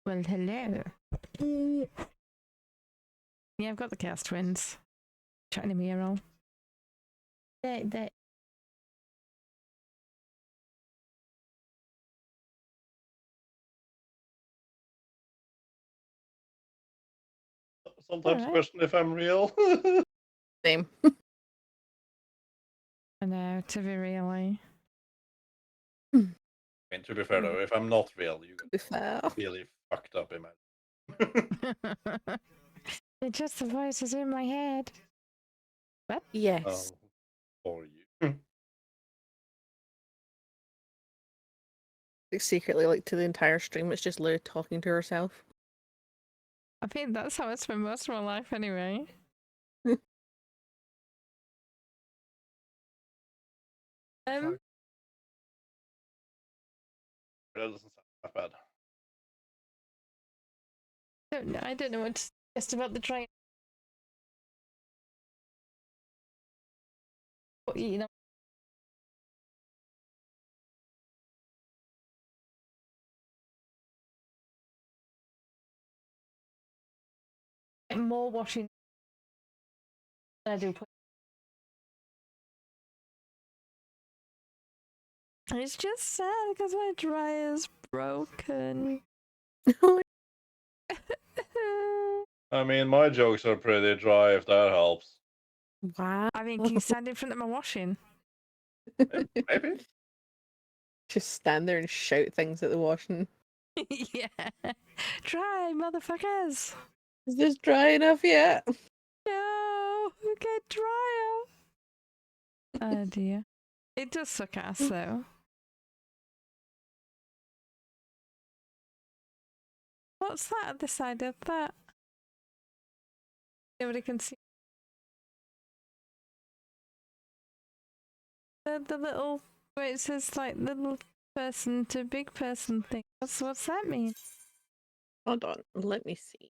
Well, hello. Yeah, I've got the Chaos Twins. Chatting to me all. They. Sometimes Alright. question if I'm real. Same. I know, to be really. I mean, to be fair though, if I'm not real, you To be fair. really fucked up in my. It's just the voices in my head. What? Yes. For you. Secretly, like, to the entire stream, it's just Lou talking to herself. I think that's how I spend most of my life anyway. That doesn't sound that bad. I don't know what to suggest about the train. But, you know. More washing than I do. It's just sad because my dryer's broken. I mean, my jokes are pretty dry, if that helps. Wow. I mean, can you stand in front of my washing? Maybe. Just stand there and shout things at the washing. Yeah. Try, motherfuckers. Is this dry enough yet? No, get dryer. Oh dear. It does suck ass though. What's that at the side of that? Nobody can see. The little, where it says like little person to big person thing. What's that mean? Hold on, let me see.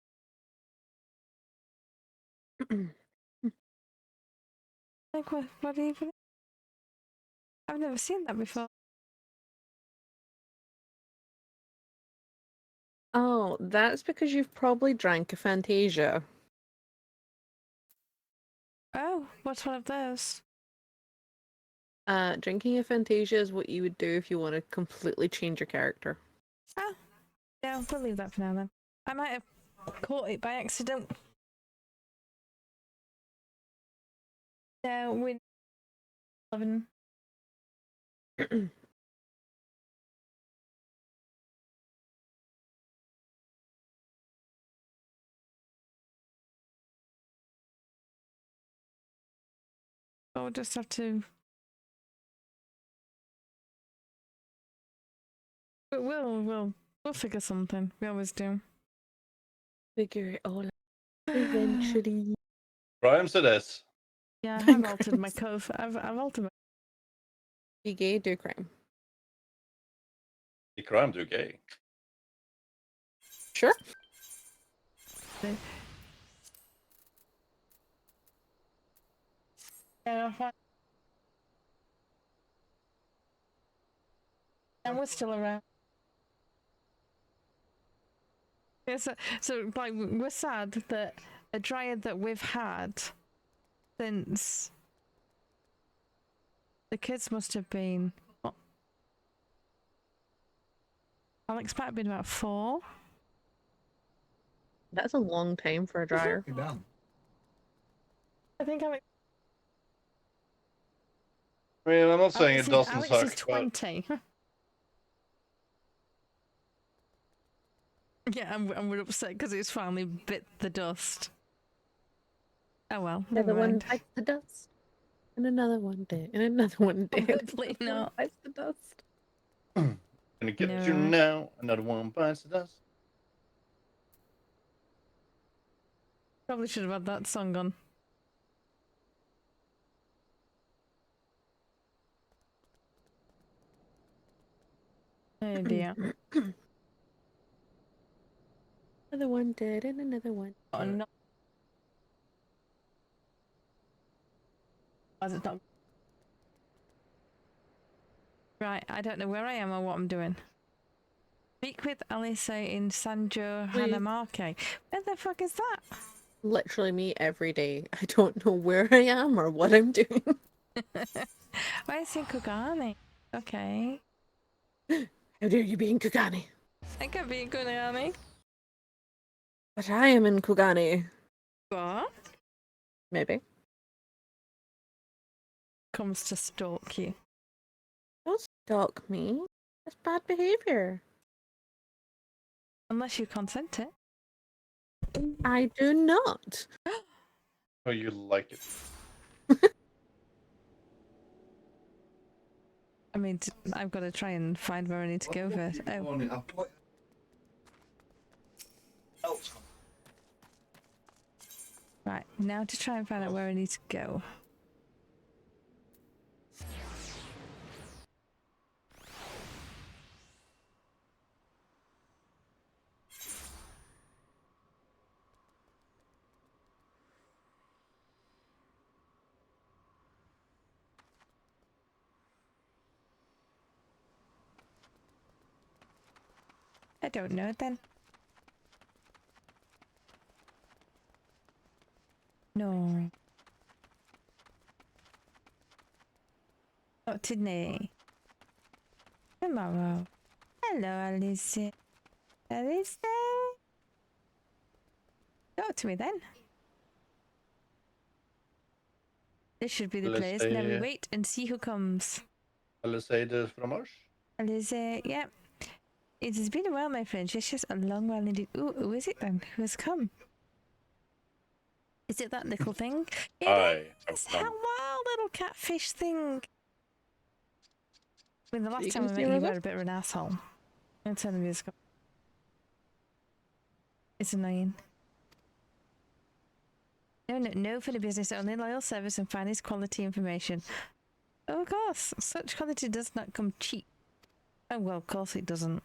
Like what even? I've never seen that before. Oh, that's because you've probably drank a Fantasia. Oh, what's one of those? Drinking a Fantasia is what you would do if you want to completely change your character. Oh, yeah, we'll leave that for now then. I might have caught it by accident. No, we're 11. We'll just have to. But we'll figure something. We always do. Figure it all out eventually. Rhymes to this. Yeah, I've altered my code. I've altered my. Be gay, do crime. The crime do gay. Sure. Yeah, and we're still around. Yeah, so like we're sad that a dryad that we've had since the kids must have been. Alex might have been about 4. That's a long time for a dryer. I think Alex. I mean, I'm not saying it doesn't Alex suck, is 20. Yeah, and we're upset because it's finally bit the dust. Oh well, never Another one mind. bites the dust. And another one did. And another one did. Probably not. Bites the dust. Gonna get No. you now. Another one bites the dust. Probably should have had that song on. Oh dear. Another one did, and another one. Oh, no. Was it not? Right, I don't know where I am or what I'm doing. Speak with Alyssa in Sanjo Hanamake. Where the fuck is that? Literally me every day. I don't know where I am or what I'm doing. Why is in Kugane? Okay. How dare you be in Kugane? I could be in Kugane. But I am in Kugane. What? Maybe. Comes to stalk you. Don't stalk me. That's bad behavior. Unless you consent it. I do not. Oh, you like it. I mean, I've got to try and find where I need to go first. Oh. Right, now to try and find out where I need to go. I don't know then. No. Not today. Tomorrow. Hello, Alice. Alice? Talk to me then. This should be the place. Now we wait and see who comes. Eller säg det från oss. Alice, yeah. It has been a while, my friend. Just a long while indeed. Ooh, who is it then? Who has come? Is it that little thing? It is! Hello, little catfish thing! I mean, the last time I met you, you were a bit of an asshole. I'm telling you, it's annoying. No for the business, only loyal service and finest quality information. Oh, of course, such quality does not come cheap. Oh, well, of course it doesn't.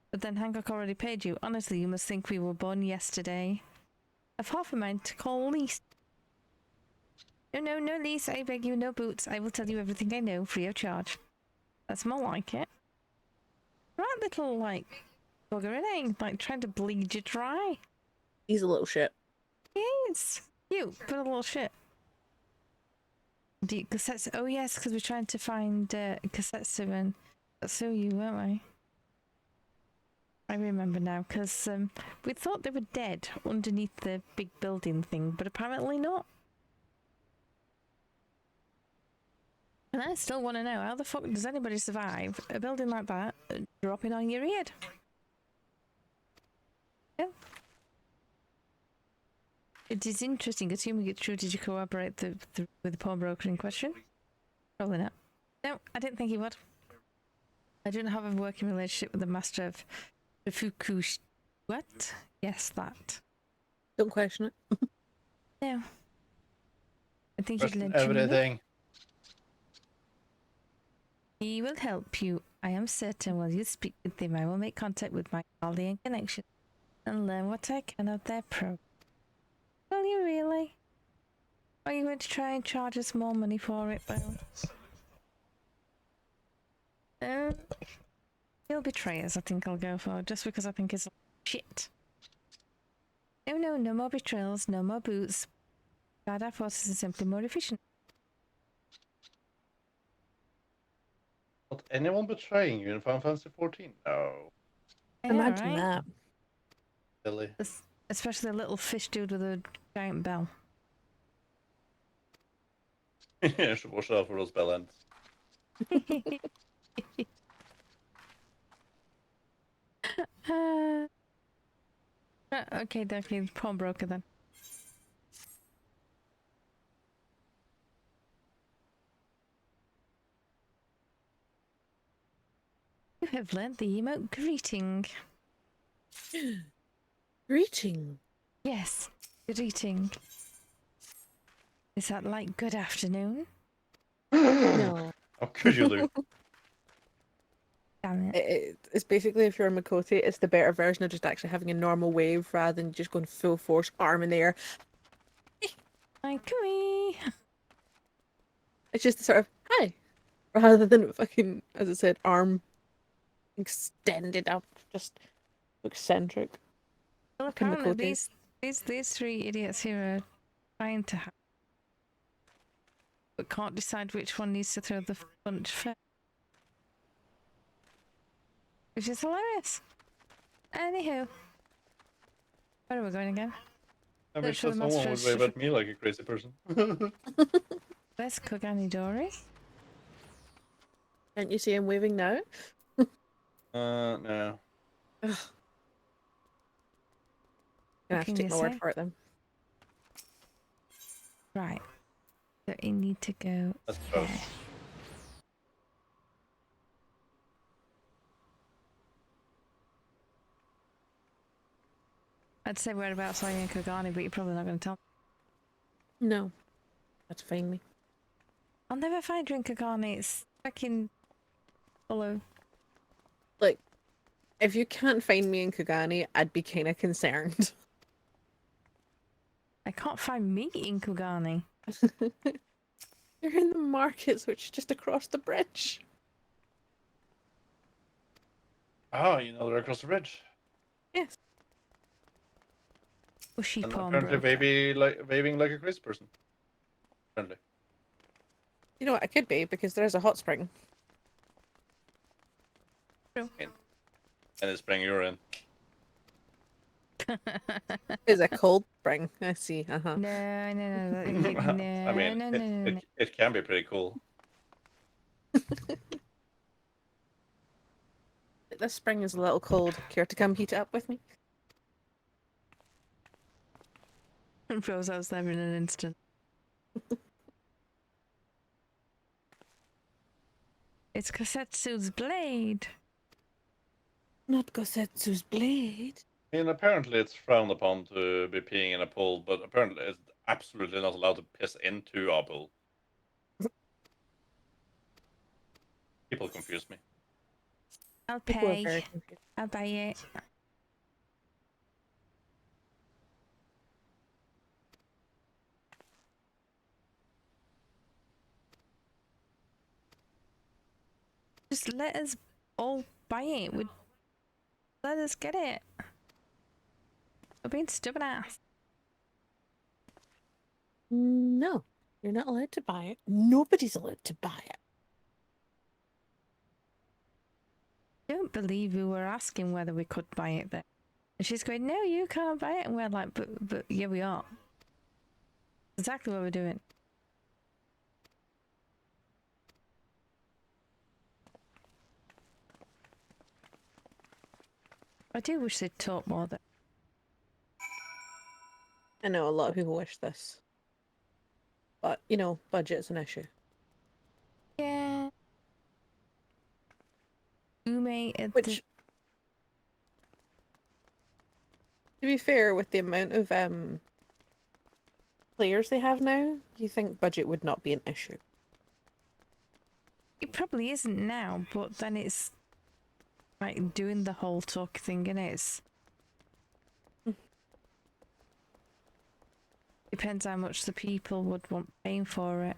But then Hancock already paid you. Honestly, you must think we were born yesterday. I've half a mind to call Lise. No, Lise, I beg you, no boots. I will tell you everything I know, free of charge. That's more like it. Right little, like, bugger, ain't he? Like, trying to bleed you dry. He's a little shit. He is. Cute, but a little shit. Cassettes. Oh, yes, because we're trying to find Cassetsu and so you, weren't we? I remember now, because we thought they were dead underneath the big building thing, but apparently not. And I still want to know, how the fuck does anybody survive a building like that dropping on your head? Yeah. It is interesting. Assuming it's true, did you cooperate with the pawnbroker in question? Probably not. No, I didn't think he would. I don't have a working relationship with the master of the Fuku. What? Yes, that. Don't question it. No. I think he'd Question let you know. everything. He will help you. I am certain while you speak with him, I will make contact with my Guardian connection and learn what I can of their program. Will you really? Are you going to try and charge us more money for it, Will? He'll betray us, I think I'll go for, just because I think it's shit. No more betrayals, no more boots. Guard our forces are simply more efficient. Not anyone betraying you in Final Fantasy 14? No. Yeah, Imagine right? that. Silly. Especially a little fish dude with a giant bell. You should watch out for those bell ends. Okay, definitely pawnbroker then. You have learned the emote greeting. Greeting. Yes, greeting. Is that like good afternoon? No. How could you, Lou? Damn it. It's basically, if you're a Makoti, it's the better version of just actually having a normal wave rather than just going full force, arm in the air. Hi, Kui. It's just the sort of, hi, rather than fucking, as I said, arm extended up, just eccentric. Well, Can apparently Makote- these three idiots here are trying to have, but can't decide which one needs to throw the punch first, which is hilarious. Anywho, where are we going again? I Search wish for that the someone master would wave at me like a crazy person. Where's Kogani Dori? Can't you see him waving now? No. Ugh. Gonna have to Can take you my word say? for it then. Right. So you need to go That's there. gross. I'd say whereabouts are you in Kogani, but you're probably not going to tell me. No. That's fine me. I'll never find you in Kogani. It's fucking full of... Look, if you can't find me in Kugani, I'd be kind of concerned. I can't find me in Kogani. You're in the markets, which is just across the bridge. Oh, you know they're across the bridge. Yes. Bushy And pawnbroker. apparently waving like a crazy person. Apparently. You know what? I could be, because there's a hot spring. True. And it's spring you're in. Is a cold spring. I see. Uh-huh. No, no. I mean, No. it can be pretty cool. This spring is a little cold. Care to come heat it up with me? And froze out there in an instant. It's Kosetsu's blade. Not Gosetsu's blade. I mean, apparently it's frowned upon to be peeing in a pool, but apparently it's absolutely not allowed to piss into a pool. People confuse me. I'll People are pay. very confused. I'll buy it. Just let us all buy it. Let us get it. We're being stubborn ass. No, you're not allowed to buy it. Nobody's allowed to buy it. I don't believe we were asking whether we could buy it then. And she's going, no, you can't buy it. And we're like, but yeah, we are. Exactly what we're doing. I do wish they'd talk more though. I know a lot of people wish this. But, you know, budget's an issue. Yeah. Ume at Which, the... to be fair, with the amount of players they have now, you think budget would not be an issue. It probably isn't now, but then it's like doing the whole talk thing, and it's depends how much the people would want paying for it.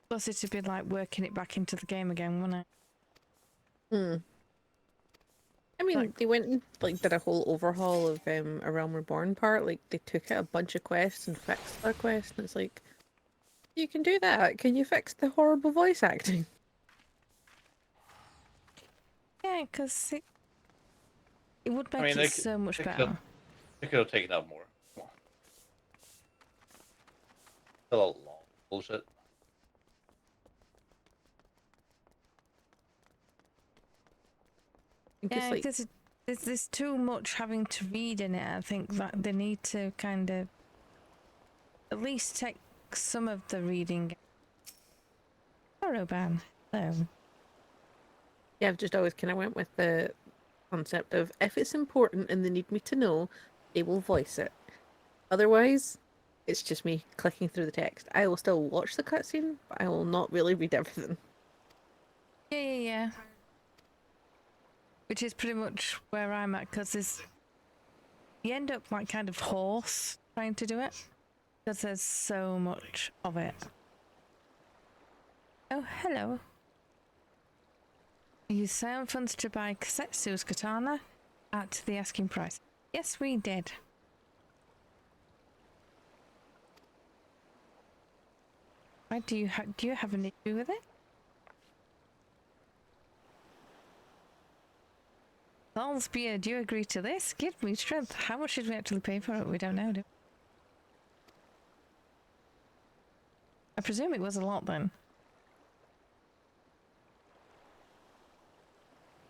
Plus, it'd be like working it back into the game again, wouldn't it? Hmm. I mean, Like- they went and like did a whole overhaul of a Realm Reborn part. Like they took out a bunch of quests and fixed a quest, and it's like, you can do that. Can you fix the horrible voice acting? Yeah, because it would make I mean, it so much better. They could have taken out more. Come on. Still a lot of bullshit. Yeah, Like, because there's too much having to read in it. I think that they need to kind of at least take some of the reading. Ban. No. yeah, I've just always kind of went with the concept of if it's important and they need me to know, they will voice it. Otherwise, it's just me clicking through the text. I will still watch the cutscene, but I will not really read everything. Yeah. Which is pretty much where I'm at, because there's you end up like kind of hoarse trying to do it because there's so much of it. Oh, hello. You sound funds to buy Kasetsu's katana at the asking price. Yes, we did. Why do you have an issue with it? Beard, do you agree to this? Give me strength. How much did we actually pay for it? We don't know, do we? I presume it was a lot then.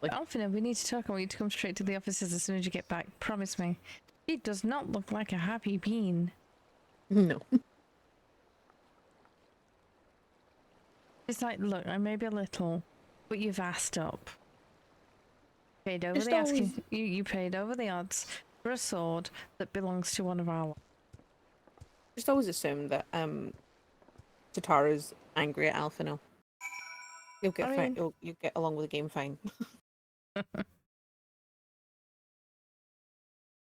Alfina, we need to talk. I want you to come straight to the offices as soon as you get back. Promise me. He does not look like a happy bean. No. It's like, look, I may be a little, but you've asked up. Paid over Just the asking. always- You paid over the odds for a sword that belongs to one of our. Just always assume that Tatara's angry at Alphino. You'll get I fine. mean- You'll get along with the game fine.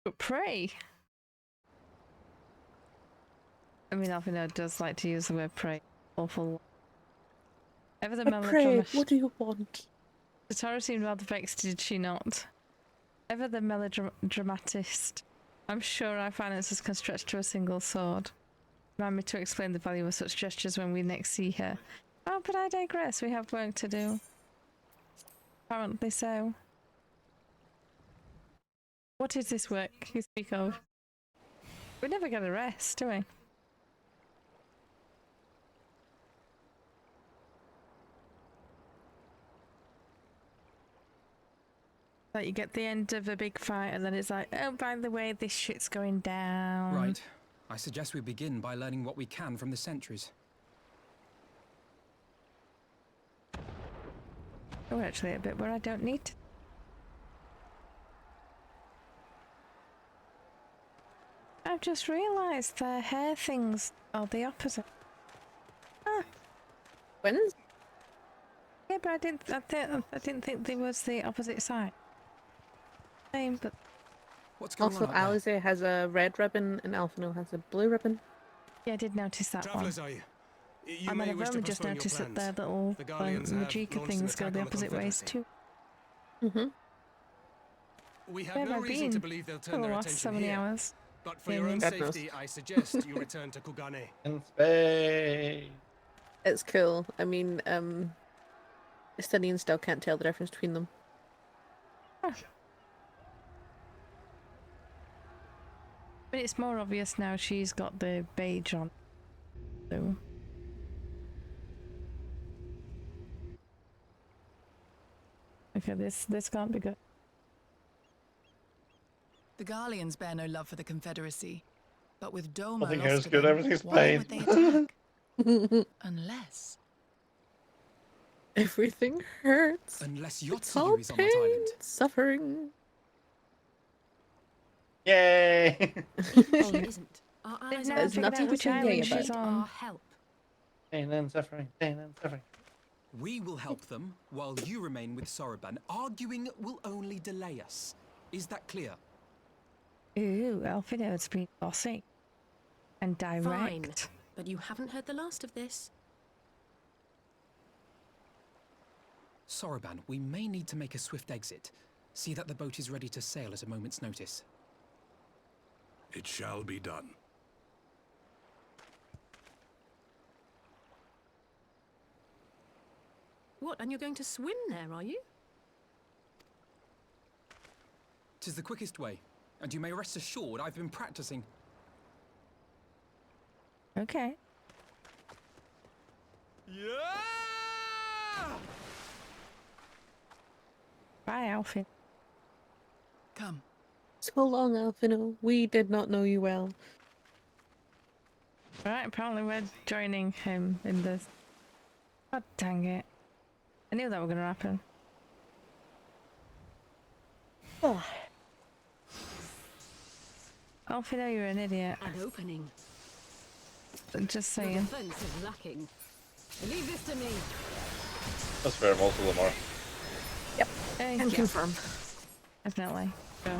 But pray. I mean, Alfino does like to use the word pray. Awful. Ever the melodrama. What do you want? Tatara seemed rather vexed, did she not? Ever the melodramatist. I'm sure our finances can stretch to a single sword. Remind me to explain the value of such gestures when we next see her. Oh, but I digress. We have work to do. Apparently so. What is this work you speak of? We never get a rest, do we? Like you get the end of a big fight and then it's like, oh, by the way, this shit's going down. Right. I suggest we begin by learning what we can from the sentries. Oh, actually, a bit where I don't need to. I've just realised their hair things are the opposite. Ah, Twins? yeah, but I didn't think they was the opposite side. Same, but What's going Also, on out there? Alize has a red ribbon and Alphino has a blue ribbon. yeah, I did notice that one. Travelers, are you? You I may mean, I've wish to only just postpone your noticed that plans. their little The Guardians have Majika launched an things go attack the on the opposite ways Confederacy. too. Mm-hmm. We have Where no have I reason been to believe they'll for turn the their last so attention many here. hours? But for Yeah, your own God knows. safety, I suggest you return to Kugane. In space. It's cool. I mean, Estonians still can't tell the difference between them. But it's more obvious now she's got the beige on. So. Okay, this can't be good. The Garleans bear no love for the Confederacy, but with Doma Nothing lost here is to good, them, everything's why pain. would they attack? Unless... Everything hurts. Unless It's all Yotsuyu is on pain, that island. suffering. Yay! Oh, it isn't. Our They've allies now are There's figured nothing out to which say island about she's it. on. our help. Pain and suffering, pain and suffering. We will help them, while you remain with Soroban. Arguing will only delay us. Is that clear? Ooh, Alfino's been bossy. And direct. Fine, but you haven't heard the last of this. Soroban, we may need to make a swift exit. See that the boat is ready to sail at a moment's notice. It shall be done. What, and you're going to swim there, are you? 'Tis the quickest way, and you may rest assured I've been practicing. Okay. Yeah! Bye, Alfie. Come. So long, Alphino. We did not know you well. Right, apparently we're joining him in this. God dang it. I knew that was gonna happen. Oh, Alfino, you're an idiot. An opening. Just Your saying. defense is lacking. Leave this to me. That's fair, most of them are. can Yeah, confirm. definitely. So.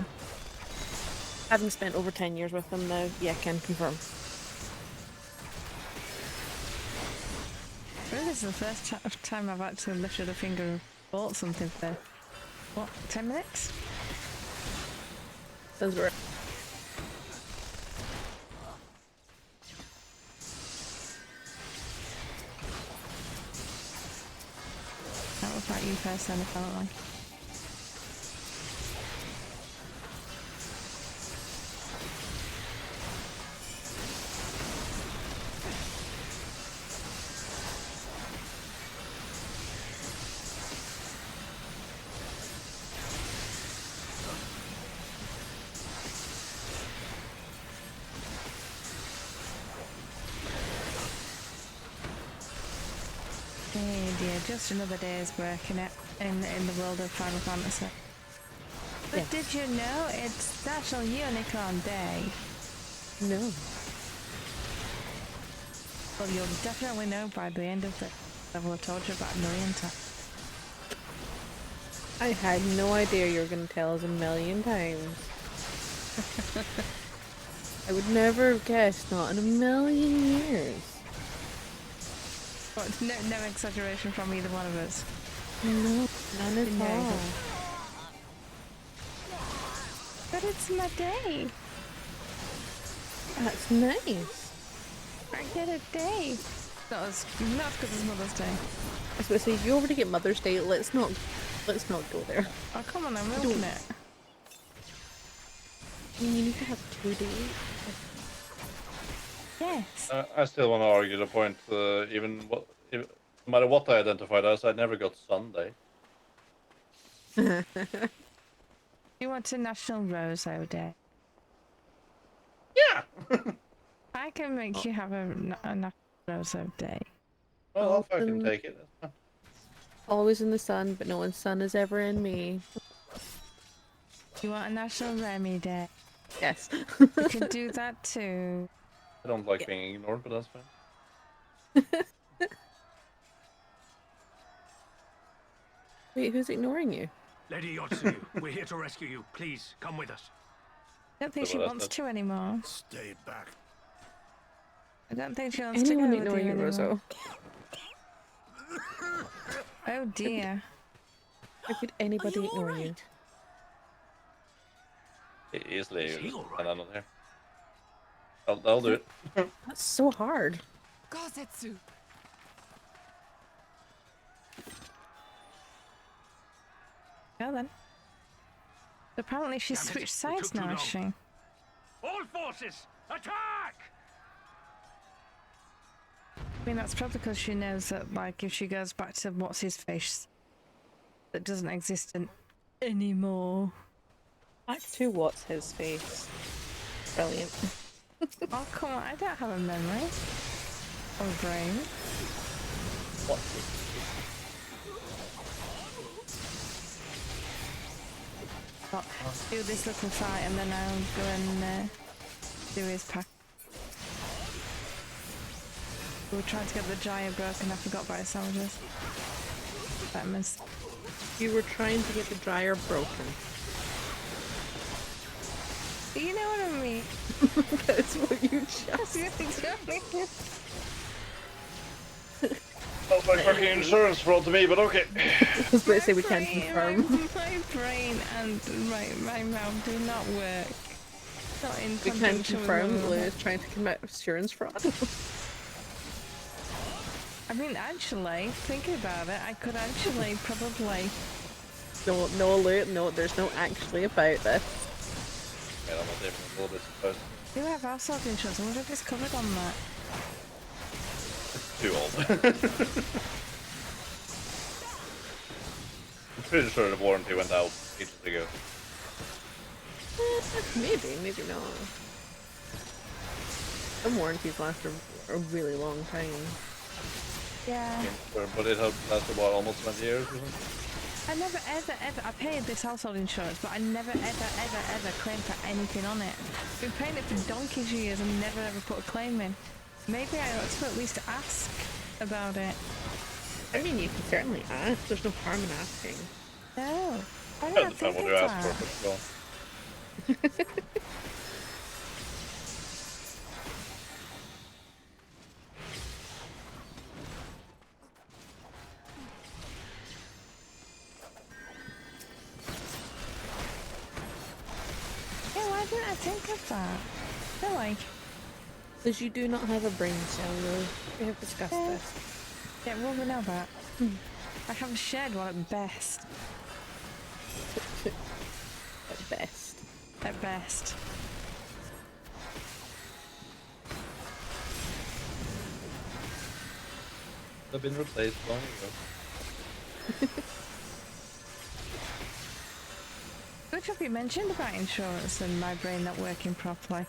Having spent over 10 years with them now, yeah, can confirm. Really, this is the first time I've actually lifted a finger and bought something for, what, 10 minutes? Sounds right. That was about you first then, apparently. Hey dear, just another day's work in the world of Final Fantasy. But Yeah. did you know it's National Unicorn Day? No. Well, you'll definitely know by the end of the level. I've told you about a million times. I had no idea you were going to tell us a million times. I would never have guessed, not in a million years. But no exaggeration from either one of us. No, none at No. all. But it's my day. That's nice. I get a day. Not as good as Mother's Day. I was going to say, if you already get Mother's Day, let's not go there. Oh come on, I'm milking it. I mean, you need to have 2 days. Yes. I still want to argue the point. No matter what I identified as, I never got Sunday. You want a National Roso Day? Yeah. I can make you have a National Roso Day. Well, I'll fucking Often- take it. Always in the sun, but no one's sun is ever in me. You want a National Remy Day? Yes. You can do that too. I don't like being ignored, but that's fine. Wait, who's ignoring you? Lady Eorzea, we're here to rescue you. Please, come with us. I don't think she Well, wants that's to anymore. Stay back. I don't think she wants Anyone to go ignoring you, with you anymore. Roso? Oh dear. How could anybody ignore you? Easily, Is he just alright? stand on here. I'll do it. That's so hard. Gozetsu. Well then. Apparently she's Damn it, switched it sides took too now, long. is she? All forces, attack! I mean, that's probably because she knows that, like, if she goes back to what's his face, that doesn't exist anymore. Back to what's his face. Brilliant. Oh come on, I don't have a memory or a brain. What? But do this little fight and then I'll go and do his pack. We were trying to get the giant broken. I forgot about his sandwiches. That missed. You were trying to get the dryer broken. You know what I mean? That's what you just... Sounds like fucking insurance fraud to me, but okay. I was going to say we can't confirm. My brain and my mouth do not work. Not in We can't conjunction with confirm one that Lou another. is trying to commit insurance fraud. I mean, actually, thinking about it, I could actually probably. No, Lou, no, there's no actually about this. Yeah, I'm not even a little bit surprised. Do have household insurance? I wonder if it's covered on that. Too old. I'm pretty sure the warranty went out ages ago. Maybe not. Some warranties last a really long time. Yeah. But it had lasted what, almost 20 years or something? I never ever I paid this household insurance, but I never ever claimed for anything on it. I've been paying it for donkey's years and never ever put a claim in. Maybe I ought to at least ask about it. I mean, you can certainly ask. There's no harm in asking. No. I Yeah, don't depends think what you it's ask that. for, but well. didn't I think of that? No, like, Because you do not have a brain cell, though. We have discussed Yeah. this. yeah, well, we know that. I have a shared one at best. At best. At best. They've been replaced long ago. Good job you mentioned about insurance and my brain not working properly.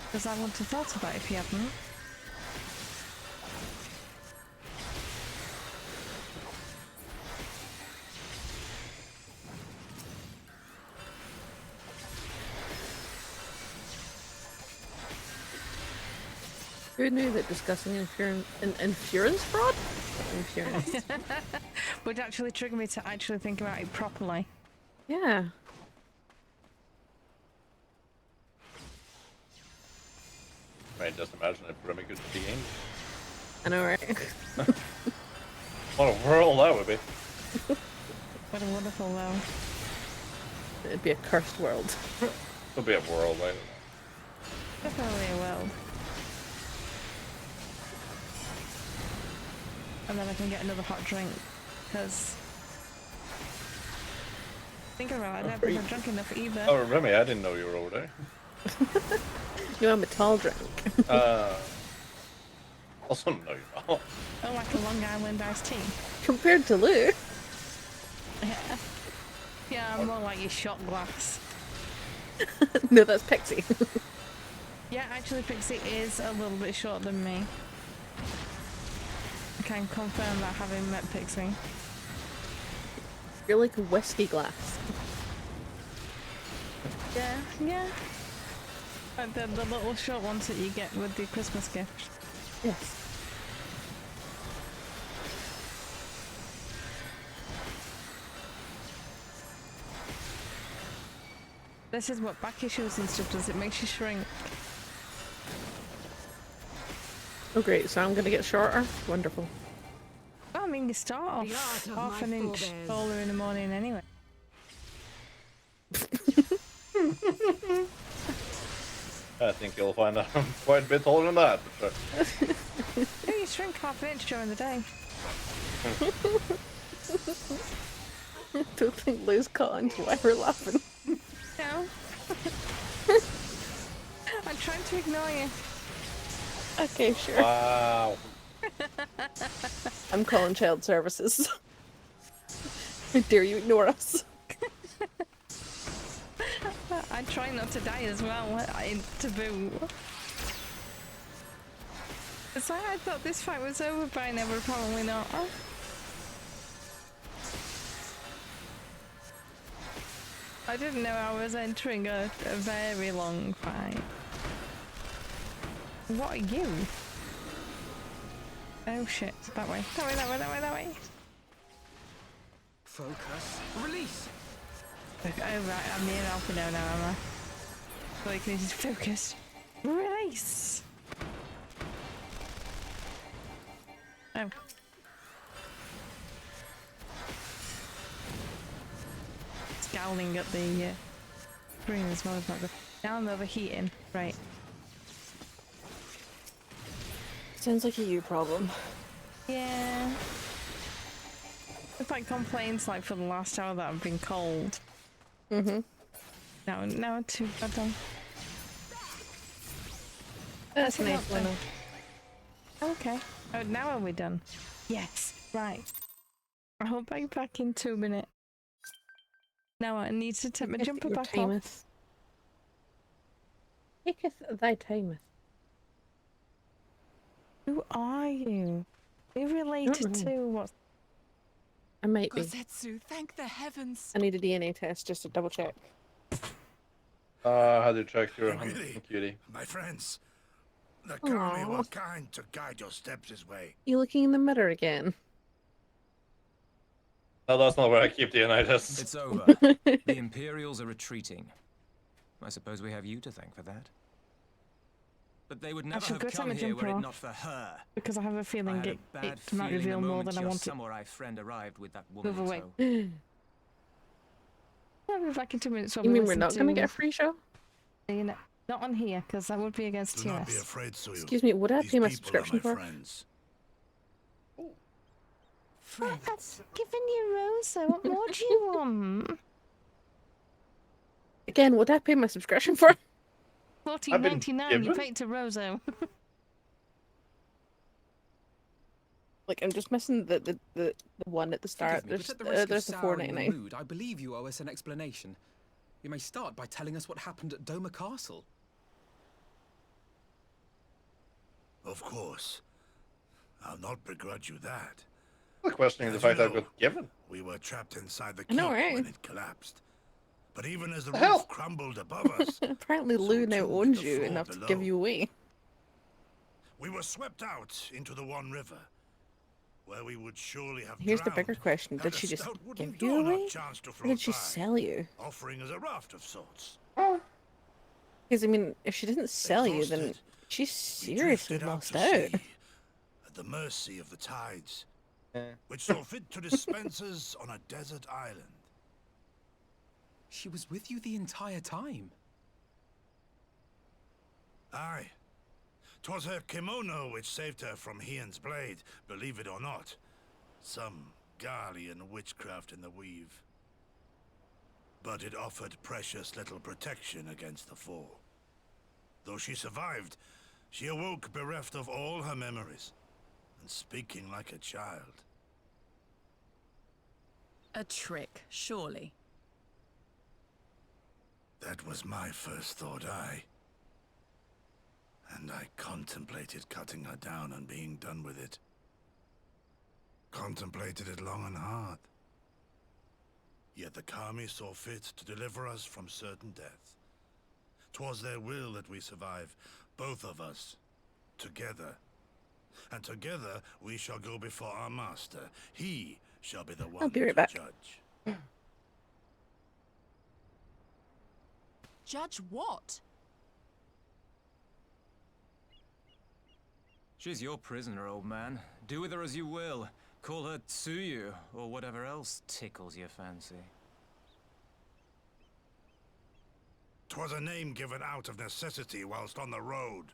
Because I wouldn't have thought of that if you hadn't. Who knew that discussing insurance fraud? Insurance. Would actually trigger me to actually think about it properly. Yeah. Right, just imagine if Remy could speak English. I know, right? What a world that would be. What a wonderful world. It'd be a cursed world. It'll be a world, right? Definitely a world. And then I can get another hot drink. Because... Thinking about it, I don't think I've drunk enough either. Oh, Remy, I didn't know you were over there. You know, I'm a tall drink. Also, no, you're not. Oh, like a Long Island iced tea. Compared to Lou. Yeah. Yeah, I'm more like your shot glass. No, that's Pixie. Yeah, actually Pixie is a little bit shorter than me. I can confirm that having met Pixie. You're like a whiskey glass. Yeah, yeah. Like the little short ones that you get with the Christmas gift. Yes. This is what back issues and stuff does, it makes you shrink. Oh great, so I'm gonna get shorter? Wonderful. Well, I mean, you start The art off of half my an inch forebears. taller in the morning anyway. I think you'll find out I'm quite a bit taller than that, but sure. Yeah, you shrink half an inch during the day. I don't think Lou's caught on to why we're laughing. No. I'm trying to ignore you. Okay, sure. Wow. I'm calling child services. How dare you ignore us? I try not to die as well, taboo. It's like I thought this fight was over by now, but probably not. I didn't know I was entering a very long fight. What are you? Oh shit, that way. That way, that way, that way, that way. Focus. Release. Oh right, I'm near Alpino now, am I? So you can just focus. Release! Oh. Scowling at the screen as well as not good. Now I'm overheating. Right. Sounds like a you problem. Yeah. If I complaints like for the last hour that I've been cold. Mm-hmm. Now too bad done. That's That's nice, not Lena. Okay. Oh, now are we done? Yes. Right. I'll be back in 2 minutes. Now I need to take my jumper back off. Taketh thy timeth. Who are you? Are you related know. to what? I might be. Kozetsu, thank the heavens. I need a DNA test just to double check. How do you check your Really? hunting cutie? My friends, the Kami Aw. were kind to guide your steps this way. You looking in the mirror again? No, that's not where I keep DNA tests. It's over. The Imperials are retreating. I suppose we have you to thank for that. But they would never should have go take come my here jumper were it off. not for her. Because I have a I feeling had a it bad might feeling the reveal more moment than I your wanted. samurai friend arrived with that woman. Move away. So I'll be back in 2 minutes. You mean we're not gonna get a free show? You know, not on here, because that would be against Do not be TOS. afraid, Suyu. Excuse me, would I These pay my people subscription are my for? friends. Friends. Giving you Rosa, what more do you want? Again, would I pay my subscription for? $14.99 you given? paid to Rosa. Like, I'm just missing the one at the start. Forgive me, but There's at the risk there's of the souring your $4.99. mood, I believe you owe us an explanation. You may start by telling us what happened at Doma Castle. Of course. I'll not begrudge you that. I'm questioning the As you fact that I know, got given. We were trapped inside the I know, keep right? when it collapsed. But even as the The roof hell? crumbled above us, Apparently, so Lou now too did owns the you floor enough to below. give you away. we were swept out into the One River, where we would surely have Here's the drowned bigger question: had Did a she just stout wooden give you door not away, chanced to or float did she by, sell you? offering us a raft of sorts. Because I mean, if she didn't sell you, then Exhausted, she's we seriously drifted out lost to out. sea, at the mercy of the tides, which saw fit to dispense us on a desert island. She was with you the entire time. Aye. 'Twas her kimono which saved her from Hien's blade, believe it or not. Some Garlean witchcraft in the weave. But it offered precious little protection against the foe. Though she survived, she awoke bereft of all her memories, and speaking like a child. A trick, surely. That was my first thought, aye. And I contemplated cutting her down and being done with it. Contemplated it long and hard. Yet the Kami saw fit to deliver us from certain death. 'Twas their will that we survive, both of us, together. And together we shall go before our master. He shall be the one be right to back. judge. Judge what? She's your prisoner, old man. Do with her as you will. Call her Tsuyu, or whatever else tickles your fancy. 'Twas a name given out of necessity whilst on the road.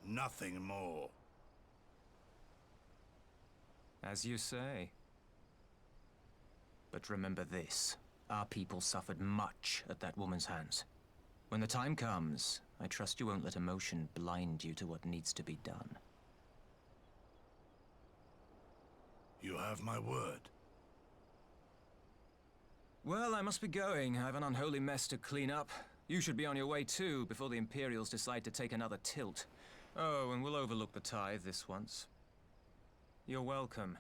Nothing more. As you say. But remember this. Our people suffered much at that woman's hands. When the time comes, I trust you won't let emotion blind you to what needs to be done. You have my word. Well, I must be going. I have an unholy mess to clean up. You should be on your way too, before the Imperials decide to take another tilt. Oh, and we'll overlook the tithe this once. You're welcome.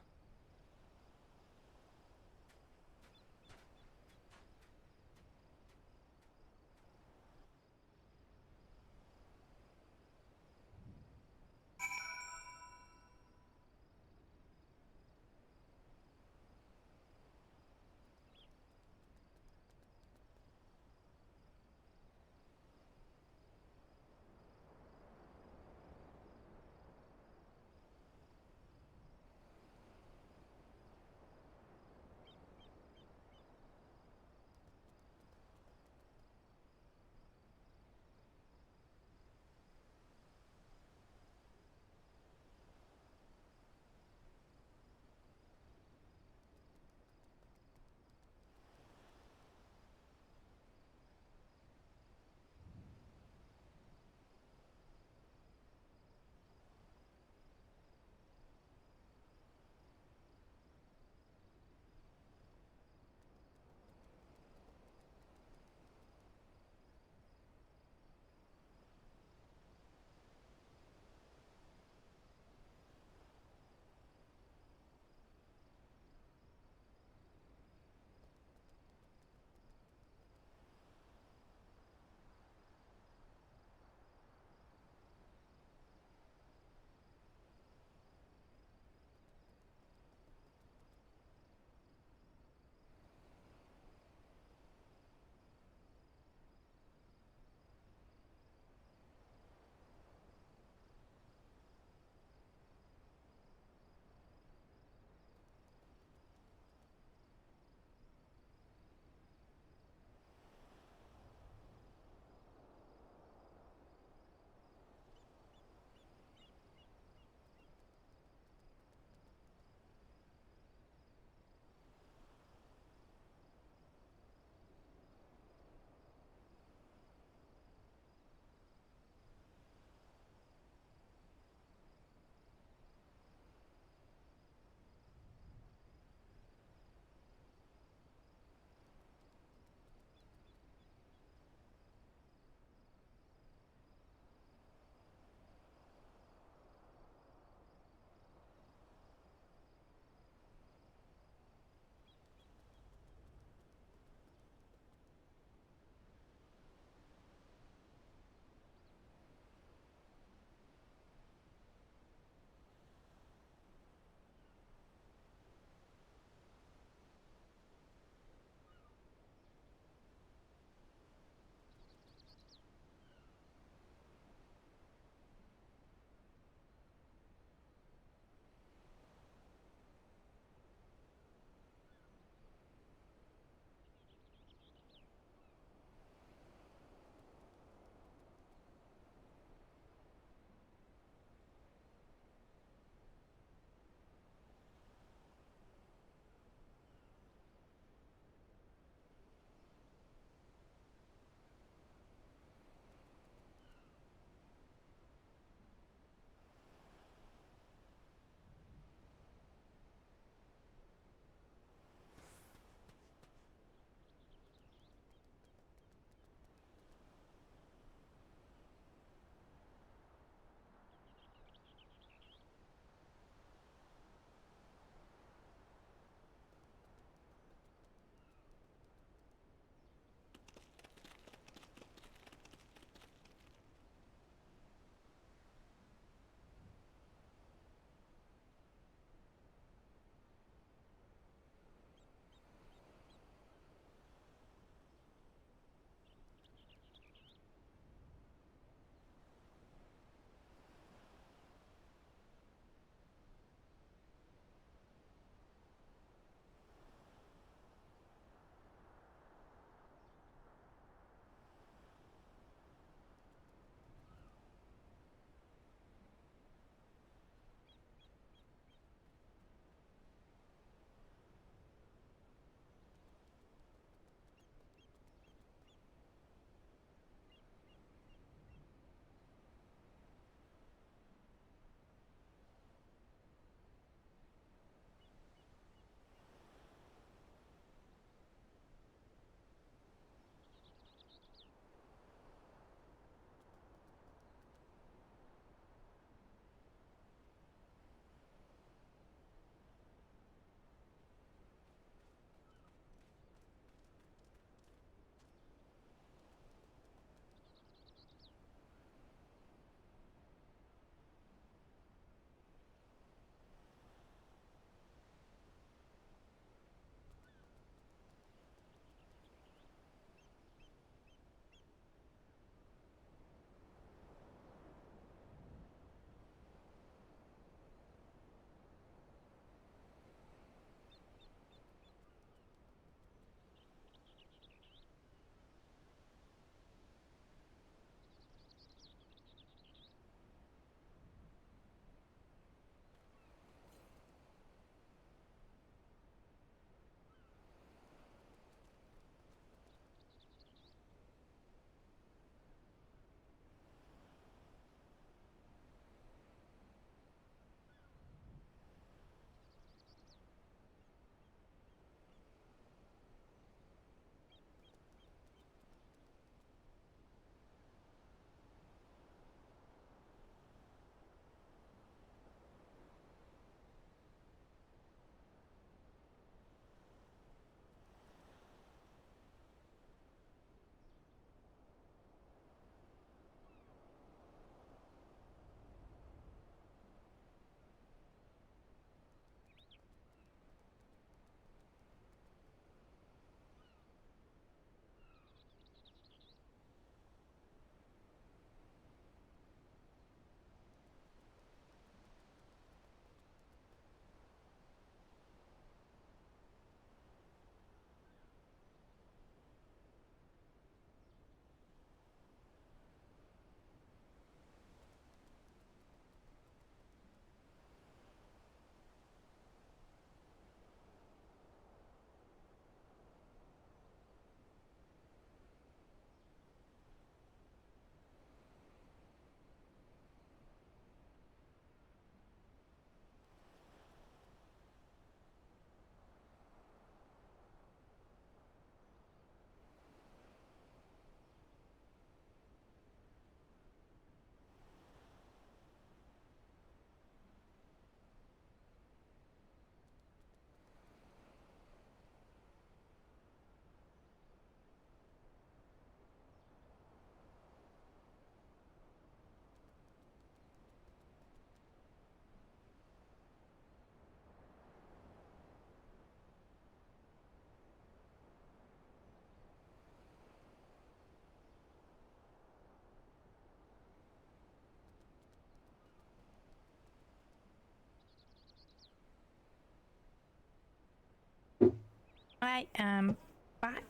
I am back.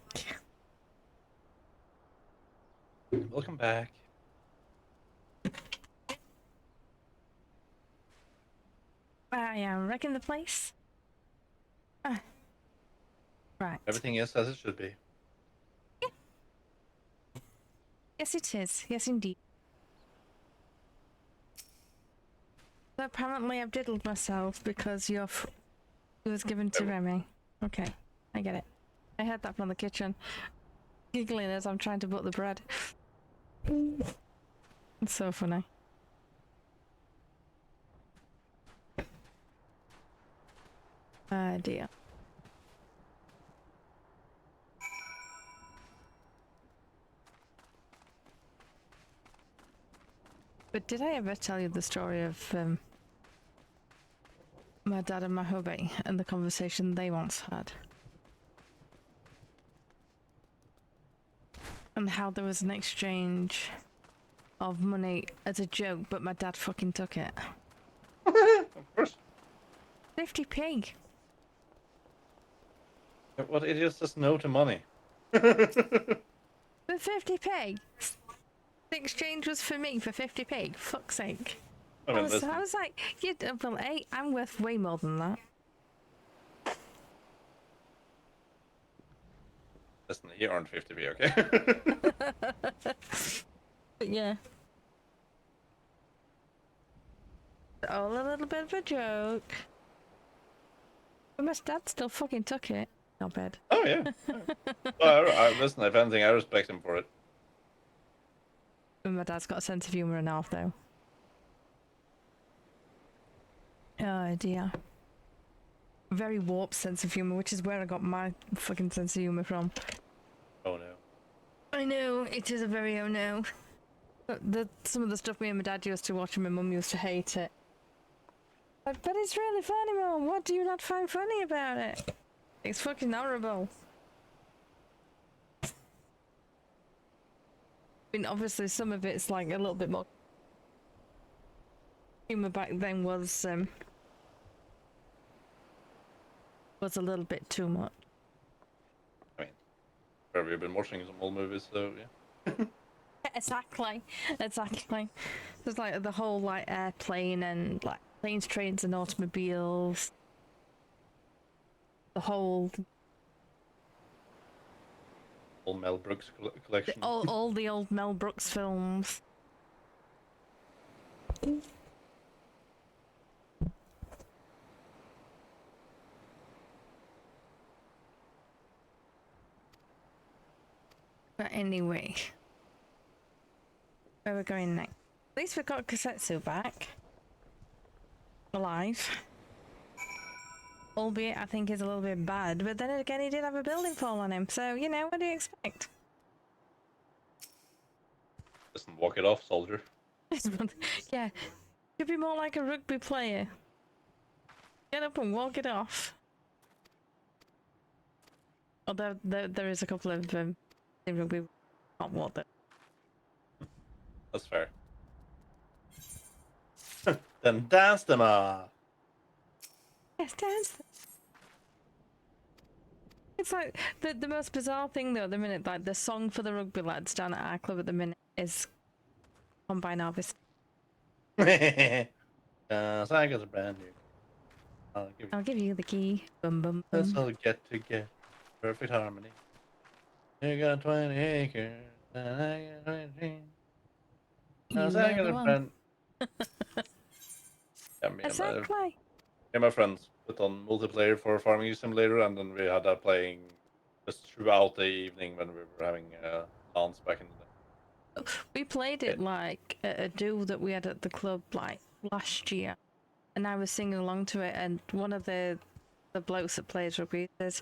Welcome back. I am wrecking the place. Ah. Right. Everything is as it should be. Yes, it is. Yes, indeed. So apparently I've diddled myself because it was given to Remy. Okay, I get it. I heard that from the kitchen. Giggling as I'm trying to put the bread. It's so funny. Ah, dear. But did I ever tell you the story of my dad and my hubby and the conversation they once had? And how there was an exchange of money as a joke, but my dad fucking took it. Of course. 50p. What idiots just no to money? For 50p? The exchange was for me for 50p. Fuck's sake. I mean, listen, I was like, well, hey, I'm worth way more than that. listen, you earned 50p, okay? But yeah. All a little bit of a joke. But my dad still fucking took it. Not bad. Oh, yeah. Well, listen, if anything, I respect him for it. And my dad's got a sense of humour enough, though. Oh dear. Very warped sense of humour, which is where I got my fucking sense of humour from. Oh, no. I know, it is a very oh no. Some of the stuff me and my dad used to watch and my mum used to hate it. But it's really funny, Mum. What do you not find funny about it? It's fucking horrible. I mean, obviously some of it's like a little bit more... Humour back then was a little bit too much. I mean, probably been watching some old movies, so yeah. Exactly. There's like the whole like airplane and like planes, trains and automobiles. The whole Old Mel Brooks collection. all the old Mel Brooks films. But anyway, where we're going next? At least we've got Kasetsu back. Alive. Albeit I think he's a little bit bad, but then again he did have a building fall on him, so you know, what do you expect? Listen, walk it off, soldier. Yeah, you'd be more like a rugby player. Get up and walk it off. Although there is a couple of rugby not worth it. That's fair. Then dance them off. Yes, dance. It's like the most bizarre thing though at the minute, like the song for the rugby lads down at our club at the minute is Combine Harvest. I got a brand new. I'll give you the key. Bum bum Let's bum. all get together. Perfect harmony. You got 20 acres, and I got 20. You I know got the a one. friend. Yeah, me Exactly. and my friends put on multiplayer for Farming Simulator, and then we had that playing just throughout the evening when we were having dance back in the day. We played it like a duo that we had at the club like last year, and I was singing along to it, and one of the blokes that plays rugby says,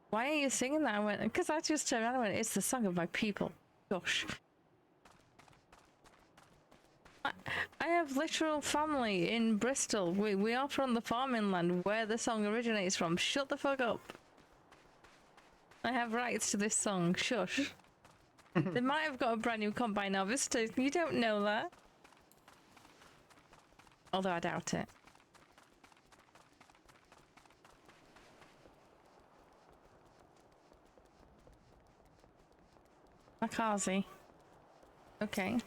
"Why are you singing that?" I went, "Because I just turned around and went, it's the song of my people." Gosh. I have literal family in Bristol. We are from the farming land where the song originates from. Shut the fuck up. I have rights to this song. Shush. They might have got a brand new Combine Harvester. You don't know that. Although I doubt it. Akazi. Okay.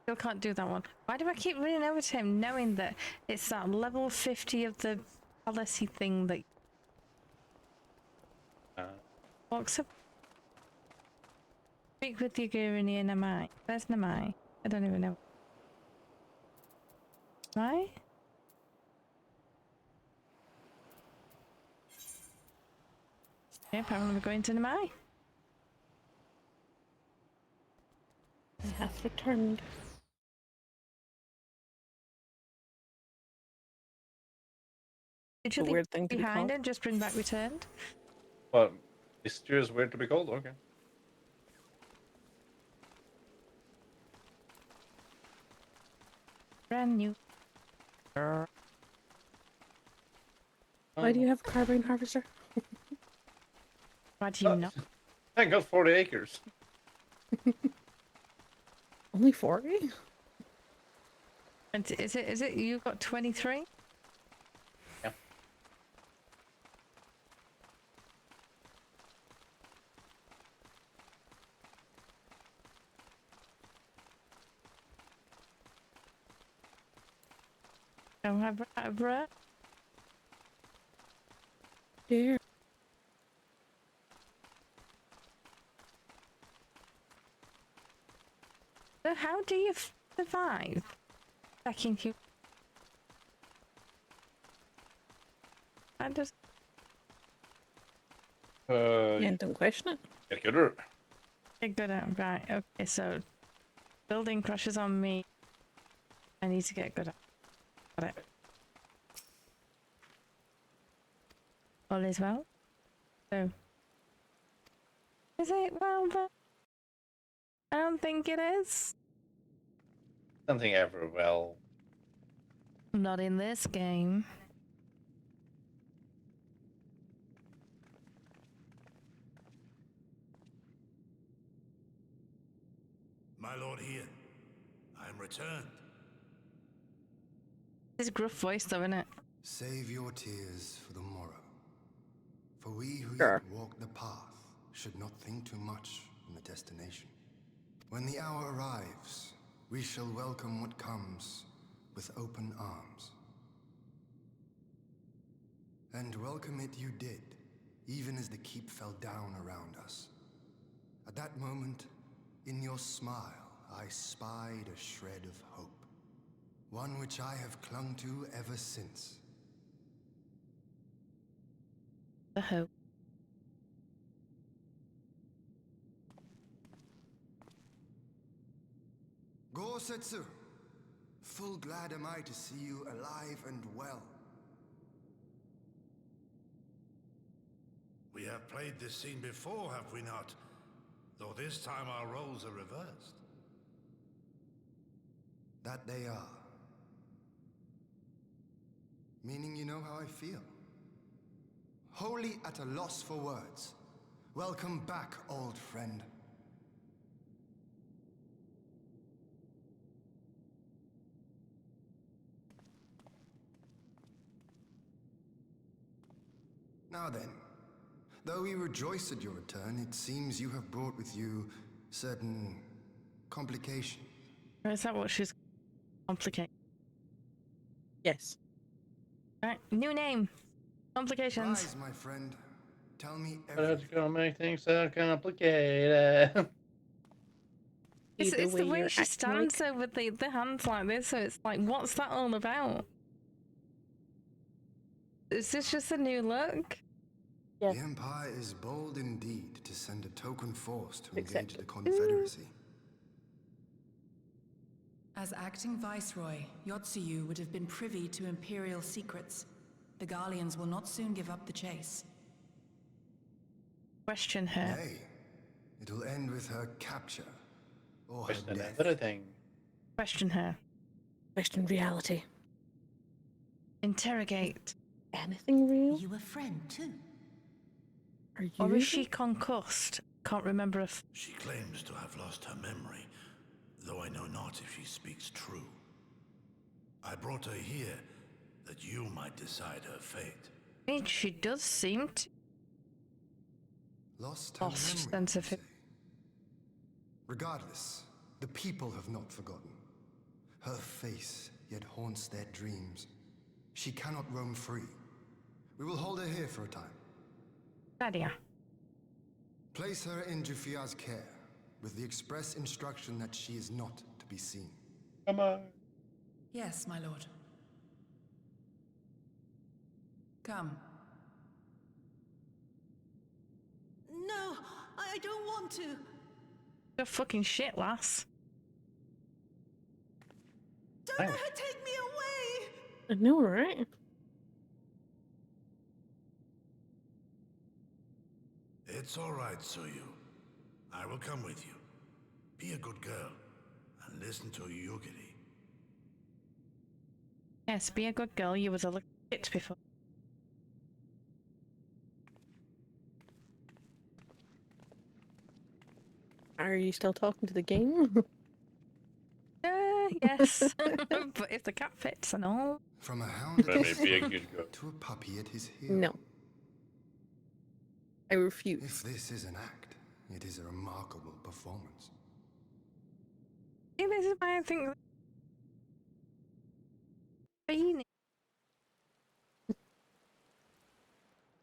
Still can't do that one. Why do I keep running over to him knowing that it's that level 50 of the policy thing that walks up? Speak with the Guruni and Namai. Where's Namai? I don't even know. Namai? Okay, apparently we're going to Namai. I have returned. Did you A leave weird thing to be behind called. and just bring back returned? But mystery is weird to be called. Okay. Brand new. Why do you have a carbine harvester? Why do you not? I got 40 acres. Only 40? And is it you got 23? Yeah. Oh, Abra. Dear. So how do you survive? Checking you. I just. Yeah, don't question it. Get gooder. Get good at right. Okay, so building crashes on me. I need to get good at. Got it. All is well. So. Is it well? But I don't think it is. Something ever well. Not in this game. My lord Ian, I am returned. It's a gruff voice, though, isn't it? Save your tears for the morrow. For we who Sure. yet walk the path should not think too much on the destination. When the hour arrives, we shall welcome what comes with open arms. And welcome it you did, even as the keep fell down around us. At that moment, in your smile, I spied a shred of hope. One which I have clung to ever since. The hope. Gorsetsu, full glad am I to see you alive and well. We have played this scene before, have we not? Though this time our roles are reversed. That they are. Meaning you know how I feel. Wholly at a loss for words. Welcome back, old friend. Now then, though we rejoice at your return, it seems you have brought with you certain complications. Or is that what she's complicated? Yes. Alright, new name. Complications. Rise, my friend. Tell me But everything. it's gonna make things so complicated. It's the way you're she acting stands like. there with the hands like this, so it's like, what's that all about? Is this just a new look? Yeah. The Empire is bold indeed to send a token force to engage Accepted. the Confederacy. As acting viceroy, Yotsuyu would have been privy to Imperial secrets. The Garleans will not soon give up the chase. Question her. Nay, it'll end with her capture or her Question death. everything. Question her. Question reality. Interrogate. Anything real? You a friend too? Are you? Or is she concussed? Can't remember if. She claims to have lost her memory, though I know not if she speaks true. I brought her here that you might decide her fate. I mean, she does seem to. Lost her Lost memory, sense you of say? Regardless, the people have not forgotten. Her face yet haunts their dreams. She cannot roam free. We will hold her here for a time. Idea. Place her in Jufia's care, with the express instruction that she is not to be seen. Come on. Yes, my lord. Come. No, I don't want to. You're fucking shit, lass. Don't Thanks. let her take me away. I know, right? It's all right, Suyu. I will come with you. Be a good girl and listen to Yugiri. Yes, be a good girl. You was a little shit before. Are you still talking to the game? Yes. But if the cat fits and all. From a hound at Remy, his be a side good girl. to a puppy at his heel. No. I refuse. If this is an act, it is a remarkable performance. See, this is why I think. Beanie.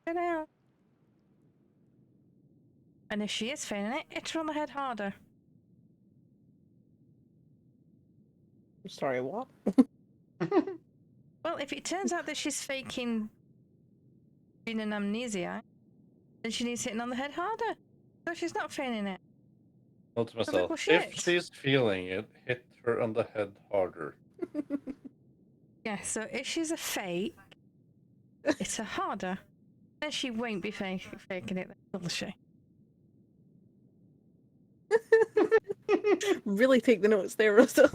Get out. And if she is feigning it, hit her on the head harder. I'm sorry, what? Well, if it turns out that she's faking being an amnesia, then she needs hitting on the head harder. So she's not feigning it. Not to little myself. If shit. she's feeling it, hit her on the head harder. Yeah, so if she's a fake, it's a harder. Then she won't be faking it, will she? Really take the notes there, Russell.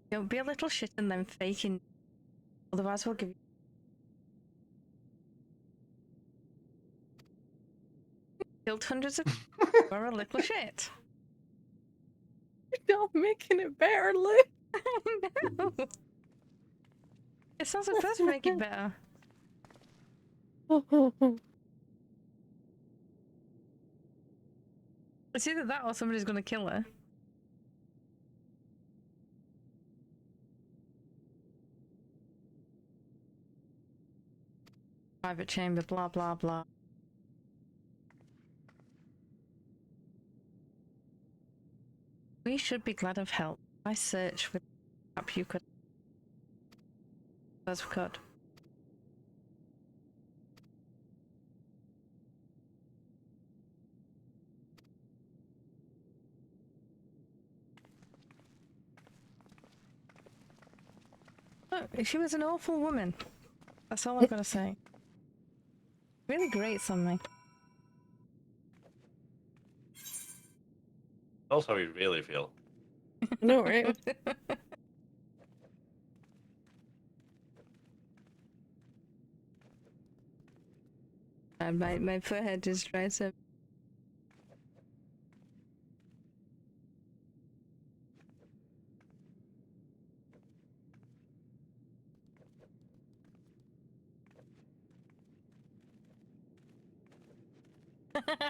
Don't be a little shit and then faking. Otherwise, we'll give you. Killed hundreds of people for a little shit. You're not making it better, Luke. No. It's not supposed to make it better. It's either that or somebody's gonna kill her. Private chamber, blah blah blah. We should be glad of help. I search with app you could. As we could. Look, she was an awful woman. That's all I've got to say. Really grates on me. That's how you really feel. No, right? And my forehead just tries to.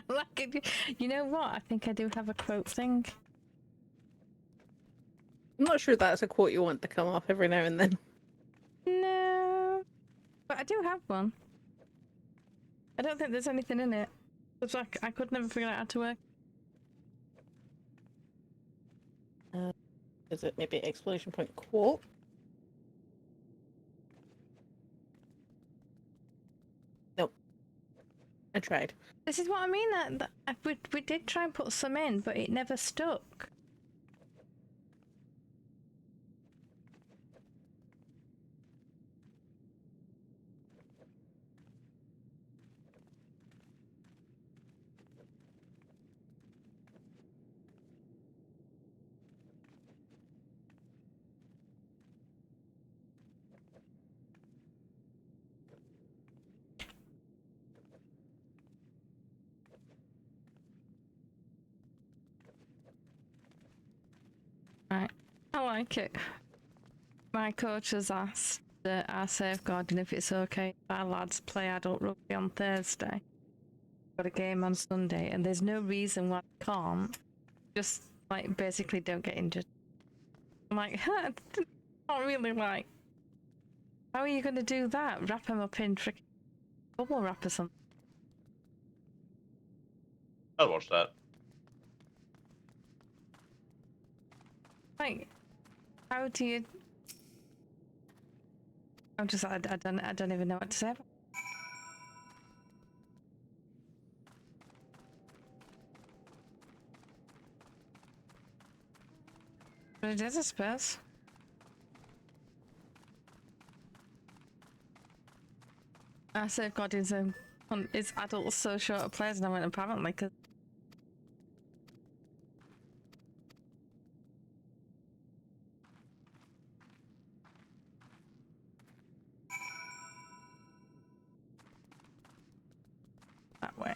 Like, you know what? I think I do have a quote thing. I'm not sure that's a quote you want to come off every now and then. No, but I do have one. I don't think there's anything in it. It's like I could never figure out how to work. Is it maybe exclamation point quote? Nope. I tried. This is what I mean. That we did try and put some in, but it never stuck. Right. I like it. My coach has asked Our safeguarding if it's okay. Our lads play adult rugby on Thursday. Got a game on Sunday, and there's no reason why they can't. Just like basically don't get injured. I'm like, not really like. How are you going to do that? Wrap them up in freaking bubble wrap or something? I'll watch that. Like, how do you? I don't even know what to say about it. But it is, I suppose. I said, God, is adults so short of players? And I went, apparently, because. That way.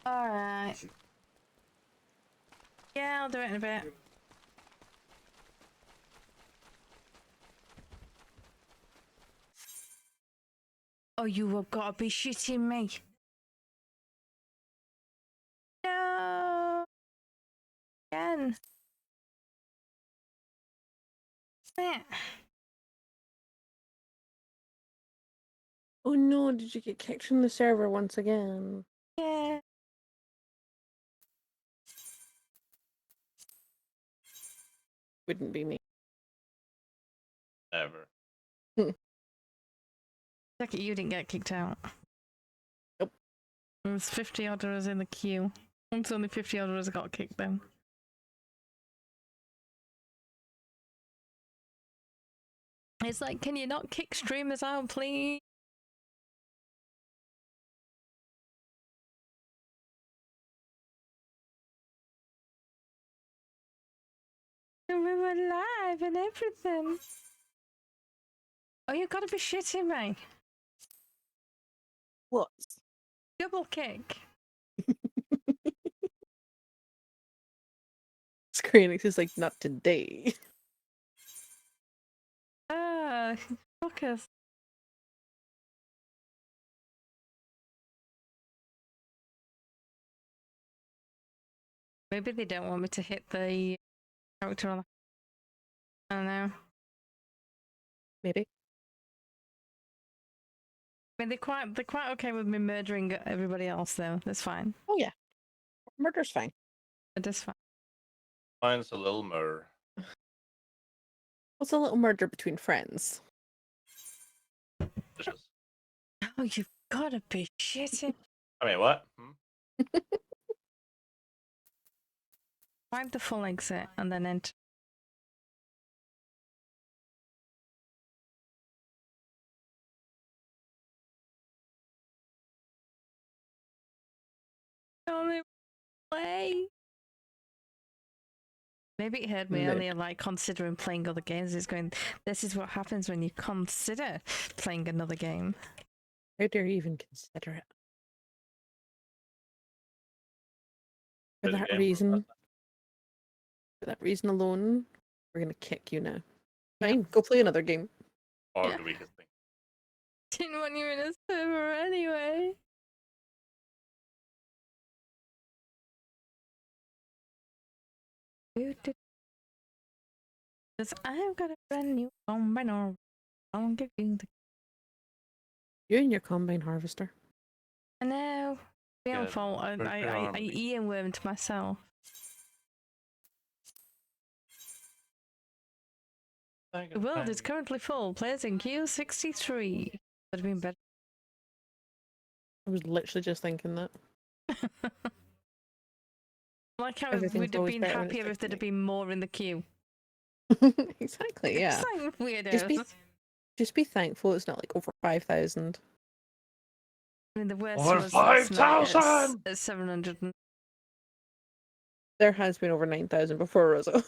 Alright. Yeah, I'll do it in a bit. Oh, you have got to be shitting me. No. Again. That. Oh no, did you get kicked from the server once again? Yeah. Wouldn't be me. Never. Take it you didn't get kicked out. Nope. There was 50 others in the queue. Once only 50 others got kicked then. It's like, can you not kick streamers out, please? We were live and everything. Oh, you gotta be shitting me. What? Double kick. Screenix is like, not today. Ah, fuckers. Maybe they don't want me to hit the character on. I don't know. Maybe. I mean, they're quite okay with me murdering everybody else, though. That's fine. Oh yeah. Murder's fine. It is fine. Mine's a little murder. What's a little murder between friends? Delicious. Oh, you've gotta be shitting. I mean, what? Find the full exit and then enter. Only play. Maybe it heard me Maybe. earlier, like considering playing other games. It's going, this is what happens when you consider playing another game. How dare you even consider it? For Play the that game. reason, for that reason alone, we're gonna kick you now. Yeah. Fine, go play another game. Or Yeah. the weakest thing. Didn't want you in a server anyway. Because I've got a brand new combiner. I'll give you the. You and your combine harvester. I know. My own Yeah, fault. I harmony. Ian wormed myself. The world is currently full. Players in queue 63. Would have been better. I was literally just thinking that. Like how Everything's we'd have always been better when it's happier if there'd 68. have been more in the queue. Exactly, yeah. It's like weirdos. Just be thankful it's not like over 5,000. I mean, the worst Over was last night 5,000! at 700. There has been over 9,000 before, Rosa.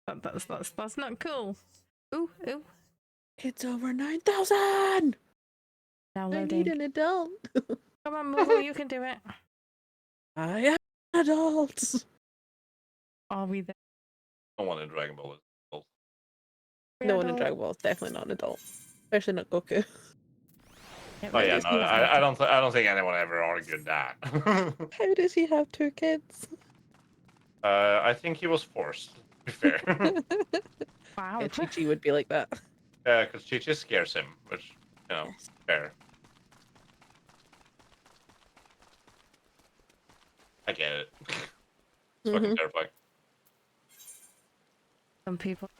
That's not cool. Ooh, ooh. It's over 9,000! I need Downloading. an adult. Come on, Moogle, you can do it. I am an adult. Are we there? No one in Dragon Ball is adult. No one in Dragon Ball is definitely not an adult. Especially not Goku. Oh yeah, does no, he have I don't think anyone ever argued that. How does he have 2 kids? I think he was forced. To be fair, Wow. Yeah, Chi-Chi would be like that. yeah, because Chi-Chi scares him, which Yes. fair. I get it. It's fucking terrifying. Some people.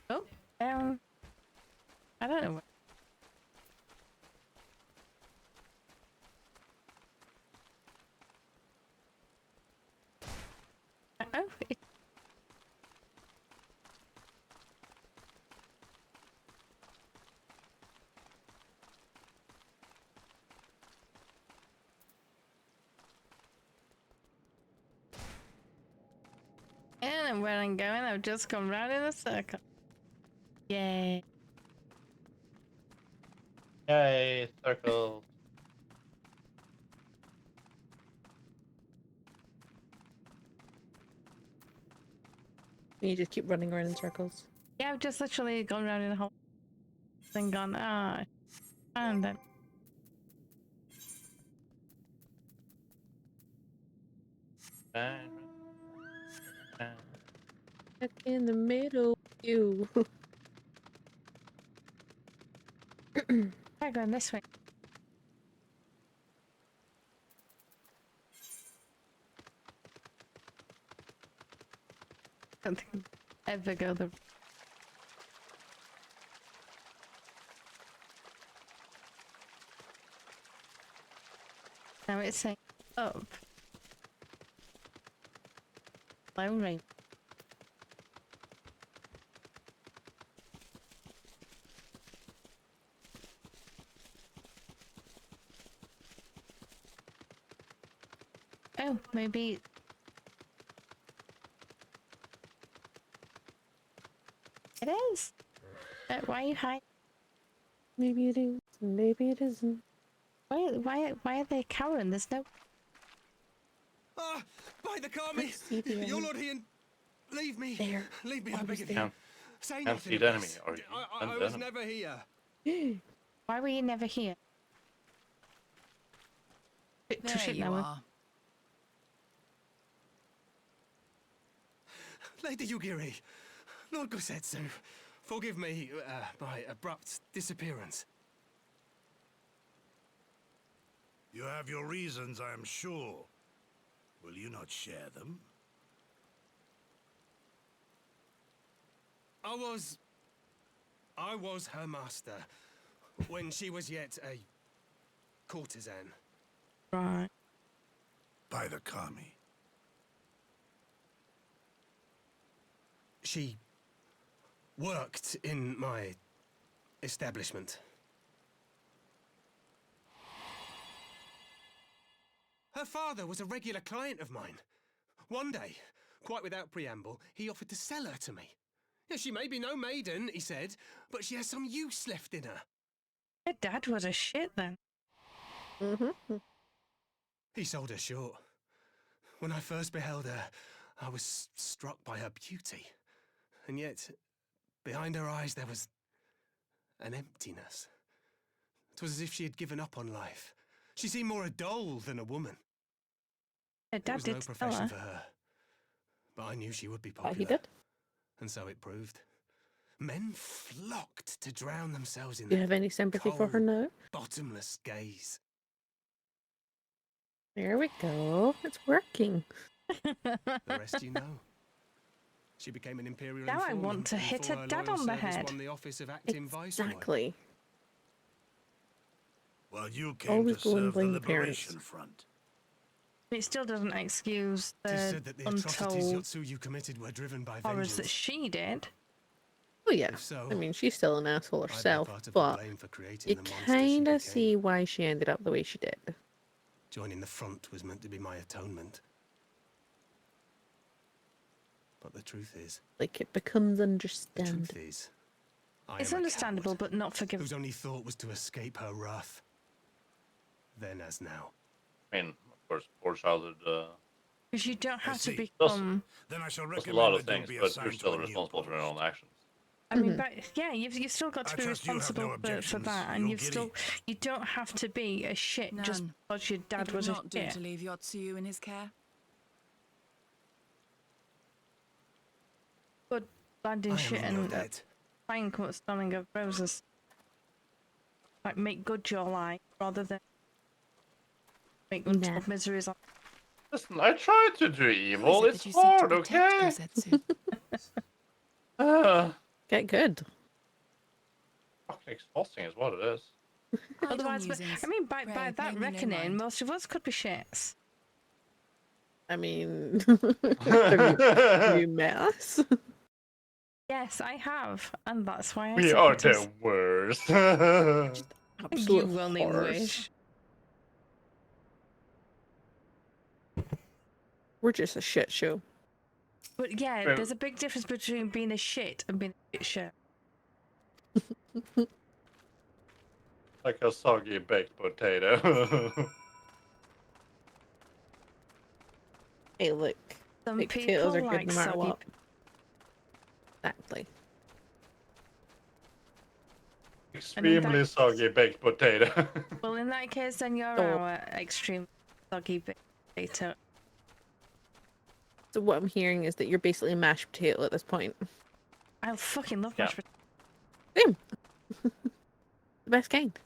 Oh, I don't know. Oh, and where I'm going, I've just come round in a circle. Yay. Yay, circle. You just keep running around in circles. Yeah, I've just literally gone round in a whole thing, gone, and then. Back in the middle, you. I'm going this way. I don't think I'll ever go the. Now it's saying up. Low rate. Oh, maybe. It is. Why are you hiding? Maybe it is, maybe it isn't. Why are they cowering? There's no. Ah! By the Kami! See the Your enemy. Lord Ian! Leave me! There. Leave me, I I beg was of there. you. Say Can't nothing see of the enemy, this. or you I sense the was enemy. never here. Why were you never here? There you are. Lady Yugiri, Lord Gosetsu, forgive me my abrupt disappearance. You have your reasons, I am sure. Will you not share them? I was her master when she was yet a courtesan. Right. By the Kami. She worked in my establishment. Her father was a regular client of mine. One day, quite without preamble, he offered to sell her to me. Yeah, she may be no maiden, he said, but she has some use left in her. Your dad was a shit then. He sold her short. When I first beheld her, I was struck by her beauty. And yet, behind her eyes there was an emptiness. It was as if she had given up on life. She seemed more a doll than a woman. Your It dad was no did tell profession her. for her. But I knew she would be But popular. he did. And so it proved. Men flocked to drown themselves in Do you that have any sympathy for her cold, now? bottomless gaze. There we go. It's working. The rest you know. She became an imperial Now I informant, want to and hit for her her dad loyal on the service head. won the office of acting viceroy. Exactly. While you came Always to go and serve the blame the parents. Liberation Front. It still doesn't excuse It is the said that the atrocities untold Yotsuyu committed were driven by horrors that vengeance. she did. Oh yeah. If so, I mean, she's still an asshole I bear herself, part of the but blame for creating you the monster she kind of became. see why she ended up the way she did. Joining the front was meant to be my atonement. But the truth is, Like it becomes the understandable. truth is, I It's am a understandable, coward but not forgivable. whose only thought was to escape her wrath. Then as now. I mean, of course, poor childhood Because you don't have to see. become. Then I shall does a recommend lot of that you things, be but you're assigned to still a new responsible for your post. own actions. I mean, but yeah, you've still got to I be trust you have no responsible for objections, that, and you you've still giddy? you don't have to be a shit just None. because your dad It would was a not do shit. to leave Yotsuyu in his care. Good landing I am shit in your and debt. fine cut stunning of roses. Like make good your life rather than make untold miseries on. Listen, I tried to do Who evil. is it It's that you seek to hard, protect, okay? Kozetsu? Get good. Fucking exhausting is what it is. Otherwise, musings. I mean, by Pray, pay that me no reckoning, mind. most of us could be shits. I mean, have you met us? Yes, I have, and that's why I We said are it is. the worst. Absolute You only horrors. wish. We're just a shit show. But yeah, Well- there's a big difference between being a shit and being a shit. Like a soggy baked potato. Hey, look. Some Baked people potatoes are like good no matter soggy. what. Exactly. Extremely soggy baked potato. Well, in that case, then you're Oh. our extreme soggy potato. So what I'm hearing is that you're basically a mashed potato at this point. I fucking love Yeah. mashed potatoes. Same. The best kind.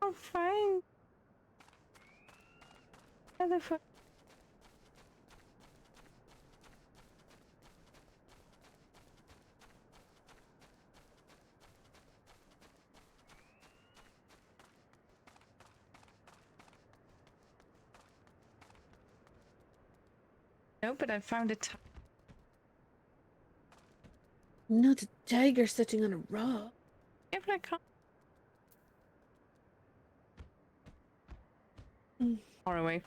Oh, fine. Motherfucker. No, but I found a No, the tiger sitting on a rock. Yeah, but I can't. Far away.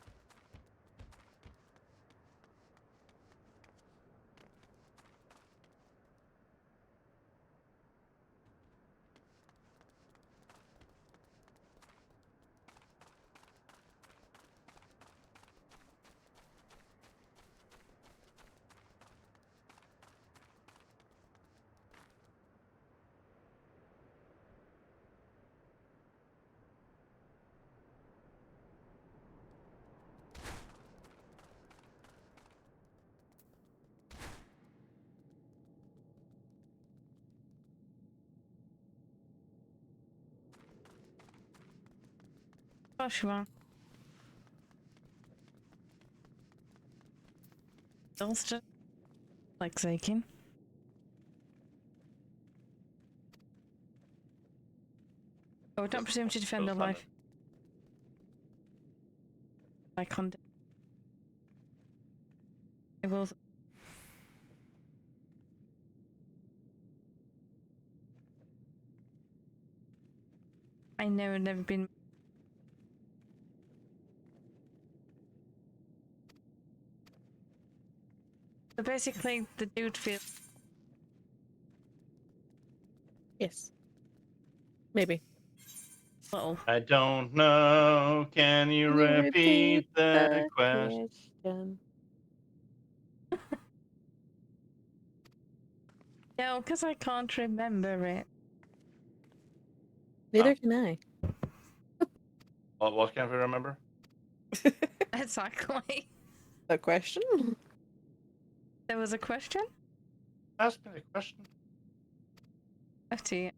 Gosh, you are. Dulster. Like Zakin. Oh, don't presume to defend their life. I can't. I will. I know I've never been. So basically, the dude feels. Yes. Maybe. Little. I don't know. Can you repeat the question? No, because I can't remember it. Neither can I. What can't we remember? Exactly. A question? There was a question? Ask me the question. Oh dear.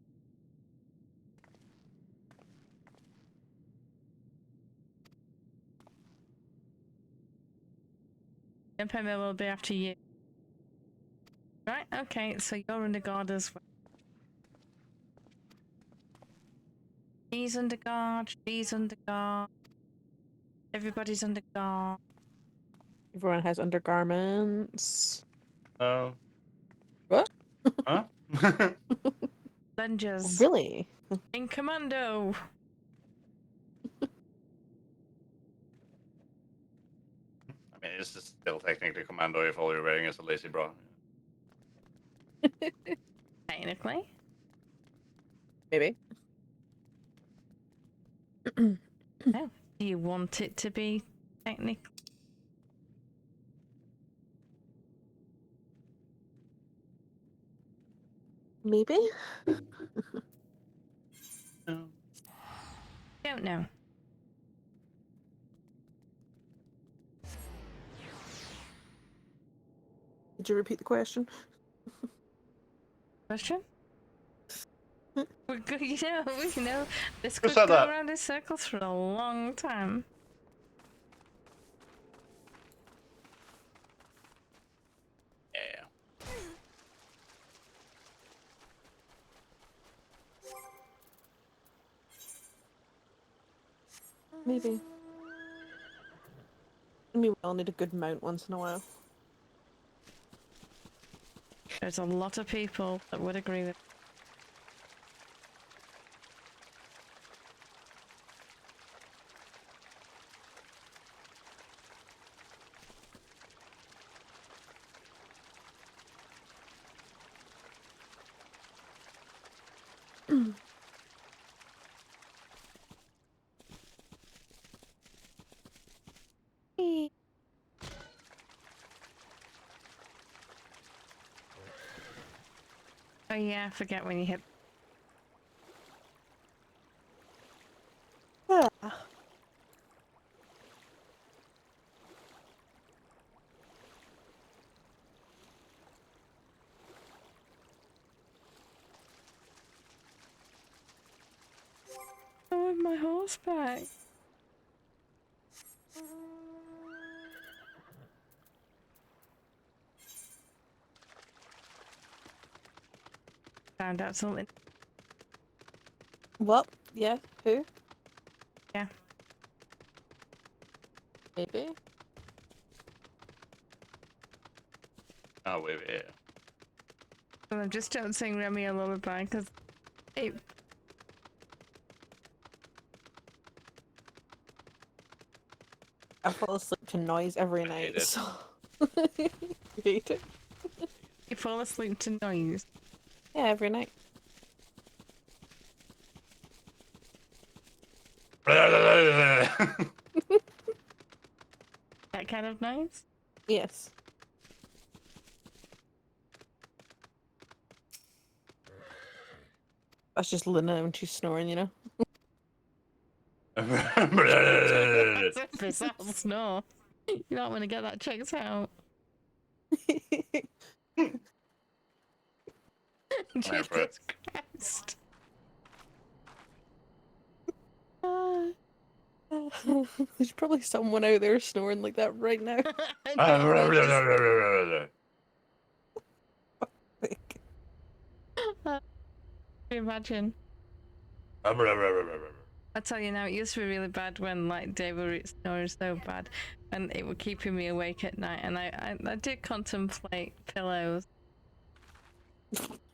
Empire will be after you. Right, okay, so you're under guard as well. He's under guard, she's under guard. Everybody's under guard. Everyone has undergarments. Oh. What? Huh? Avengers. Really? In commando. I mean, it's just still technically commando if all you're wearing is a lazy bra. Technically. Maybe. No. Do you want it to be technically? Maybe. No. Don't know. Did you repeat the question? Question? We're good, you know, this Who could said go that? around in circles for a long time. Yeah. Maybe. I mean, we all need a good mount once in a while. There's a lot of people that would agree with. Oh yeah, I forget when you hit. Yeah. I want my horse back. Found out something. What? Yeah. Who? Yeah. Maybe. Oh, wait, yeah. Well, just don't sing Remy a lullaby because it. I fall asleep to noise every hate night, it. so you hate it. You fall asleep to noise. Yeah, every night. That kind of noise. Yes. That's just Lena when she's snoring, you know? That's a bizarre snore. You don't want to get that checked out. here for it. Jesus Christ. There's probably someone out there snoring like that right now. Imagine. I tell you now, it used to be really bad when like David would snore so bad, and it would keeping me awake at night. And I did contemplate pillows.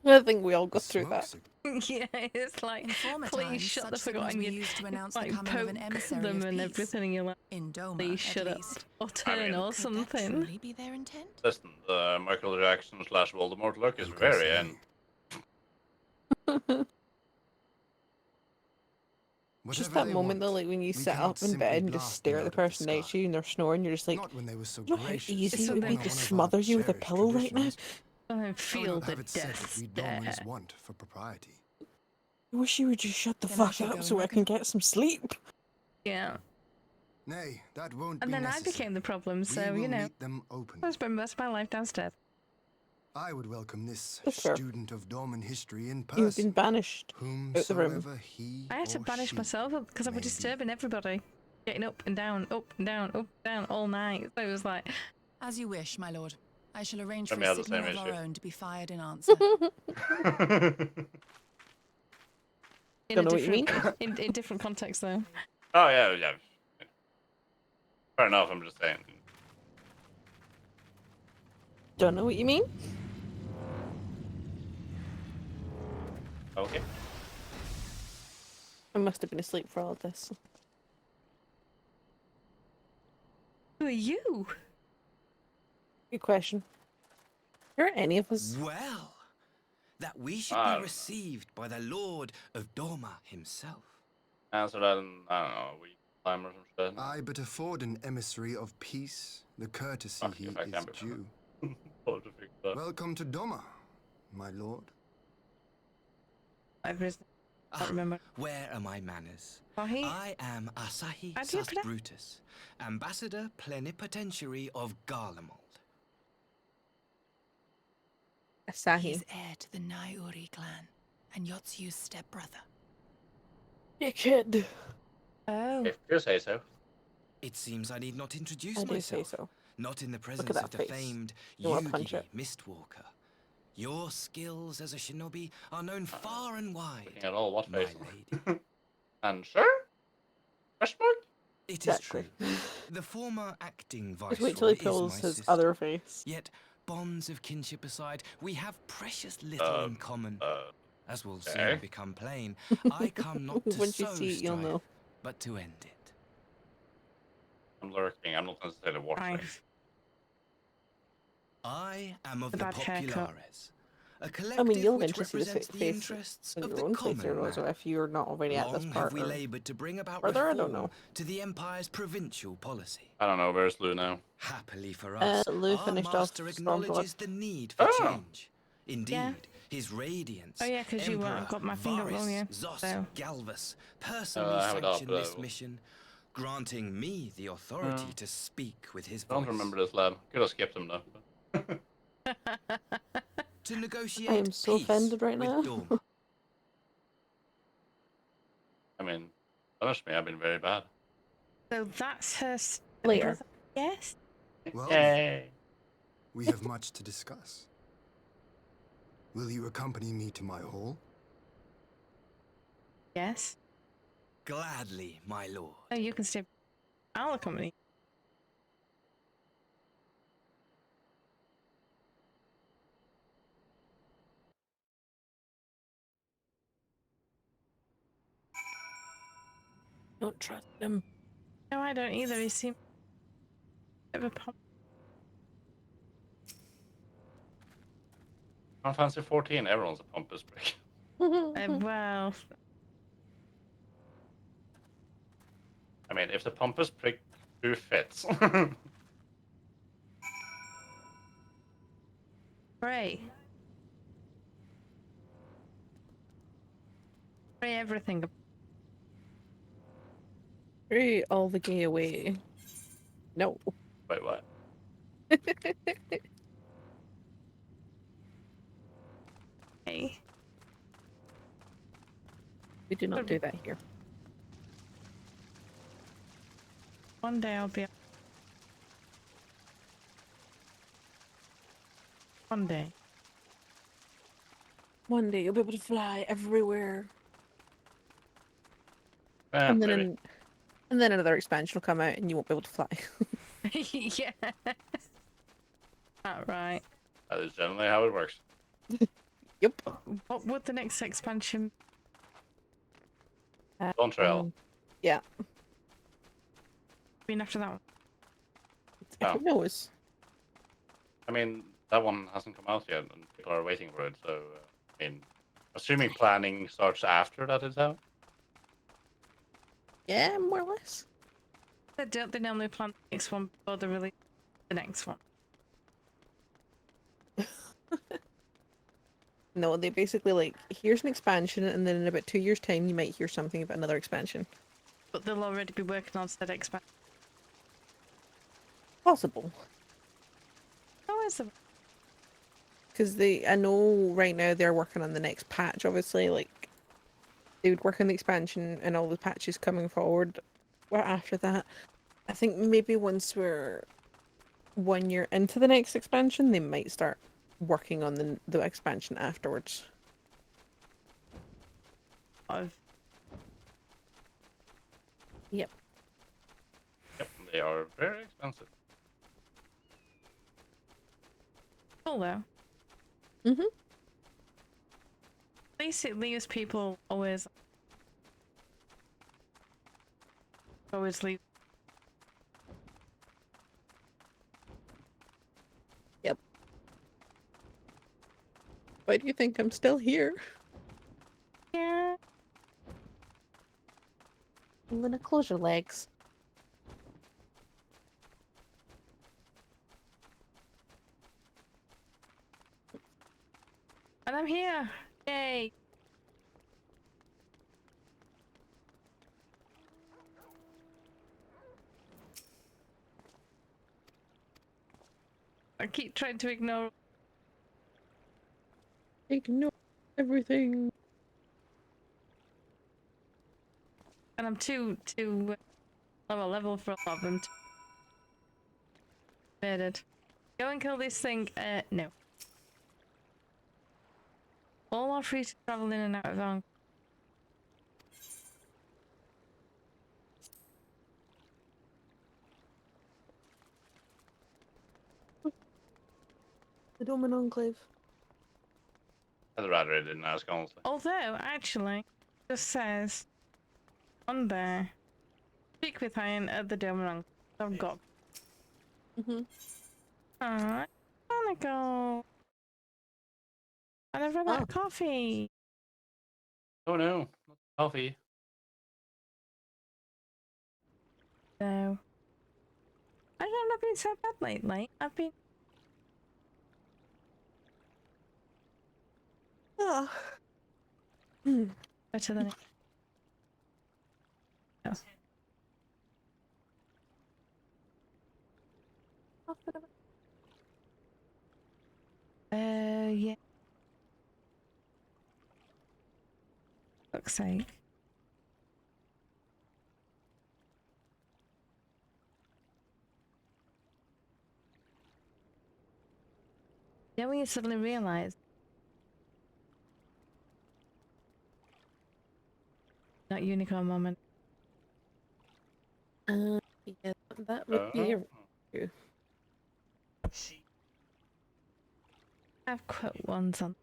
I think we all go The through that. smoke's Yeah, it's like, In former please times, shut the such fuck up, signals and were you used to announce the like coming poke of an emissary them of and peace. everything, and you're like, In Doma, please shut at up least. or turn or Could that something. truly be their intent? Listen, the Michael Jackson / Voldemort look is Who can very say? in. Just Whatever that they moment though, want, like when you we sit cannot up in simply bed and just blast stare them at the out of the person next sky. to you and they're snoring, you're just like, Not when they were so you know how gracious easy It's it would be something- to one of our smother you with a cherished pillow right now? traditions. And Shall we feel not the have it said death that we stare. Dormers want for propriety? I wish you would just shut the Then I fuck shall up go so and I can get some sleep. Yeah. Nay, that won't And be then I necessary. became the problem, We so will you know, meet them I openly. spent most of my life downstairs. I would welcome this That's fair. student of Dorman history in You've been person. banished out the room. Whomsoever he I had to or banish she myself because I may was be. disturbing everybody. Getting up and down, up and down, up and down all night. So it was like, As you wish, my lord. I shall arrange Let for me a have the signal same of our issue. own to be fired in answer. in Don't a know what you different, in different context though. Oh, yeah. Fair enough, I'm just saying. Don't know what you mean? Okay. I must have been asleep for all of this. Who are you? Good question. Are any of us? Well, that we should I be don't know. received by the Lord of Doma himself. Answer that in, I don't know, a week time or some shit. I but afford an emissary of peace the courtesy Fuck he if I is can be. due. Hold to fix that. Welcome to Doma, my lord. I can't remember. Where are my manners? Asahi? I am Asahi How do you Sas pronounce- Brutus, ambassador plenipotentiary of Garlemald. Asahi. He's heir to the Naiuri clan and Yotsu's stepbrother. Dickhead. Oh. If you say so. It seems I need not introduce I do say myself. so. Not in the at presence that of the face. famed You wanna punch Yugi it? Mistwalker. Your skills as a shinobi are known far and wide, Looking at all what my face. lady. And sure? Question mark? It is Exactly. true. The former acting Just wait till he viceroy is pulls my his sister. other face. Yet, bonds of kinship aside, we have precious little in common. As will okay. soon become plain, I come not to Once you sow see it, you'll strife, know. but to end it. I'm lurking. I'm not necessarily watching. I am of The the bad haircut. Populares, a I collective mean, you'll which eventually see represents the the face interests in of your the own common playthrough, Rosa, man. if you're not already at this Long part. have we or laboured to bring about further, I reform don't know. to the Empire's provincial policy. I don't know. Where's Lou now? Happily for us, Lou our finished off master acknowledges Stormblood. the need for Oh. change. Indeed, Yeah. his radiance, Oh, yeah, 'cause you Emperor got my finger up, Varys don't you? Zos So. Galvus personally I have it up, sanctioned this but- mission, granting me the authority to speak with his I don't voice. remember this lad. Could have skipped him though. To negotiate I am so peace offended right with now. Doma. I mean, punish me. I've been very bad. So that's her Later. stepbrother? Yes? Well, Yay. we have much to discuss. Will you accompany me to my hall? Yes. Gladly, my lord. Oh, you can stay. I'll accompany. Don't trust him. No, I don't either. He seems a bit of a pop. Final Fantasy 14. Everyone's a pompous prick. Well, I mean, if the pompous prick who fits. pray. Pray everything. Pray all the gay away. No. Wait, what? Hey. We do not do that here. One day I'll be. One day. One day you'll be able to fly everywhere. And then And then another expansion will come out and you won't be able to fly. Yeah. Right. that is generally how it works. Yep. What would the next expansion? Don't trail. Yeah. Been after that one? Oh. Who knows? I mean, that one hasn't come out yet, and people are waiting for it. So, I mean, assuming planning starts after that is out. Yeah, more or less. They normally plan the next one before they release the next one. No, they basically like, here's an expansion, and then in about 2 years' time, you might hear something about another expansion. But they'll already be working on said expansion. Possible. How is it? Because I know right now they're working on the next patch, obviously, like, they would work on the expansion and all the patches coming forward after that. I think maybe once we're 1 year into the next expansion, they might start working on the expansion afterwards. Yep. Yep, they are very expensive. Cool though. Mhm. At least it leaves people always leave. Why do you think I'm still here? Yeah. I'm gonna close your legs. And I'm here. Yay. I keep trying to ignore. Ignore everything. And I'm too lower level for a lot of them. Murdered. Go and kill this thing. No. All are free to travel in and out of Hong. The Doman Enclave. I'd rather I didn't ask, honestly. Although, actually, it just says on there, speak with Ian at the Domerang. I've got. I wanna go. And I've run out of coffee. Oh no, not coffee. No. I've not been so bad lately. I've been. Better than it. Yes. Yeah. Fuck's sake. Yeah, when you suddenly realise. Not unicorn moment. Yeah, that would be a... I have quote ones on.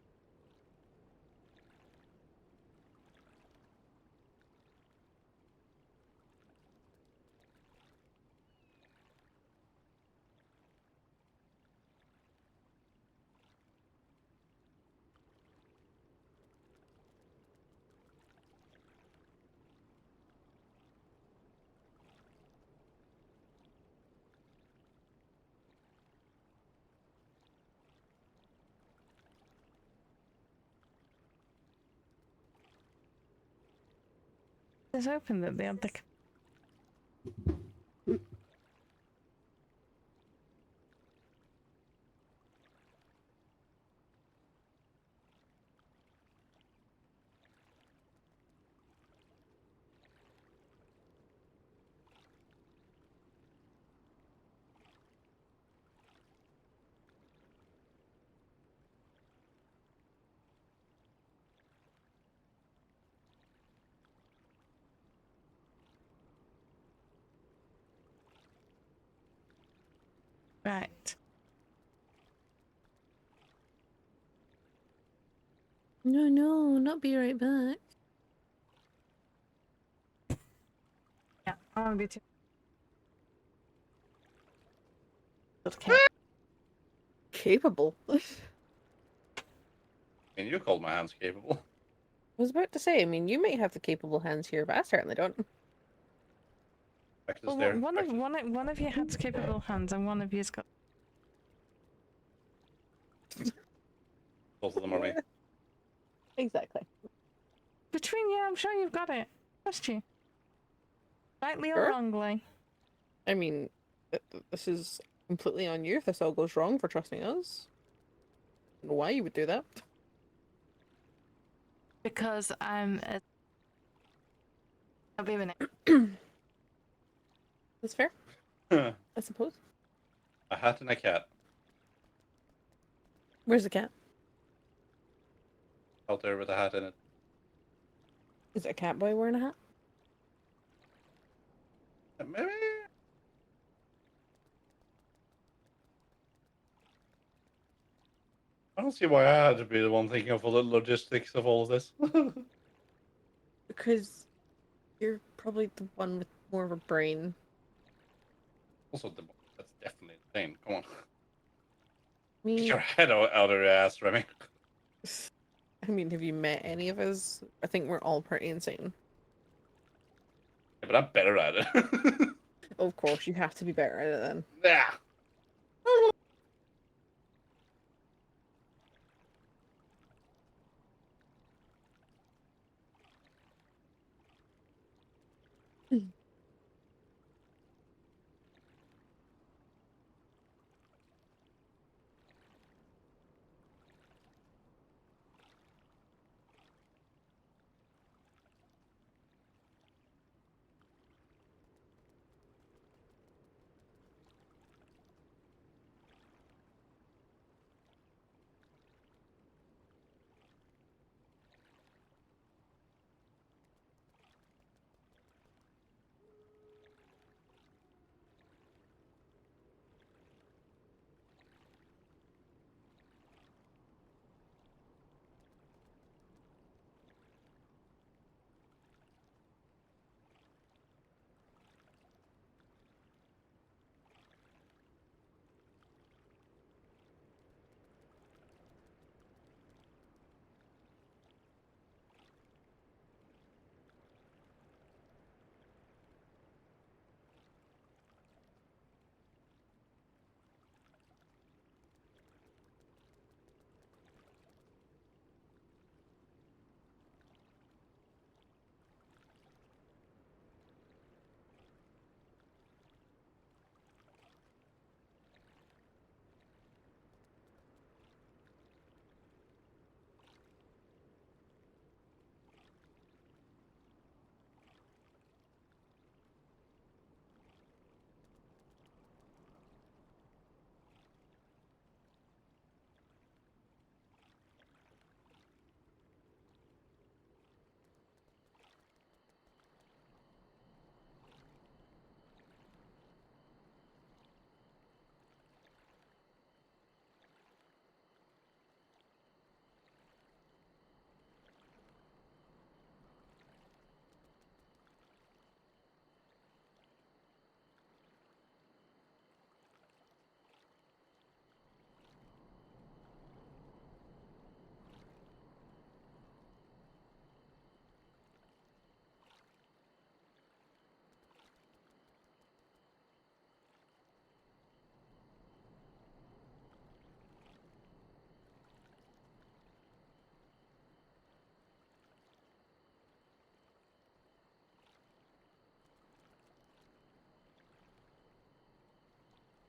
It's open that they had the. Right. No, not be right back. Yeah, I want to be too. Capable. I And you called my hands capable. was about to say, I mean, you might have the capable hands here, but I certainly don't. Practice Well, there. one of you has capable hands, and one of you's got. Both of them are me. Exactly. Between you, I'm sure you've got it. Trust you. Rightly or Sure. wrongly. I mean, this is completely on you if this all goes wrong for trusting us. I don't know why you would do that. Because I'm a. I'll be a minute. That's fair, A I suppose. hat and a cat. Where's the cat? Out there with a hat in it. Is it a cat boy wearing a hat? Maybe. I don't see why I had to be the one thinking of all the logistics of all of this. Because you're probably the one with more of a brain. Also, that's definitely insane. Come on. I mean, Get your head out of your ass, Remy. I mean, have you met any of us? I think we're all pretty insane. Yeah, but I'm better at it. Of course, you have to be better at it then. Yeah.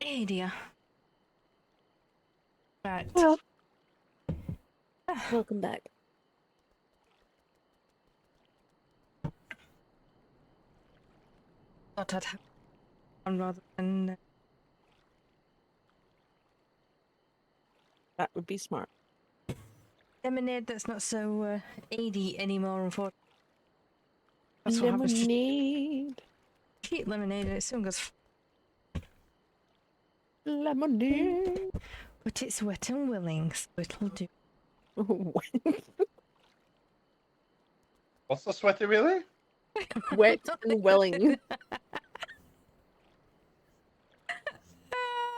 Hey dear. Right. Well, welcome back. Thought I'd have one rather than. That would be smart. Lemonade that's not so aidy anymore, unfortunately. That's what happens to Lemonade. cheap lemonade and it soon goes. Lemonade. But it's wet and willing, so it'll do. What's the sweaty willy? Wet and willing.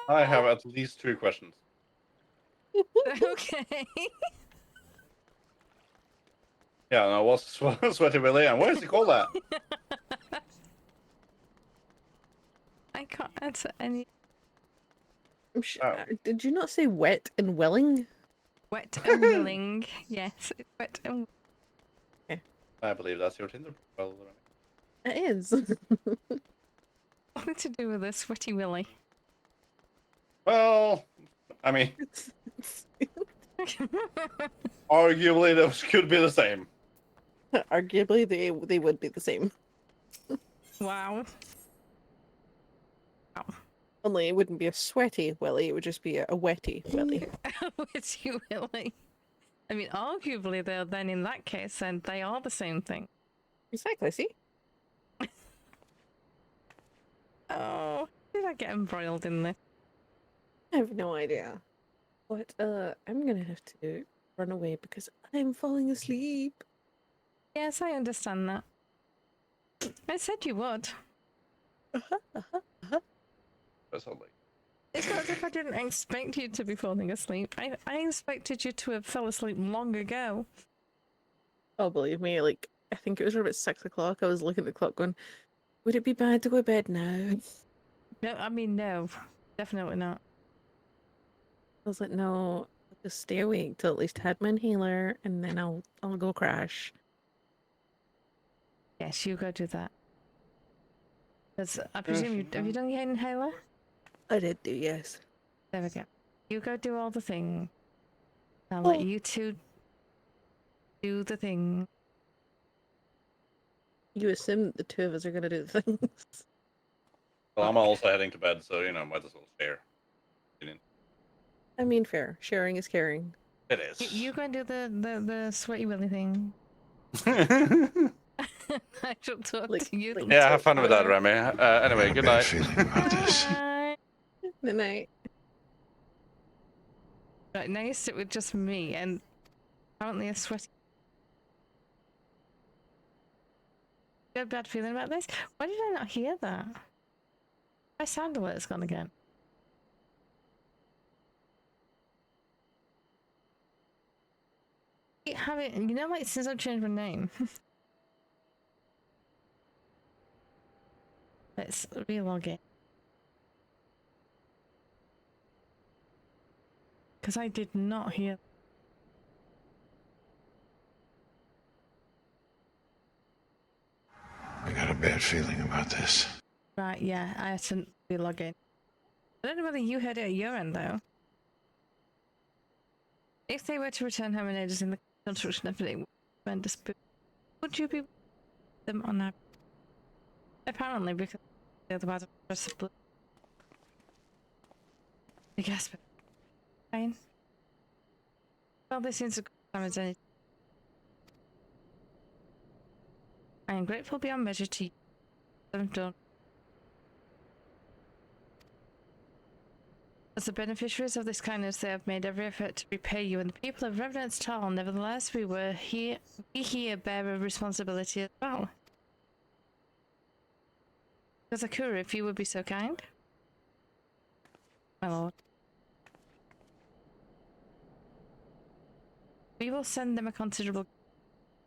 I have at least 2 questions. Okay. Yeah, no, what's sweaty willy and why is it called that? I can't answer any. I'm sure, Oh. Did you not say wet and willing? Wet and willing. Yes, it's wet and. I believe that's your Tinder profile. It is. Nothing to do with a sweaty willy. Well, I mean, arguably those could be the same. Arguably, they would be the same. Wow. Only it wouldn't be a sweaty willy, it would just be a wetty willy. Wetty willy. I mean, arguably, though, then in that case, then they are the same thing. Exactly, see? Oh, did I get embroiled in this? I have no idea. But I'm gonna have to run away because I'm falling asleep. Yes, I understand that. I said you would. That's all like. It's not as if I didn't expect you to be falling asleep. I expected you to have fell asleep long ago. Oh, believe me, like, I think it was about 6 o'clock. I was looking at the clock going, would it be bad to go to bed now? No, I mean, no. Definitely not. I was like, no, I'll just stay awake till at least had my inhaler, and then I'll go crash. Yes, you go do that. Because I presume have you done your inhaler? I did do, yes. There we go. You go do all the thing. I'll let Oh. you two do the thing. You assume that the two of us are gonna do the things. Well, I'm also heading to bed, so might as well share. I mean, fair. Sharing is caring. It is. You go and do the sweaty willy thing. I shall talk to you. Yeah, have fun with that, Remy. Anyway, good night. Good night. Right, now you sit with just me and apparently a sweaty. You have a bad feeling about this? Why did I not hear that? My sound alert's gone again. Having, like since I've changed my name. Let's relog it. Because I did not hear. I got a bad feeling about this. Right, yeah, I had to relog in. I don't know whether you heard it at your end though. If they were to return hominiders in the construction of it, would you be with them on that? Apparently, because otherwise I'm just blue. I guess, but fine. Well, this seems a good time as any. I am grateful beyond measure to you. I've done. As the beneficiaries of this kindness, they have made every effort to repay you, and the people of Revenant's Toll. Nevertheless, we here bear a responsibility as well. Kazakura, if you would be so kind. My lord. We will send them a considerable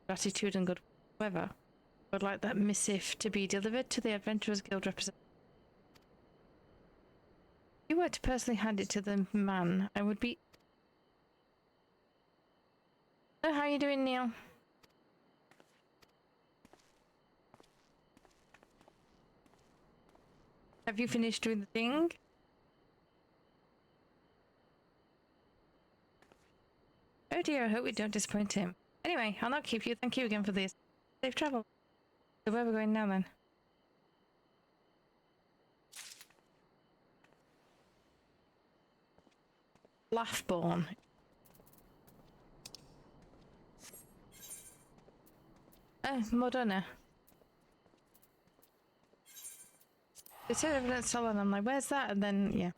gratitude and good. However, I would like that missive to be delivered to the Adventurers Guild representative. If you were to personally hand it to the man, I would be... Oh, how are you doing, Neil? Have you finished doing the thing? Oh dear, I hope we don't disappoint him. Anyway, I'll not keep you. Thank you again for this. Safe travel. So where are we going now then? Laughborn. Oh, Modena. They said evidence stolen. I'm like, where's that? And then, yeah.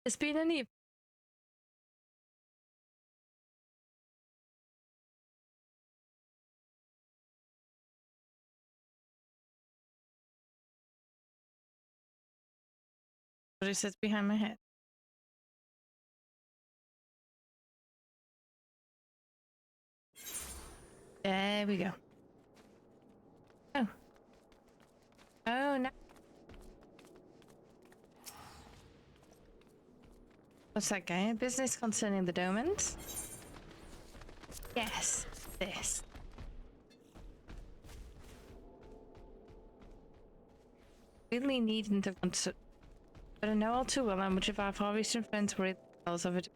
It's been any. What it says behind my head. There we go. Oh. Oh, no. What's that guy? A business concerning the Domans? Yes, this. Really needn't have gone to... But I know all too well how much of our far eastern friends worry themselves over it.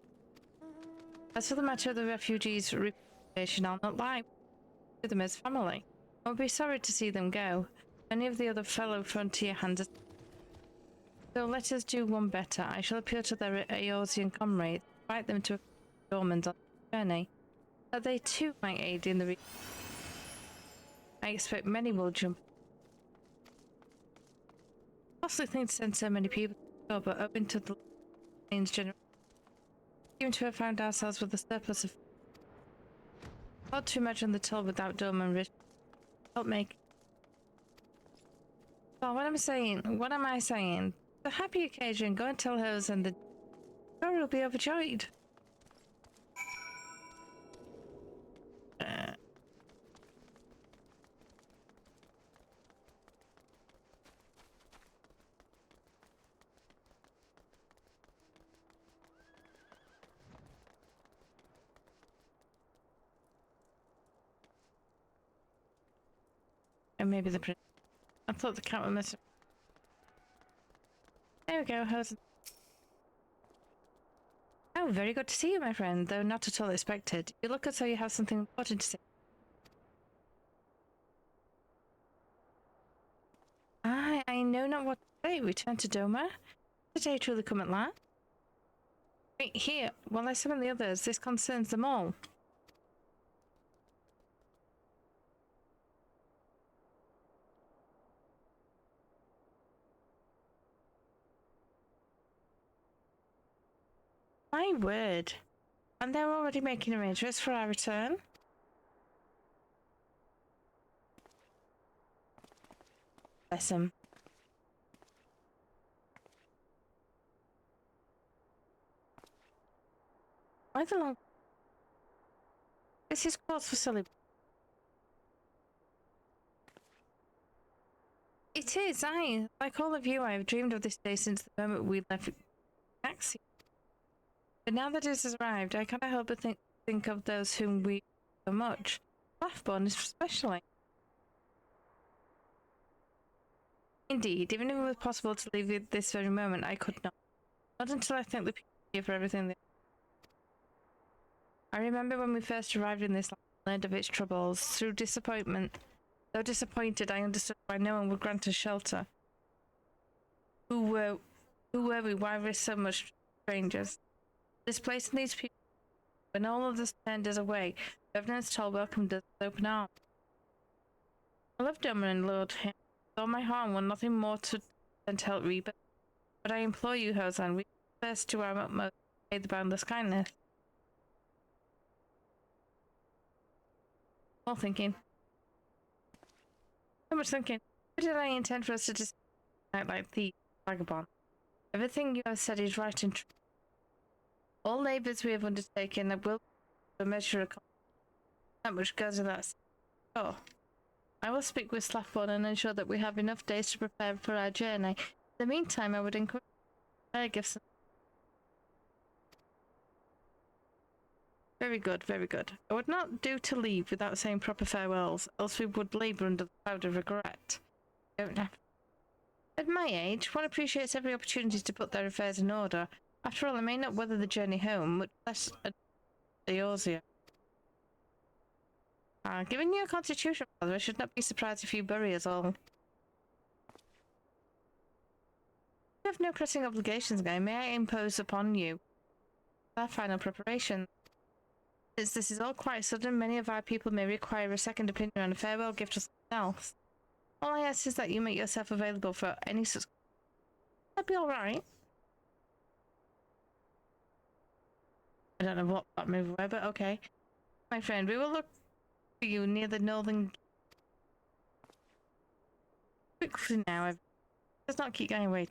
As for the matter of the refugees' reputation, I'll not lie to them as family. I would be sorry to see them go. Many of the other fellow frontier hands. So let us do one better. I shall appeal to their Eorzean comrades, invite them to a dormant on the journey, that they too might aid in the. I expect many will jump. Costly thing to send so many people to go, but open to the lanes general. We seem to have found ourselves with a surplus of. Hard to imagine the toll without Dorman Rich. Help make. Well, what am I saying? What am I saying? A happy occasion. Go and tell hers, and the story will be overjoyed. And maybe the prince. I thought the cat was missing. There we go, hers. Oh, very good to see you, my friend, though not at all expected. You look as though you have something important to say. I know not what to say. Return to Doma? Did I truly come at last? Wait, here, while I summon the others, this concerns them all. My word. And they're already making arrangements for our return? Bless them. Why the long... This is cause for celebration. It is. Like all of you, I have dreamed of this day since the moment we left taxi. But now that it has arrived, I cannot help but think of those whom we so much. Laughborn especially. Indeed, even if it was possible to leave at this very moment, I could not. Not until I thank the people here for everything they... I remember when we first arrived in this land, learned of its troubles. Through disappointment, though disappointed, I understood why no one would grant us shelter. Who were we? Why risk so much strangers? Displacing these people, when all of us turned us away, Revenant's toll welcomed us with open arms. I love Doma and Lord him. With all my heart, want nothing more than to help Reba. But I implore you, Hosan, we first to our utmost to pay the boundless kindness. More thinking. So much thinking. What did I intend for us to just act like thieves, vagabond? Everything you have said is right and true. All labours we have undertaken that will be a measure of that much goes without saying. Oh, I will speak with Slackborn and ensure that we have enough days to prepare for our journey. In the meantime, I would encourage gifts. Very good, very good. I would not do to leave without saying proper farewells, else we would labour under the cloud of regret. Don't have. At my age, one appreciates every opportunity to put their affairs in order. After all, I may not weather the journey home, much less at Eorzea. Given your constitution, brother, I should not be surprised if you bury us all. You have no pressing obligations, guy. May I impose upon you our final preparation? Since this is all quite sudden, many of our people may require a second opinion on a farewell gift or something else. All I ask is that you make yourself available for any such... That'd be alright. I don't know what that move were, but okay. My friend, we will look for you near the northern... Quickly now, let's not keep going away.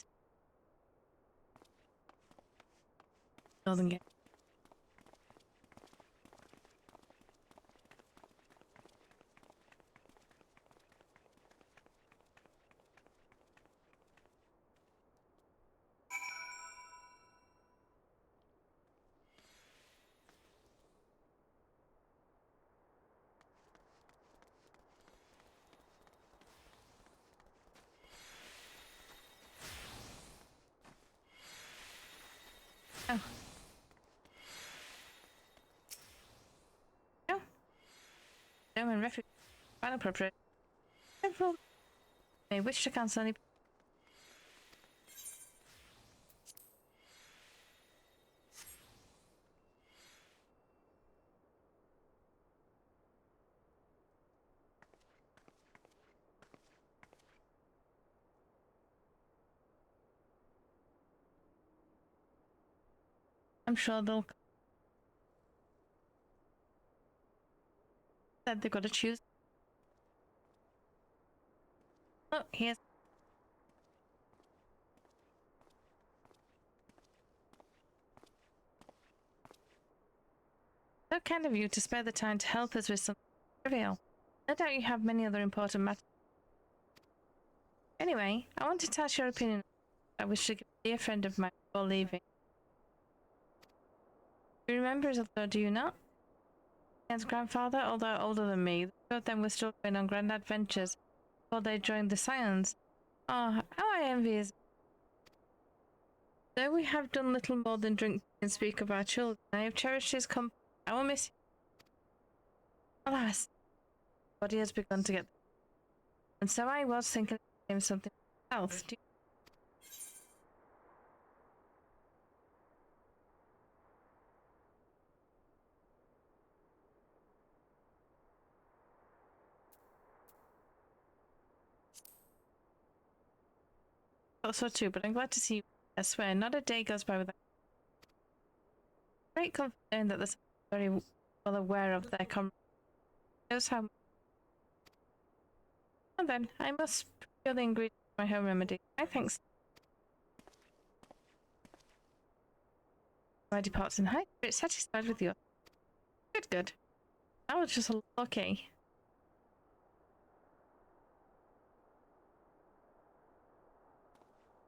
Northern Gate. Oh. No. German refuge. Final preparation. Several may wish to cancel any... I'm sure they'll... Said they've got to choose. Oh, here's... So kind of you to spare the time to help us with something trivial. No doubt you have many other important matters. Anyway, I wanted to ask your opinion. I wish to give a dear friend of mine before leaving. You remember his although, do you not? His grandfather, although older than me, the two of them were still going on grand adventures before they joined the Scions. Oh, how I envy his. Though we have done little more than drink and speak of our children, I have cherished his company. I will miss him. Alas, his body has begun to get. And so I was thinking of him something else. Thought so too, but I'm glad to see you. I swear, not a day goes by without. Great comfort knowing that the Scions are very well aware of their knows how. And then I must procure the ingredients for my home remedy. I think so. My departs in high spirit, satisfied with you. Good, good. That was just lucky.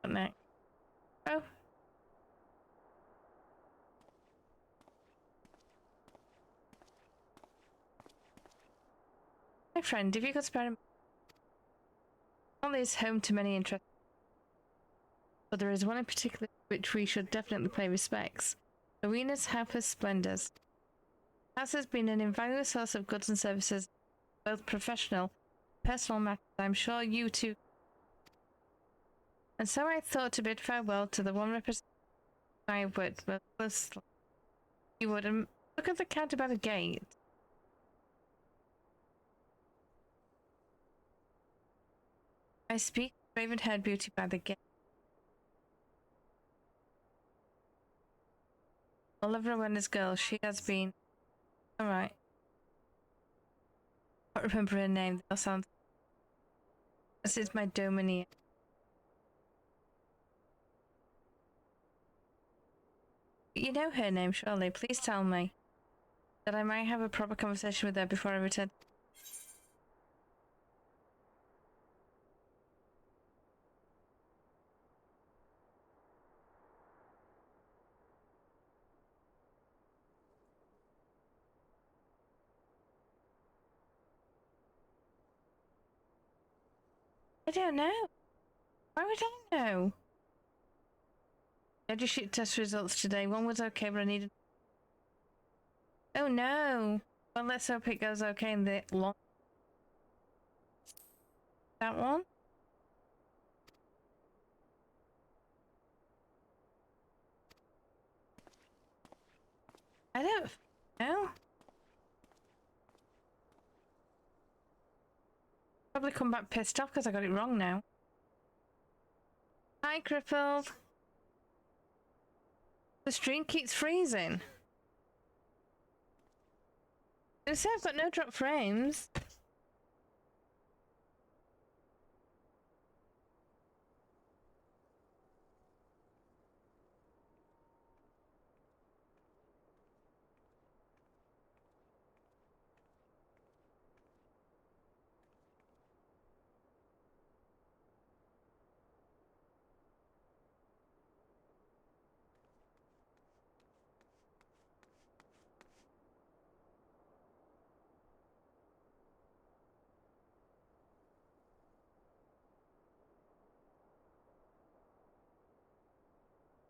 What next? Oh. My friend, if you could spare him. Only is home to many interests. But there is one in particular which we should definitely pay respects. Arena's Harper's Splendors. The house has been an invaluable source of goods and services, both professional and personal matters. I'm sure you too. And so I thought to bid farewell to the one representative I have worked most closely. You would look at the counter by the gate. I speak of raven-haired beauty by the gate. Oliver Wenner's girl, she has been. Alright. I can't remember her name, they all sound. This is my domineer. You know her name, surely. Please tell me. That I might have a proper conversation with her before I return. I don't know. Why would I know? I had your shoot test results today. One was okay, but I needed. Oh no! Well, let's hope it goes okay in the long. That one? I don't know. Probably come back pissed off because I got it wrong now. Hi, crippled. The stream keeps freezing. They say I've got no drop frames.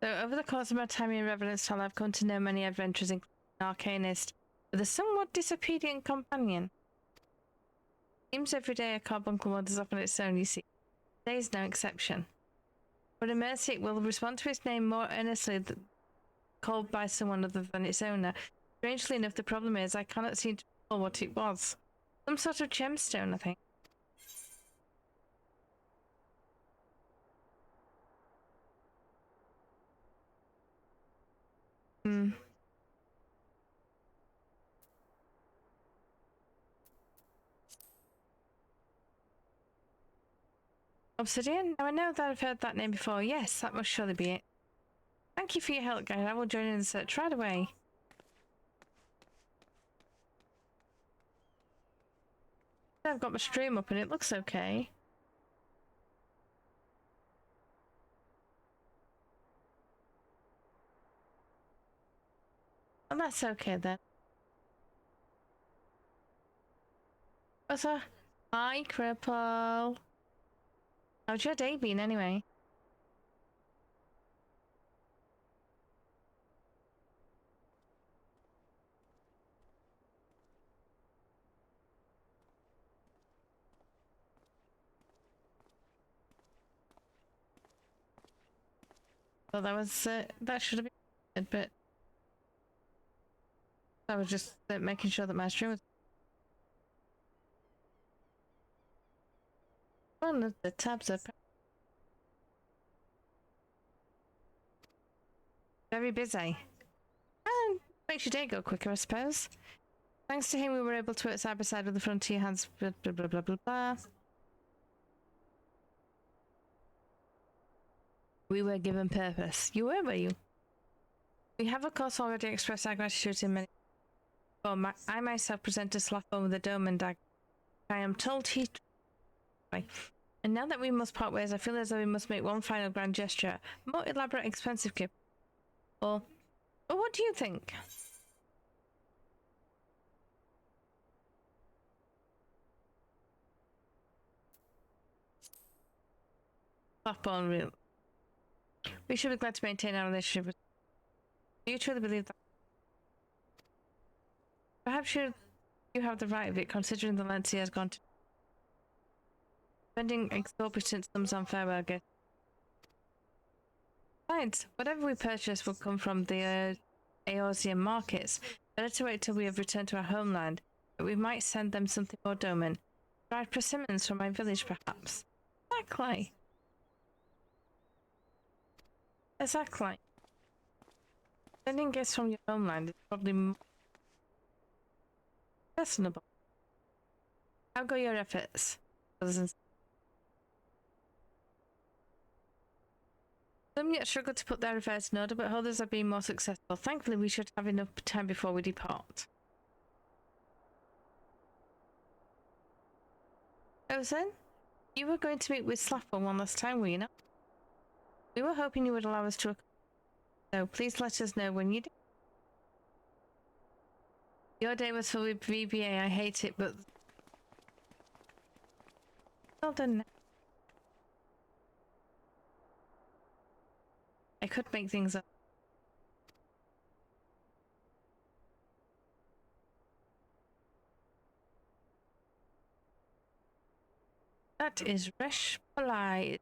So, over the course of my time in Revenant's Hall, I've come to know many adventurers, including an arcanist, with a somewhat disobedient companion. Seems every day a carbuncle wanders off on its own, you see. Today is no exception. But a mercy will respond to its name more earnestly than called by someone other than its owner. Strangely enough, the problem is I cannot seem to recall what it was. Some sort of gemstone, I think. Obsidian? Now I know that I've heard that name before. Yes, that must surely be it. Thank you for your help, guide. I will join in the search right away. I've got my stream up and it looks okay. And that's okay then. What's that? Hi, Cripple. How's your day been anyway? Well, that was that should have been good, but I was just making sure that my stream was. One of the tabs are very busy. And makes your day go quicker, I suppose. Thanks to him, we were able to work side by side with the frontier hands. Blah blah blah blah blah blah. We were given purpose. You were you? We have, of course, already expressed our gratitude in many. I myself present a Slaffbone with a dome and dagger. I am told he. And now that we must part ways, I feel as though we must make one final grand gesture. More elaborate, expensive gift. Or what do you think? Slaffbone, real. We should be glad to maintain our relationship. Do you truly believe that? Perhaps you have the right of it, considering the lengths he has gone to. Spending exorbitant sums on farewell gifts. Besides, whatever we purchase will come from the Eorzea markets. Better to wait till we have returned to our homeland. But we might send them something more domin. Dried persimmons from my village, perhaps. Exactly. Exactly. Sending gifts from your homeland is probably more personable. How go your efforts, brothers and sisters? Some yet struggle to put their affairs in order, but others have been more successful. Thankfully, we should have enough time before we depart. Ozen, you were going to meet with Slaffbone one last time, were you not? We were hoping you would allow us to. So please let us know when you do. Your day was full with VBA. I hate it, but well done. I could make things up. That is Resh Palai,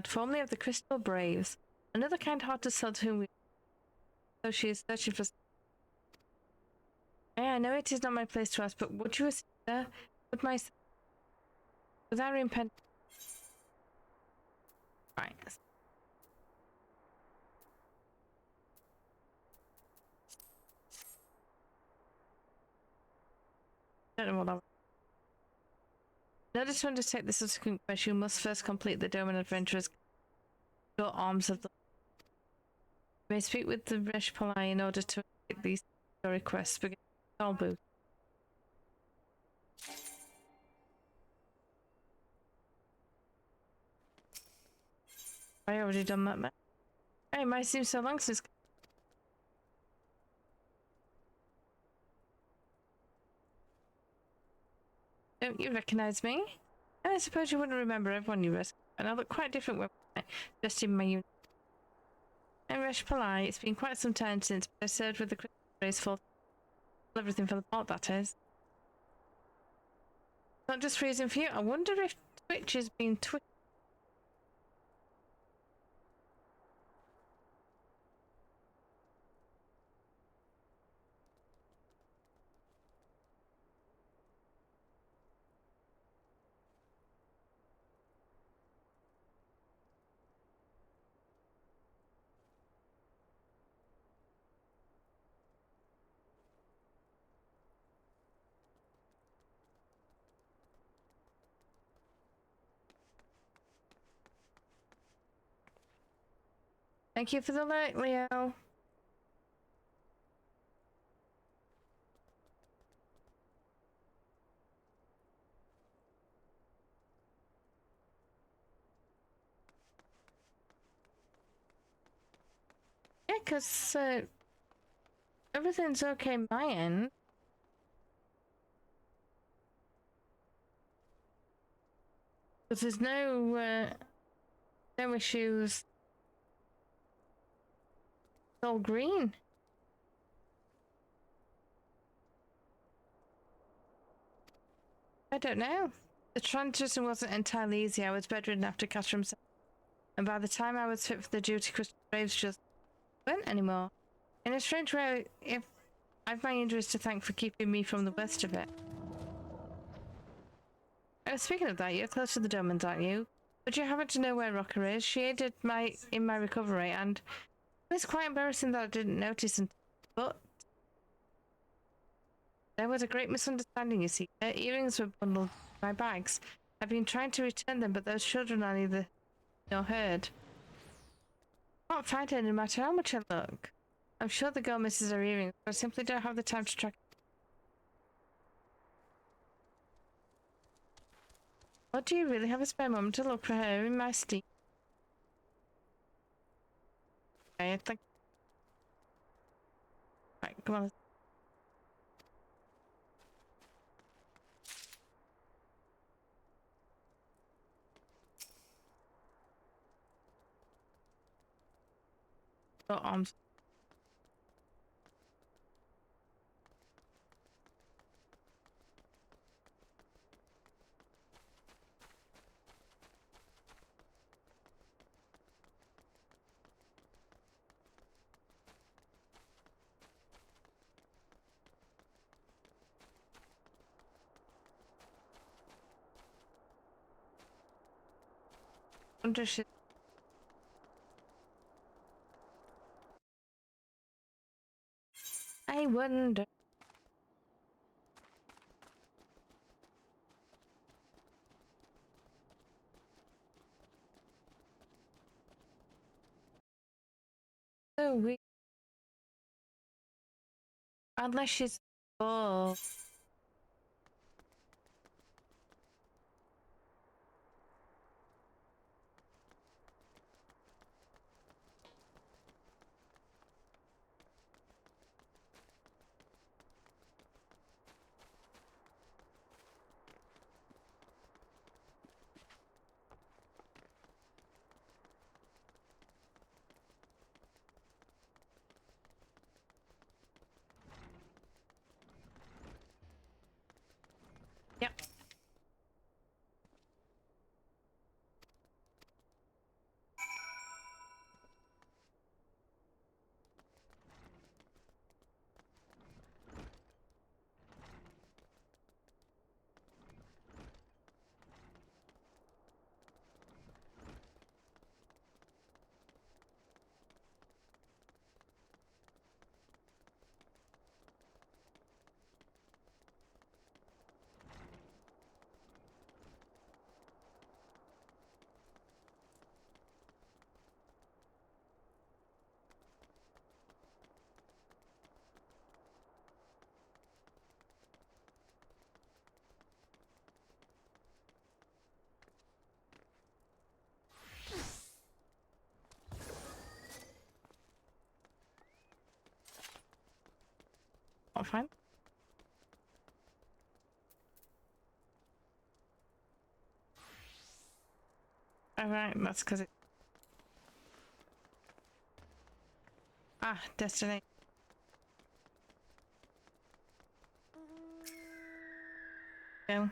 formerly of the Crystal Braves. Another kind-hearted soul to whom we. So she is searching for. Yeah, I know it is not my place to ask, but would you assist her? Would my. Without impending. Right. I don't know what I. In order to undertake the subsequent quest, you must first complete the Domin Adventurer's Your Arms of the. You may speak with the Resh Palai in order to complete these story quests. Begin with Talbu. I already done that, man. Hey, it might seem so long since. Don't you recognize me? And I suppose you wouldn't remember everyone you rescued, and I look quite different when I just in my unit. I'm Resh Palai. It's been quite some time since I served with the Crystal Race for everything fell apart, that is. Not just freezing for you. I wonder if Twitch has been twisted. Thank you for the alert, Leo. Yeah, because everything's okay on my end. Because there's no issues. It's all green. I don't know. The transition wasn't entirely easy. I was bedridden after Catherine said, and by the time I was fit for the duty, Chris Graves just weren't anymore. In a strange way, if I've my injuries to thank for keeping me from the worst of it. Speaking of that, you're close to the Domans, aren't you? Would you happen to know where Rocker is? She aided in my recovery, and it's quite embarrassing that I didn't notice until, but there was a great misunderstanding, you see. Her earrings were bundled in my bags. I've been trying to return them, but those children are neither nor heard. I can't find her no matter how much I look. I'm sure the girl misses her earrings, but I simply don't have the time to track. Or do you really have a spare moment to look for her in my steam? Okay, I think. Right, come on. Got arms. Wonder she. I wonder. So we. Unless she's. Oh. Yep. Oh, fine. Alright, that's because it. Ah, destiny. Go.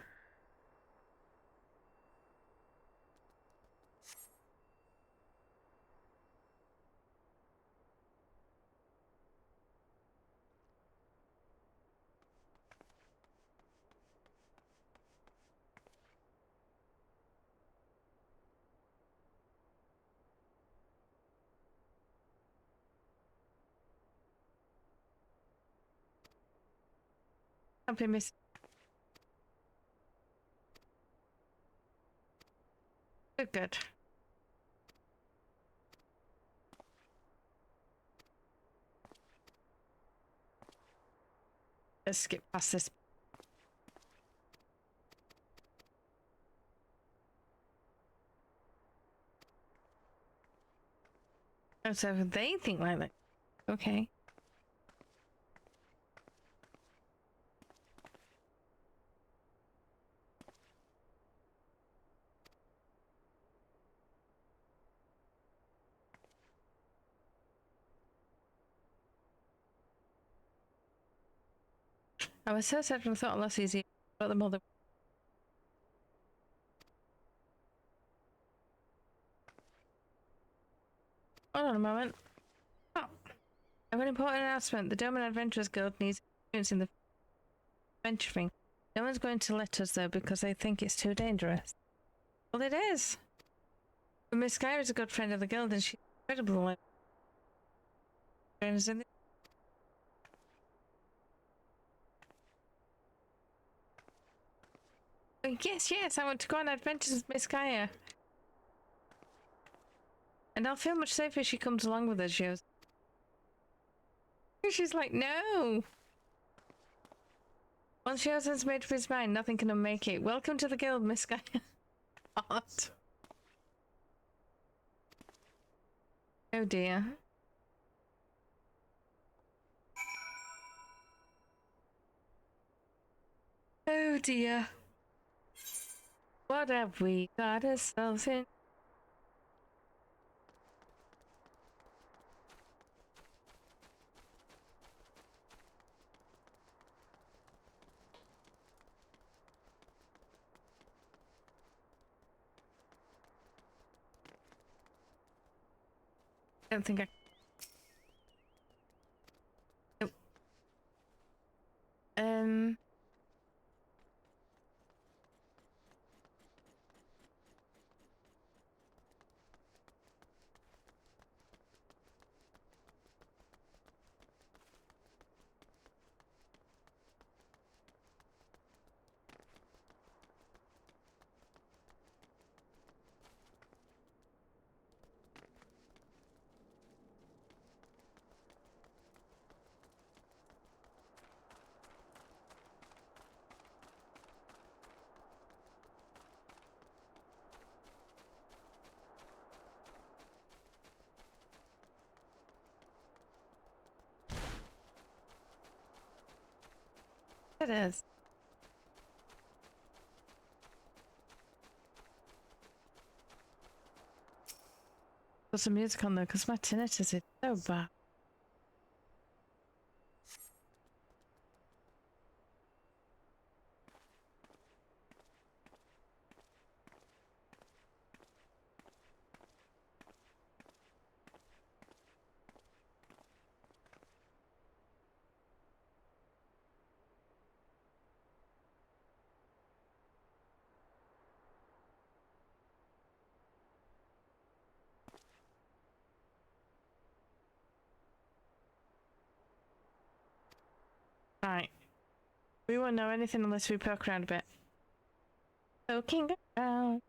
Something missing. Good, good. Let's skip past this. Oh, so they think like that. Okay. I was so sad when I thought less easy about the mother. Hold on a moment. Oh. I have an important announcement. The Doman Adventurers Guild needs experience in the venturing. No one's going to let us though because they think it's too dangerous. Well, it is. But Miss Sky is a good friend of the guild and she's incredible. In the oh, yes, I want to go on adventures with Miss Gaia. And I'll feel much safer if she comes along with us, Joe. She's like, no! Once Yosen's made up his mind, nothing can unmake it. Welcome to the guild, Miss Gaia. What? Oh dear. Oh dear. What have we got ourselves in? I don't think I... Nope. It is. Put some music on there because my tinnitus is so bad. Right. We won't know anything unless we poke around a bit. Poking around.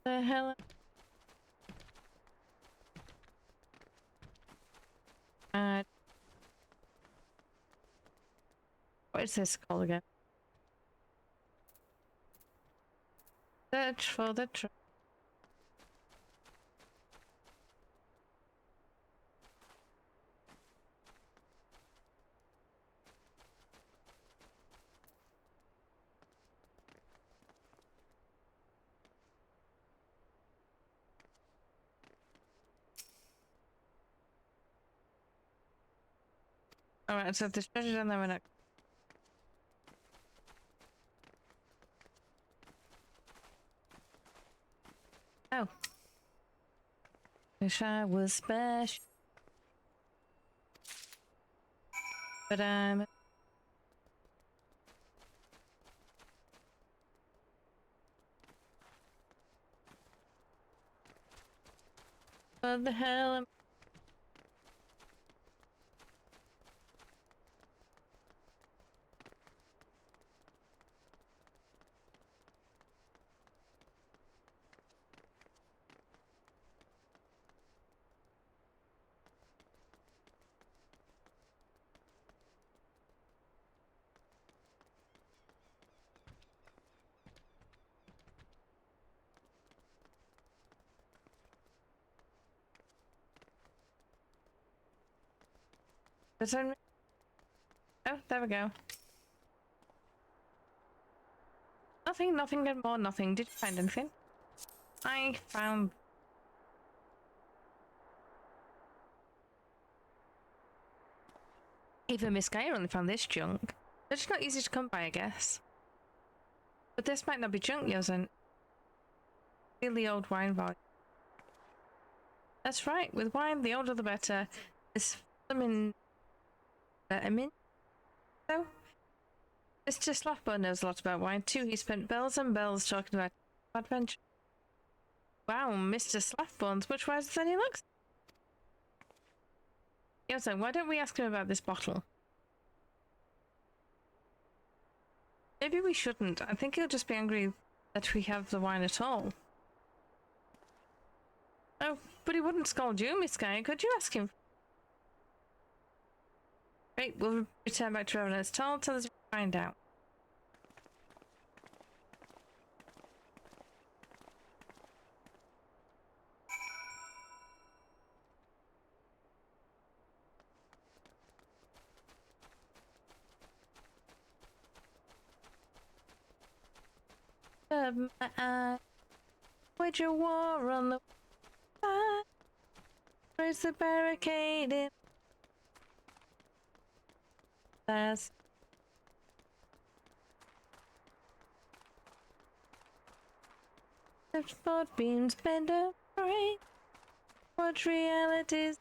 The hell? What is this called again? Search for the Alright, so if there's treasure down there, we're not. Oh. Wish I was special. But I'm. What the hell am this one? Oh, there we go. Nothing and more nothing. Did you find anything? I found. Even Miss Gaia only found this junk. They're just not easy to come by, I guess. But this might not be junk, Yozen. Really old wine volume. That's right. With wine, the older the better. It's so Mr. Slothbone knows a lot about wine too. He spent bells and bells talking about adventure. Wow, Mr. Slothbone's much wiser than he looks. Yozen, why don't we ask him about this bottle? Maybe we shouldn't. I think he'll just be angry that we have the wine at all. Oh, but he wouldn't scold you, Miss Guy. Could you ask him? Great, we'll return back to Revenant's Toll till us find out. Wage a war on the side. Raise the barricade in. Last. Sword beams bend up right. What realities?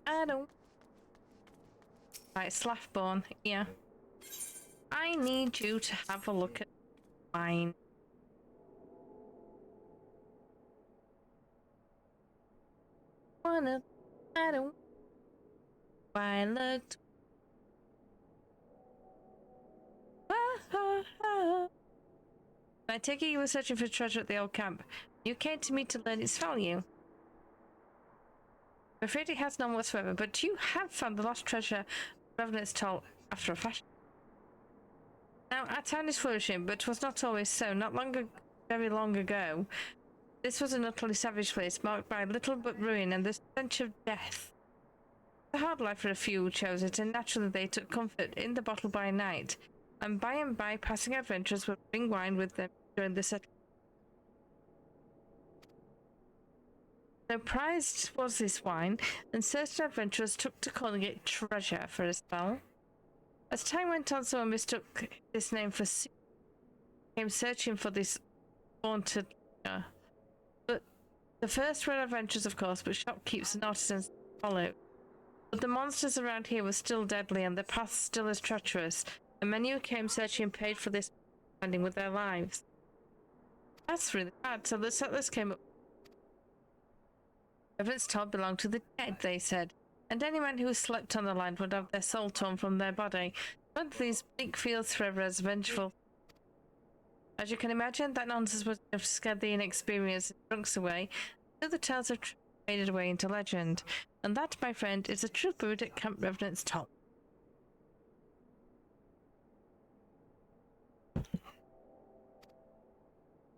I don't. Right, Slathborn, yeah. I need you to have a look at mine. I don't. I looked. I take it you were searching for treasure at the old camp. You came to me to learn its value. I'm afraid it has none whatsoever, but you have found the lost treasure Revenant's Toll after a fashion. Now, our town is flourishing, but was not always so. Very long ago, this was an utterly savage place, marked by little but ruin and the stench of death. A hard life for a few who chose it, and naturally they took comfort in the bottle by night, and by passing adventurers would bring wine with them during the settlement. So prized was this wine, and certain adventurers took to calling it treasure for a spell. As time went on, someone mistook this name for came searching for this haunted treasure. But the first were adventurers, of course, but shopkeepers and artisans followed. But the monsters around here were still deadly, and the paths still as treacherous, and many who came searching paid for this finding with their lives. That's really bad. So the settlers came up. Revenant's Toll belonged to the dead, they said, and any man who slept on the land would have their soul torn from their body. But these bleak fields forever as vengeful. As you can imagine, that nonsense was enough to scare the inexperienced drunks away, so the tales have faded away into legend. And that, my friend, is the truth brewed at Camp Revenant's Toll.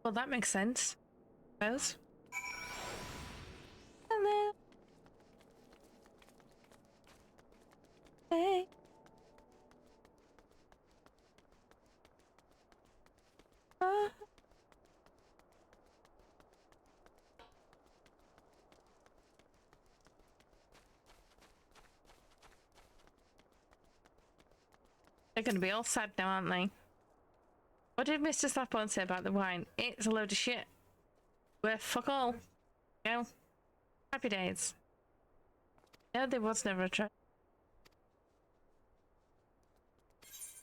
Well, that makes sense, I suppose. Hello. Hey. They're going to be all sad now, aren't they? What did Mr. Slapon say about the wine? It's a load of shit. Worth fuck all. No. Happy days. No, there was never a treasure.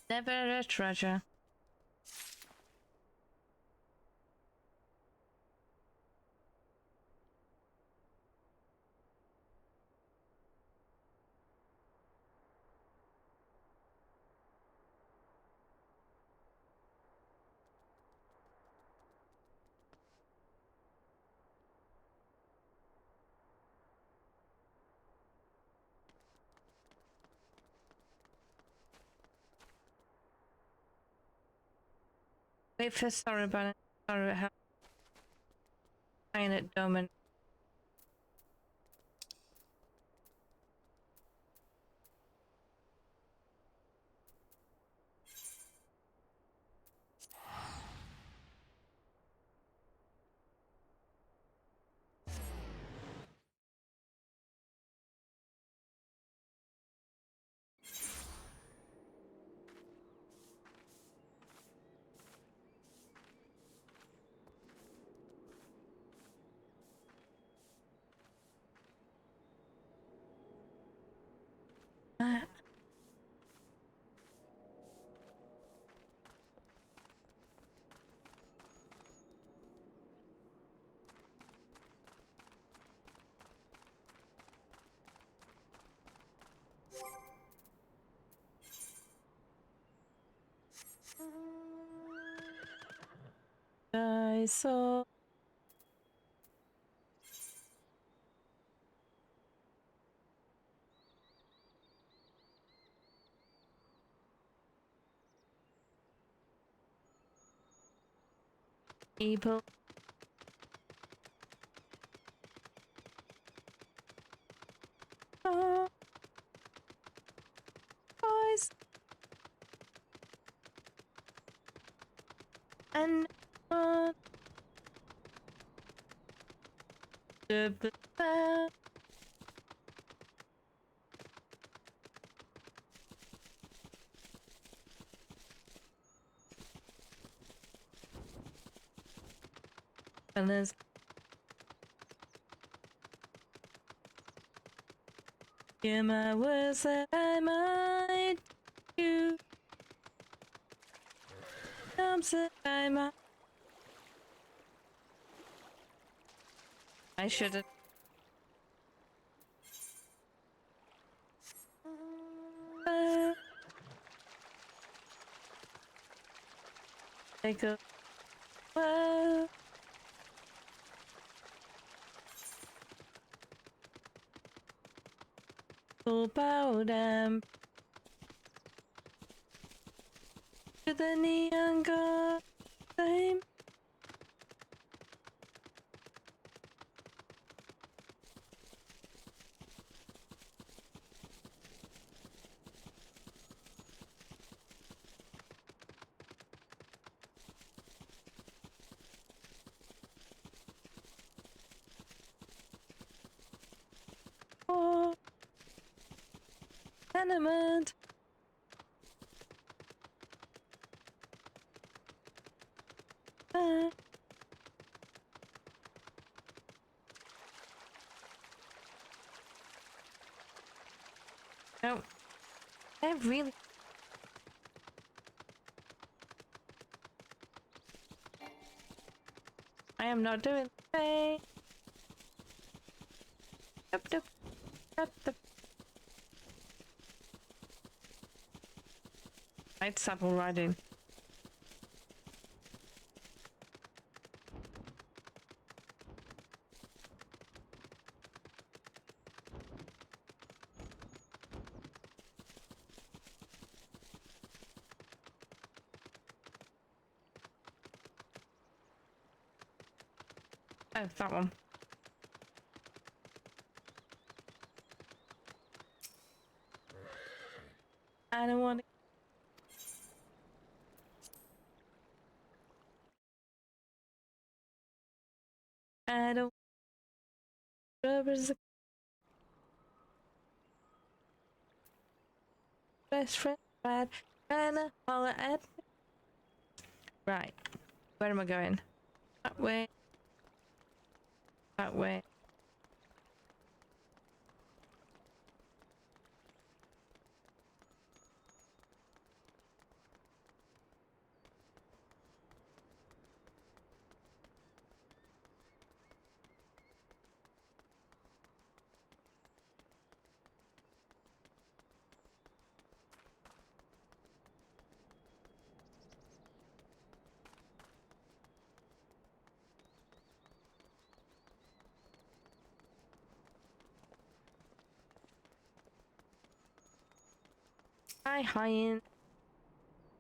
Never a treasure. Wait for sorry about it. Sorry about how it dormant. I saw people. Oh, guys. And the and there's hear my words that I might do. Comes that I might. I shouldn't. Take a well. Bow down to the neon god flame. Oh, tenement. No, I really. I am not doing okay. Nope. I'd saddle riding. Oh, that one. I don't want to. I don't. Rubber's a best friend, bad. Gonna holler at me. Right. Where am I going? That way. That way. Hi, Ian.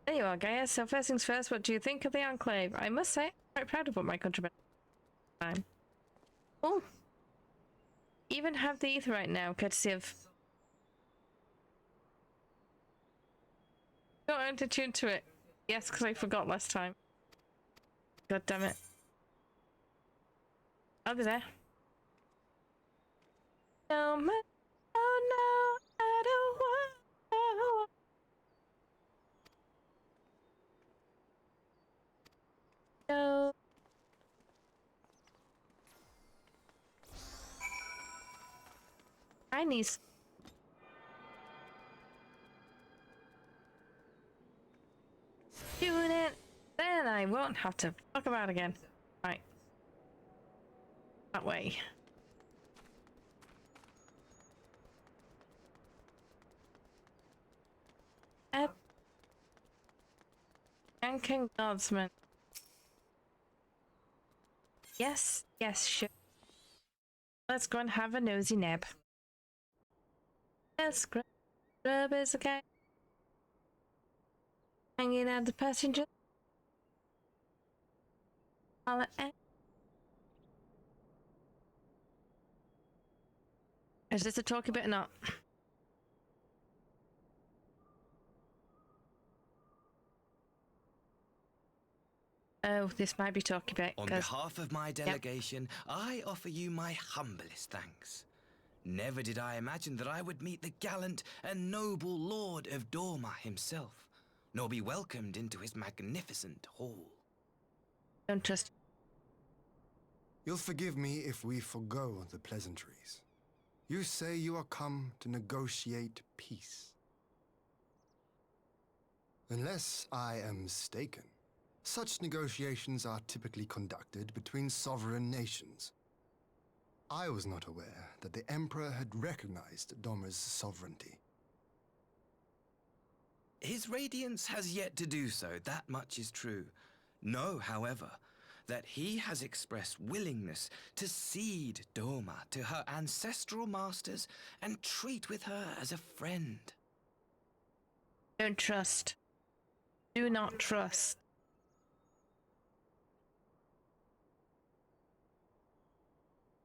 There you are, guys. So first things first, what do you think of the Enclave? I must say, I'm quite proud of what my countrymen time. Oh. Even have the ether right now, courtesy of... Got attitude to it. Yes, because I forgot last time. God damn it. I'll be there. No, no, I don't want no. I need. Doing it, then I won't have to fuck about again. Right. That way. Yanking Guardsman. Yes, yes, sure. Let's go and have a nosy neb. Let's grab rubbers again. Hanging out the passenger. Is this a talky bit or not? Oh, this might be talky bit. On behalf of my delegation, I offer you my humblest thanks. Never did I imagine that I would meet the gallant and noble Lord of Dorma himself, nor be welcomed into his magnificent hall. Don't trust. You'll forgive me if we forgo the pleasantries. You say you are come to negotiate peace. Unless I am mistaken, such negotiations are typically conducted between sovereign nations. I was not aware that the Emperor had recognized Dorma's sovereignty. His Radiance has yet to do so, that much is true. Know, however, that he has expressed willingness to cede Dorma to her ancestral masters and treat with her as a friend. Don't trust. Do not trust.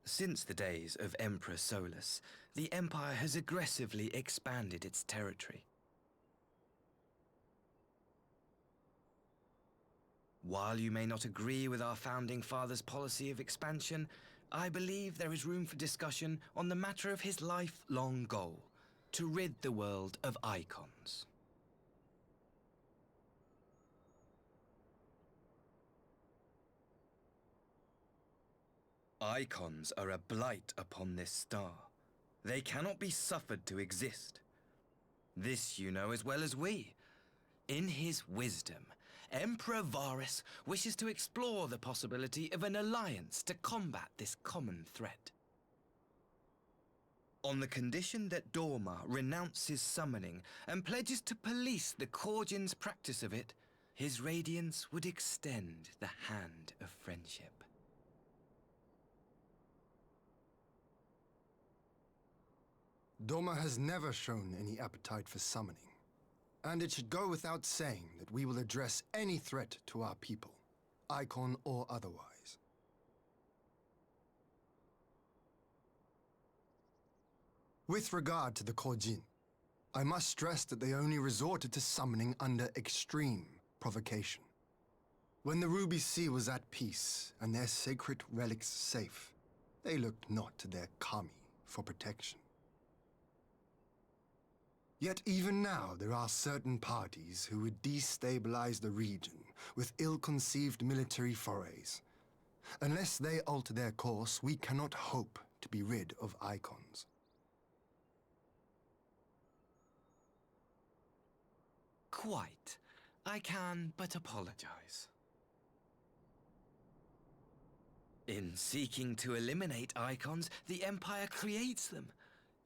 Since the days of Emperor Solus, the Empire has aggressively expanded its territory. While you may not agree with our founding father's policy of expansion, I believe there is room for discussion on the matter of his lifelong goal, to rid the world of icons. Icons are a blight upon this star. They cannot be suffered to exist. This you know as well as we. In his wisdom, Emperor Varus wishes to explore the possibility of an alliance to combat this common threat. On the condition that Dorma renounces summoning and pledges to police the Korgin's practice of it, his Radiance would extend the hand of friendship. Dorma has never shown any appetite for summoning, and it should go without saying that we will address any threat to our people, icon or otherwise. With regard to the Korjin, I must stress that they only resorted to summoning under extreme provocation. When the Ruby Sea was at peace and their sacred relics safe, they looked not to their kami for protection. Yet even now there are certain parties who would destabilize the region with ill-conceived military forays. Unless they alter their course, we cannot hope to be rid of icons. Quite. I can but apologize. In seeking to eliminate icons, the Empire creates them.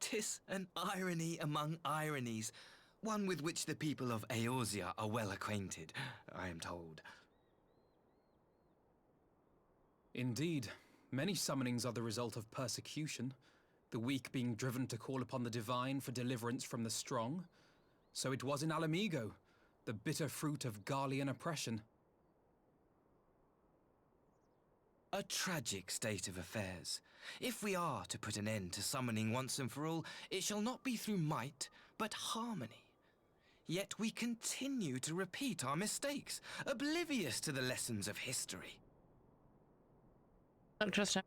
'Tis an irony among ironies, one with which the people of Eorzea are well acquainted, I am told. Indeed, many summonings are the result of persecution, the weak being driven to call upon the divine for deliverance from the strong. So it was in Alamigo, the bitter fruit of Garlean oppression. A tragic state of affairs. If we are to put an end to summoning once and for all, it shall not be through might, but harmony. Yet we continue to repeat our mistakes, oblivious to the lessons of history. Don't trust him.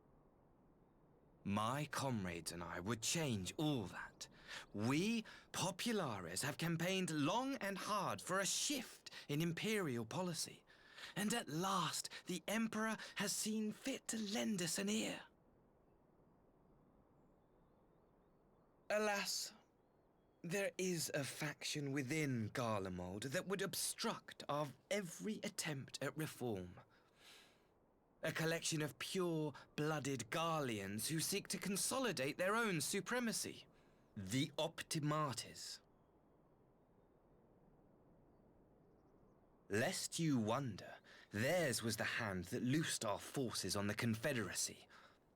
My comrades and I would change all that. We, Populares, have campaigned long and hard for a shift in Imperial policy. And at last, the Emperor has seen fit to lend us an ear. Alas, there is a faction within Garlemald that would obstruct our every attempt at reform. A collection of pure-blooded Garleans who seek to consolidate their own supremacy. The Optimates. Lest you wonder, theirs was the hand that loosed our forces on the Confederacy.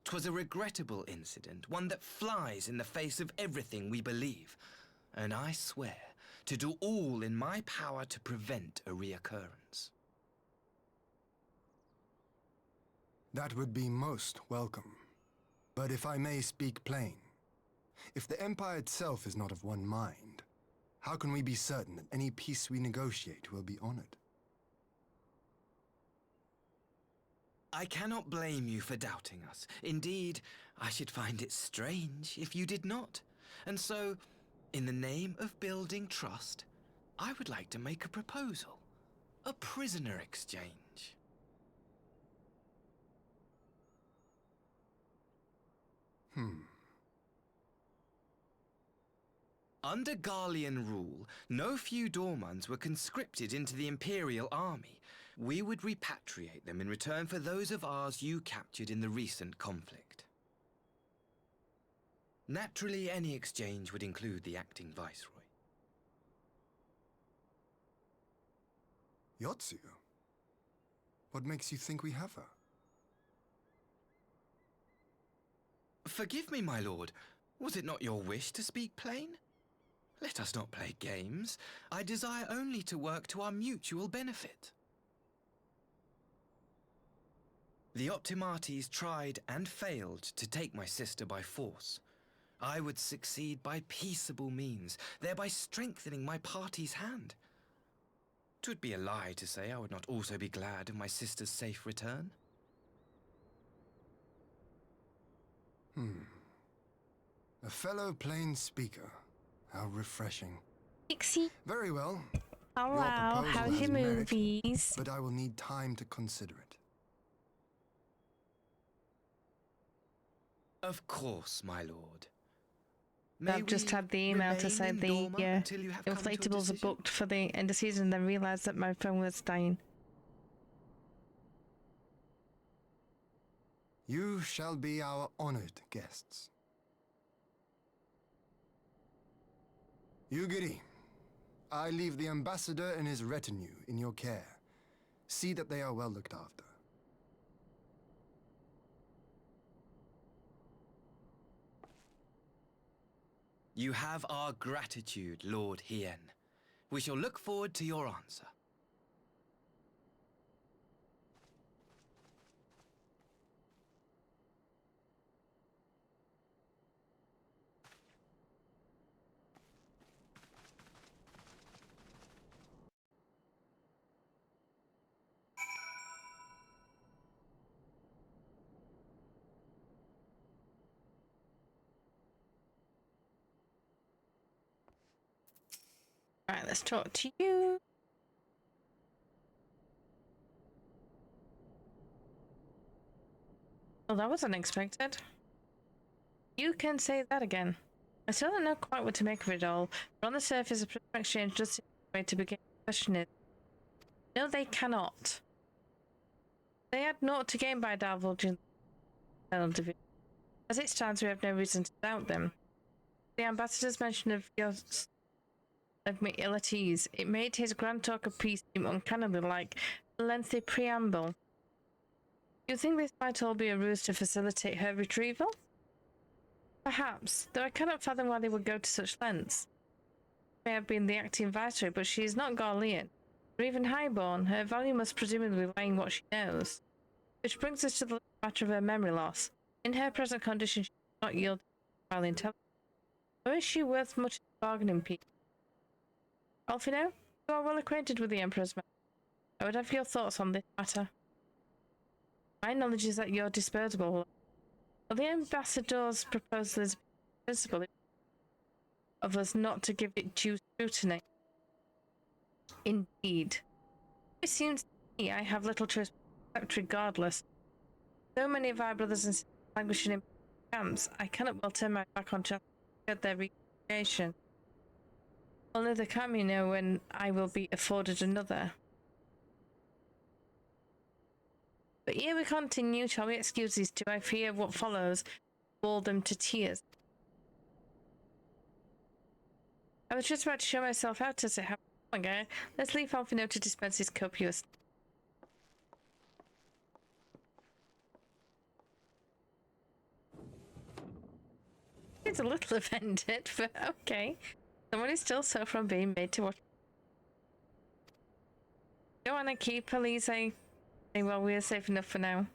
'Twas a regrettable incident, one that flies in the face of everything we believe. And I swear to do all in my power to prevent a reoccurrence. That would be most welcome. But if I may speak plain, if the Empire itself is not of one mind, how can we be certain that any peace we negotiate will be honored? I cannot blame you for doubting us. Indeed, I should find it strange if you did not. And so, in the name of building trust, I would like to make a proposal. A prisoner exchange. Under Garlean rule, no few Dormans were conscripted into the Imperial army. We would repatriate them in return for those of ours you captured in the recent conflict. Naturally, any exchange would include the acting viceroy. Eorzea? What makes you think we have her? Forgive me, my lord. Was it not your wish to speak plain? Let us not play games. I desire only to work to our mutual benefit. The Optimates tried and failed to take my sister by force. I would succeed by peaceable means, thereby strengthening my party's hand. 'Twould be a lie to say I would not also be glad of my sister's safe return. A fellow plain speaker. How refreshing. Pixie. Very well. Oh Your wow, proposal how's has your merit, movies? but I will need time to consider it. Of course, my lord. I've just had the email to say the inflatables are booked for the end of season, then realised that my phone was dying. You shall be our honored guests. Yugiri, I leave the ambassador and his retinue in your care. See that they are well looked after. You have our gratitude, Lord Hien. We shall look forward to your answer. Right, let's talk to you. Well, that was unexpected. You can say that again. I still don't know quite what to make of it all, but on the surface, a prisoner exchange does seem a way to begin the question is. No, they cannot. They had naught to gain by divulging the division. As it stands, we have no reason to doubt them. The ambassador's mention of yours left me ill at ease. It made his grand talk of peace seem uncannily like a lengthy preamble. You think this might all be a ruse to facilitate her retrieval? Perhaps, though I cannot fathom why they would go to such lengths. She may have been the acting viceroy, but she is not Garlean, or even highborn. Her value must presumably lie in what she knows. Which brings us to the matter of her memory loss. In her present condition, she does not yield to intelligence. Nor is she worth much bargaining piece. Alfino, you are well acquainted with the Emperor's men. I would have your thoughts on this matter. My knowledge is that you're disposable. Well, the ambassador's proposal is principle of us not to give it due scrutiny. Indeed. It seems to me I have little choice but regardless. So many of our brothers and sisters languishing in camps, I cannot well turn my back on chance to get their recreation. Only the Kami know when I will be afforded another. But here we continue, shall we excuse these two? I fear what follows bore them to tears. I was just about to show myself out as it happened. Okay, let's leave Alfino to dispense his copious. He's a little offended, but okay. Someone is still so from being made to watch. Don't want to keep Elise. Well, we're safe enough for now.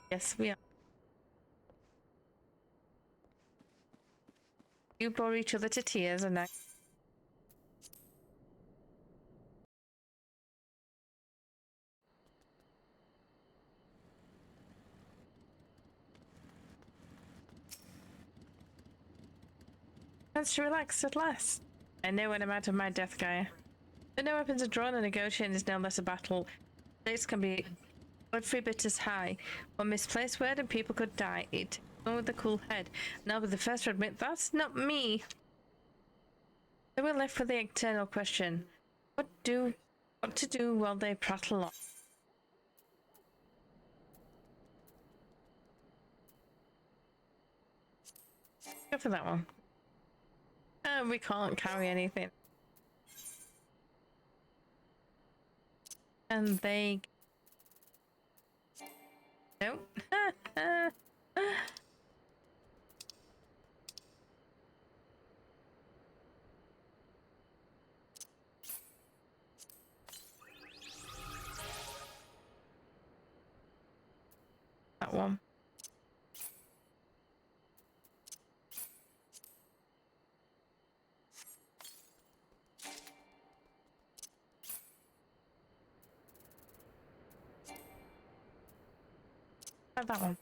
Yes, we are. You bore each other to tears, and I. Chance to relax at last. I know when I'm out of my death, Gaia. But no weapons are drawn, and negotiating is no less a battle. Stakes can be blood-free bit as high. One misplaced word and people could die. It one with a cool head. And I'll be the first to admit that's not me. So we're left with the eternal question. What to do while they prattle on? Go for that one. We can't carry anything. And they... Nope. That one. That one.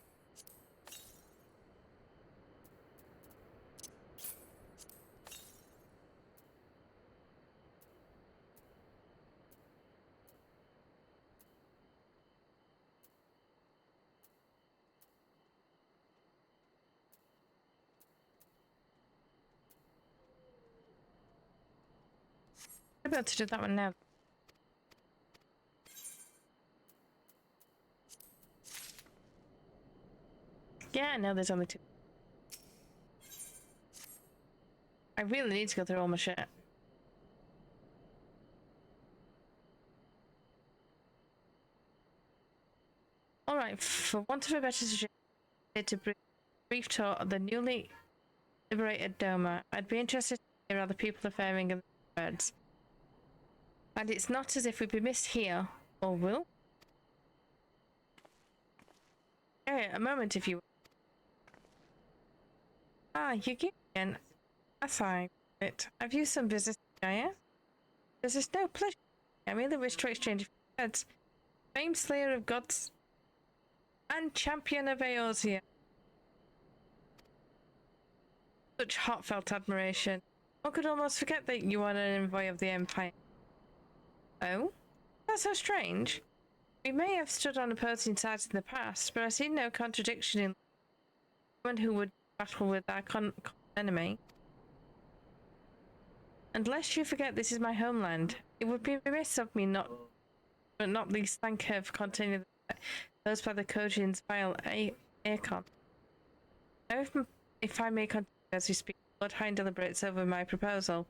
I'm about to do that one now. Yeah, I know there's only two. I really need to go through all my shit. Alright, for want of a better suggestion, to brief tour of the newly liberated Doma, I'd be interested to hear how the people are faring in the birds. And it's not as if we'd be missed here, or will? Yeah, a moment if you will. Ah, you give me an aside. Have you some business, Gaia? There's no pleasure. I merely wish to exchange a few words. Famed slayer of gods and champion of Eorzea. Such heartfelt admiration. One could almost forget that you are an envoy of the Empire. Oh? That's so strange. We may have stood on opposing sides in the past, but I see no contradiction in someone who would battle with our common enemy. Unless you forget this is my homeland, it would be remiss of me not least thank her for continuing those by the Kojian's vile Aircon. Now if I may continue as we speak, Lord Hine deliberates over my proposal.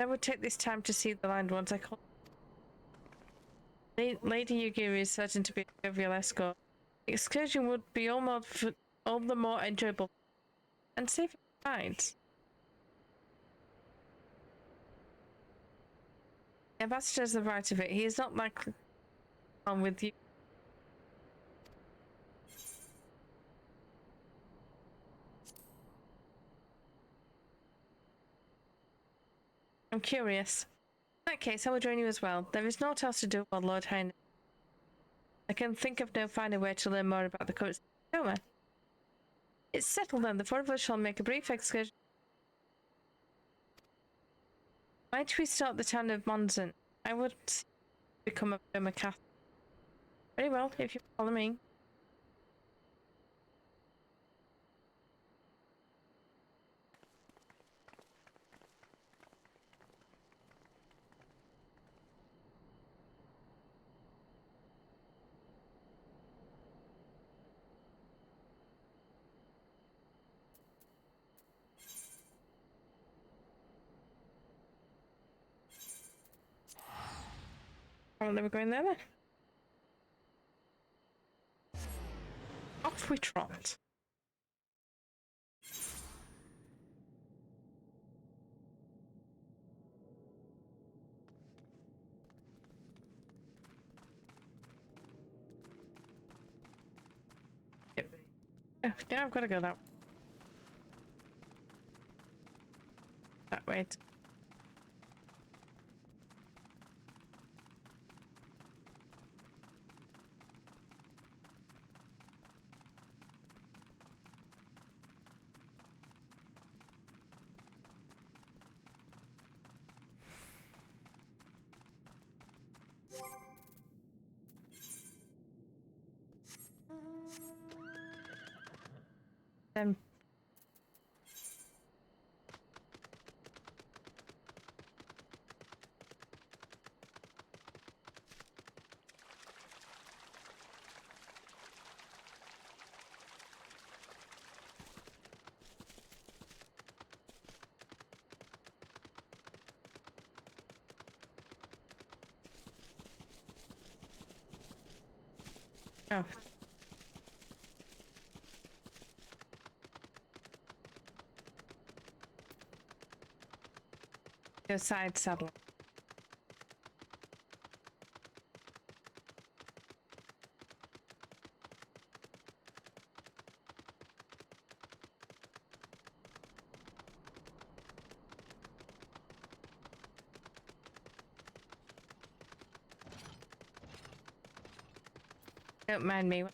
I would take this time to see the land once I call. Lady Yugiri is certain to be a jovial escort. The excursion would be all the more enjoyable and safe besides. The ambassador has the right of it. He is not likely on with you. I'm curious. In that case, I will join you as well. There is naught else to do while Lord Hine. I can think of no finer way to learn more about the current situation. It's settled then. The four of us shall make a brief excursion. Might we start the town of Monzon? I would become a Doma Catholic. Very well, if you follow me. Apparently we're going there then. Off we trot. Yep. Oh, yeah, I've got to go that way. Then oh. Your side saddle. Don't mind me.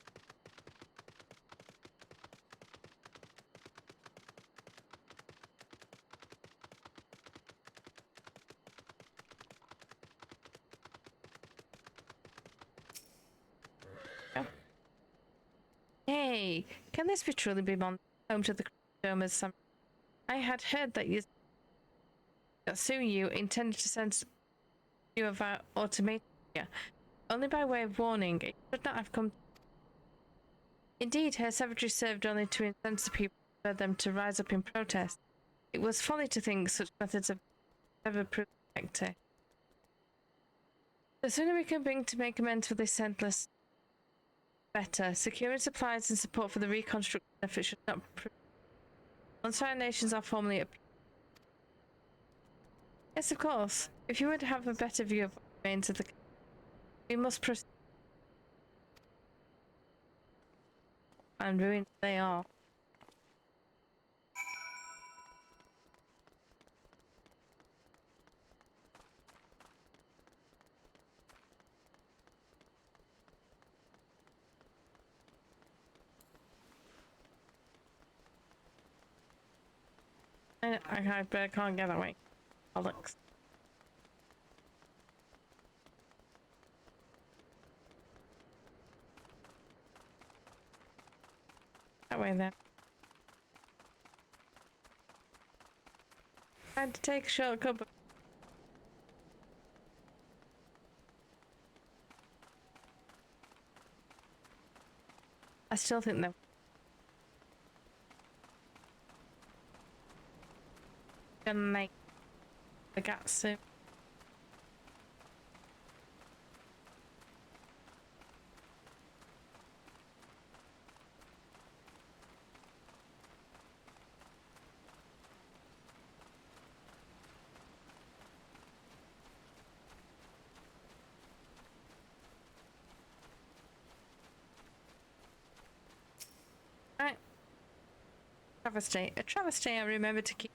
Hey, can this be truly be home to the Domas? I had heard that Yatsuyu intended to send you of our automated here, only by way of warning. It should not have come. Indeed, her savagery served only to incense the people for them to rise up in protest. It was folly to think such methods have ever proved effective. The sooner we can bring to make amends for this senseless, better. Securing supplies and support for the reconstruction effort should not once our nations are formally at peace. Yes, of course. If you would have a better view of what remains of the we must proceed. And ruined they are. I can't get that way. Bollocks. That way then. I had to take a shortcut, but I still think they're gonna make the gap soon. Right. Travesty. A travesty I remember to keep.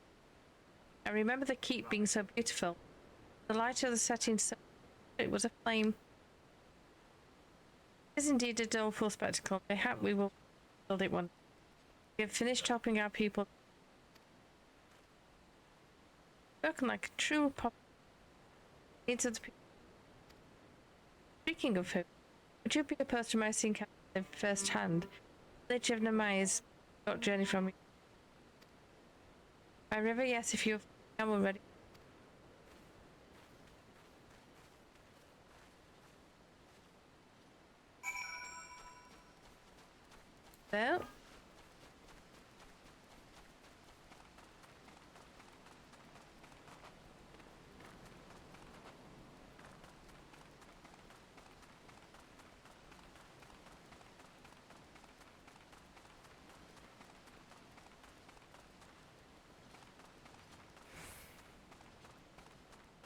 I remember the keep being so beautiful. The light of the setting so it was a flame. It is indeed a doleful spectacle. Mayhap we will build it one. We have finished helping our people. Spoken like a true pop. Needs of the people. Speaking of who, would you be opposed to my seeing captive first hand? Village of Namai's short journey from me. By river, yes, if you have camel ready. Well.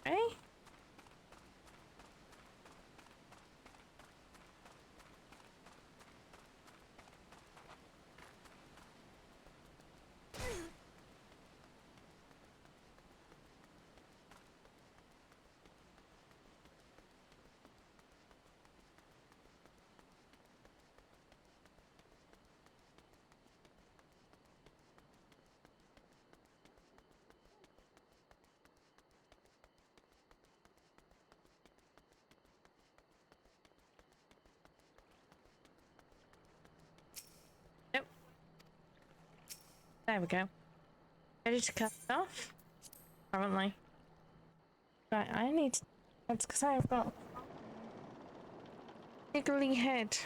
Hey? Nope. There we go. Ready to cut it off? Apparently. Right, I need to... That's because I've got... Jiggly head.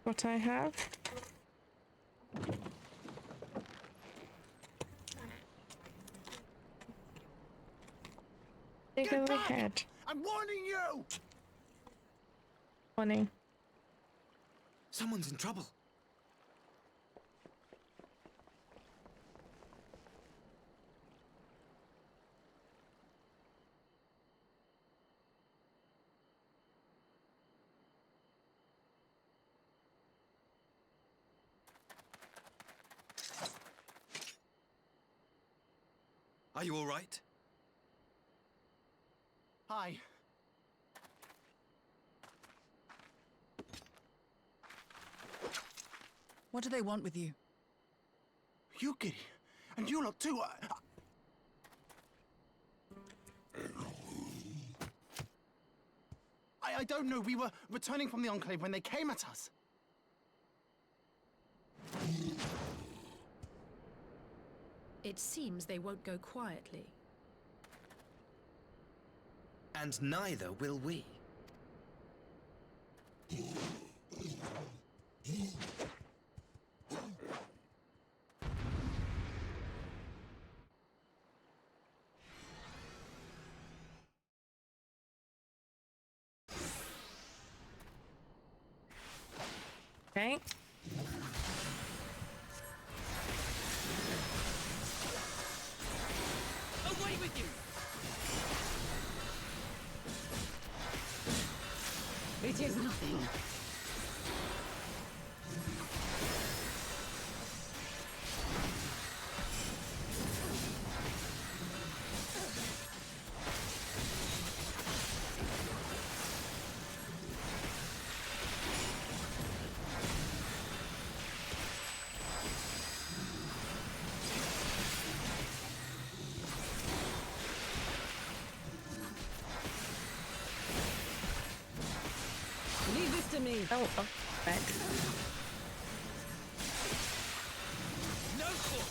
What I have. Jiggly head. I'm warning you! Warning. Someone's in trouble. Are you all right? Hi. What do they want with you? You, Giddy. And you lot too. I don't know. We were returning from the Enclave when they came at us. It seems they won't go quietly. And neither will we. Okay. Away with you! It is nothing. me. Oh, oh, right. No call.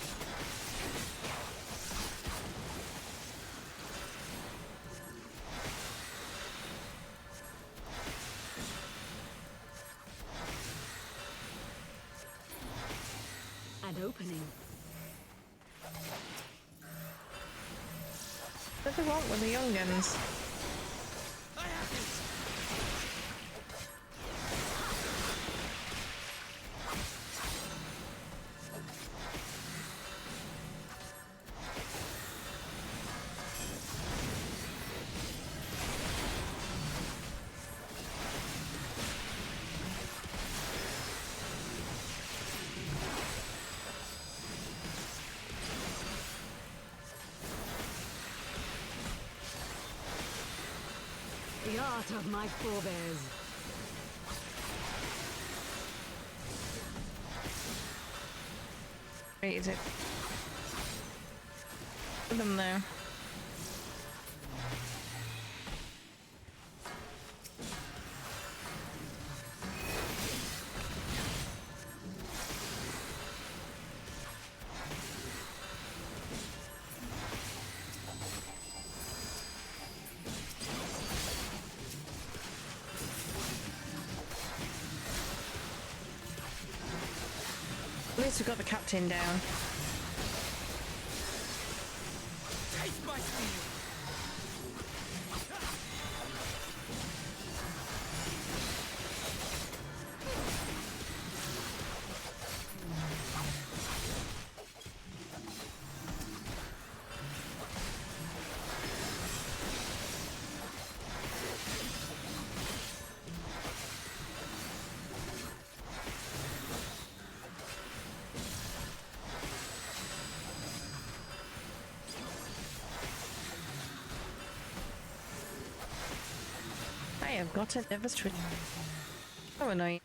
An opening. What do they want with the young'uns? I have it. The art of my forebears. Wait, is it? Put them there. At least we've got the captain down. Taste my steel. I have got a nervous twitch. So annoying.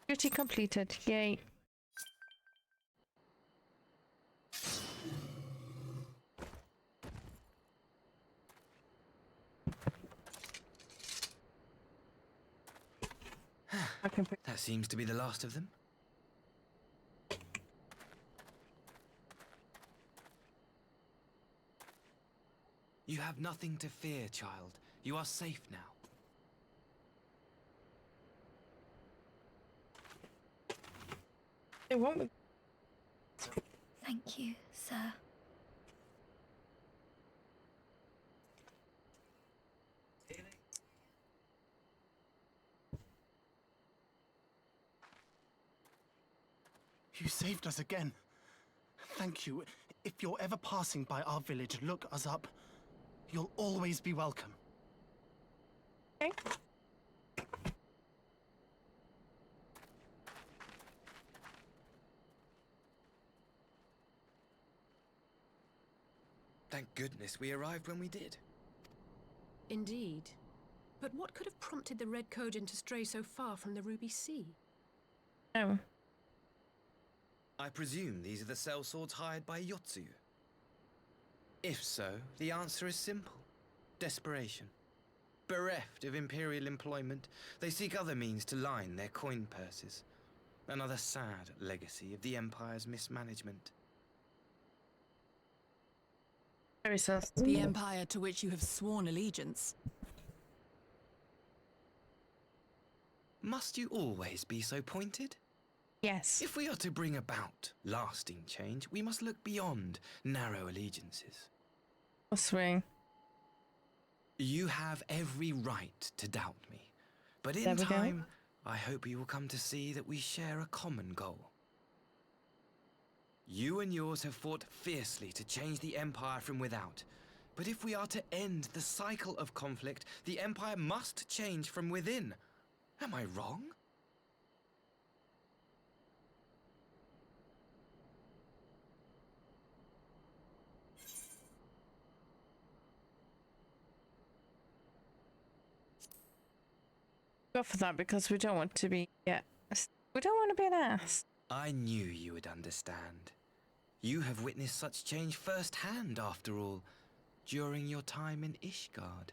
Duty completed. Yay. That seems to be the last of them. You have nothing to fear, child. You are safe now. It won't be. Thank you, sir. You saved us again. Thank you. If you're ever passing by our village, look us up. You'll always be welcome. Okay. Thank goodness we arrived when we did. Indeed. But what could have prompted the Red Kojin to stray so far from the Ruby Sea? No. I presume these are the sellswords hired by Eorzea. If so, the answer is simple. Desperation. Bereft of imperial employment, they seek other means to line their coin purses. Another sad legacy of the Empire's mismanagement. Very sus. The empire to which you have sworn allegiance. Must you always be so pointed? Yes. If we are to bring about lasting change, we must look beyond narrow allegiances. A swing. You have every right to doubt me. But There in we go. time, I hope you will come to see that we share a common goal. You and yours have fought fiercely to change the Empire from without. But if we are to end the cycle of conflict, the Empire must change from within. Am I wrong? Go for that because we don't want to be. Yeah. We don't want to be an ass. I knew you would understand. You have witnessed such change firsthand, after all, during your time in Ishgard.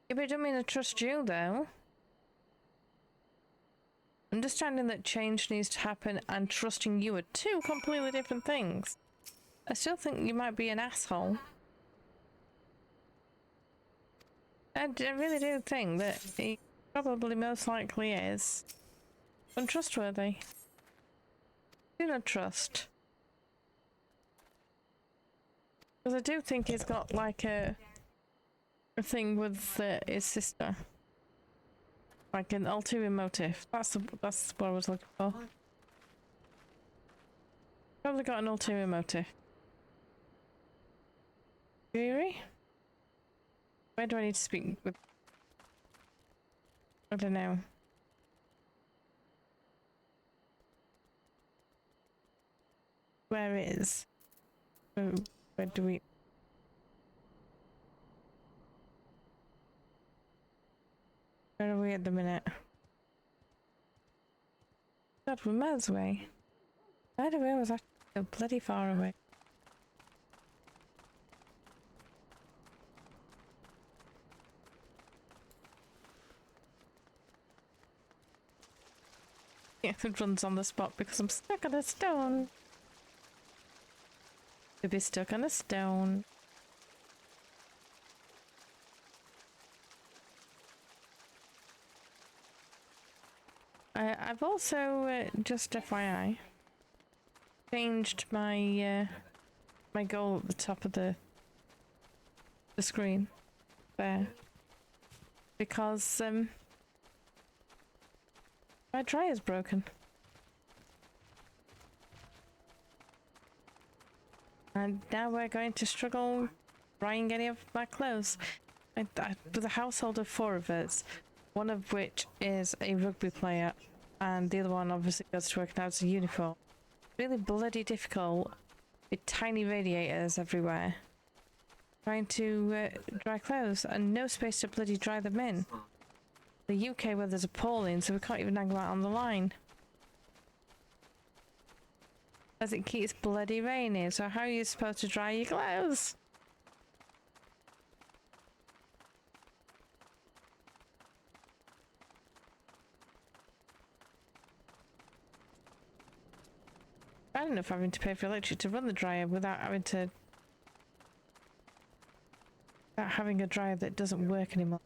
Yeah, but I don't mean to trust you, though. Understanding that change needs to happen and trusting you are two completely different things. I still think you might be an asshole. I really do think that he probably most likely is untrustworthy. Do not trust. Because I do think he's got like a thing with his sister. Like an ulterior motive. That's what I was looking for. Probably got an ulterior motive. Yuri? Where do I need to speak with? I don't know. Where is? Where do we? Where are we at the minute? God, we're miles away. By the way, I was actually so bloody far away. Yeah, it runs on the spot because I'm stuck on a stone. To be stuck on a stone. I've also, just FYI, changed my my goal at the top of the screen there because my dryer's broken. And now we're going to struggle drying any of my clothes. With a household of 4 of us, one of which is a rugby player, and the other one obviously goes to work now as a uniform. Really bloody difficult with tiny radiators everywhere. Trying to dry clothes and no space to bloody dry them in. The UK weather's appalling, so we can't even hang out on the line. As it keeps bloody raining, so how are you supposed to dry your clothes? Bad enough having to pay for electric to run the dryer without having to... without having a dryer that doesn't work anymore.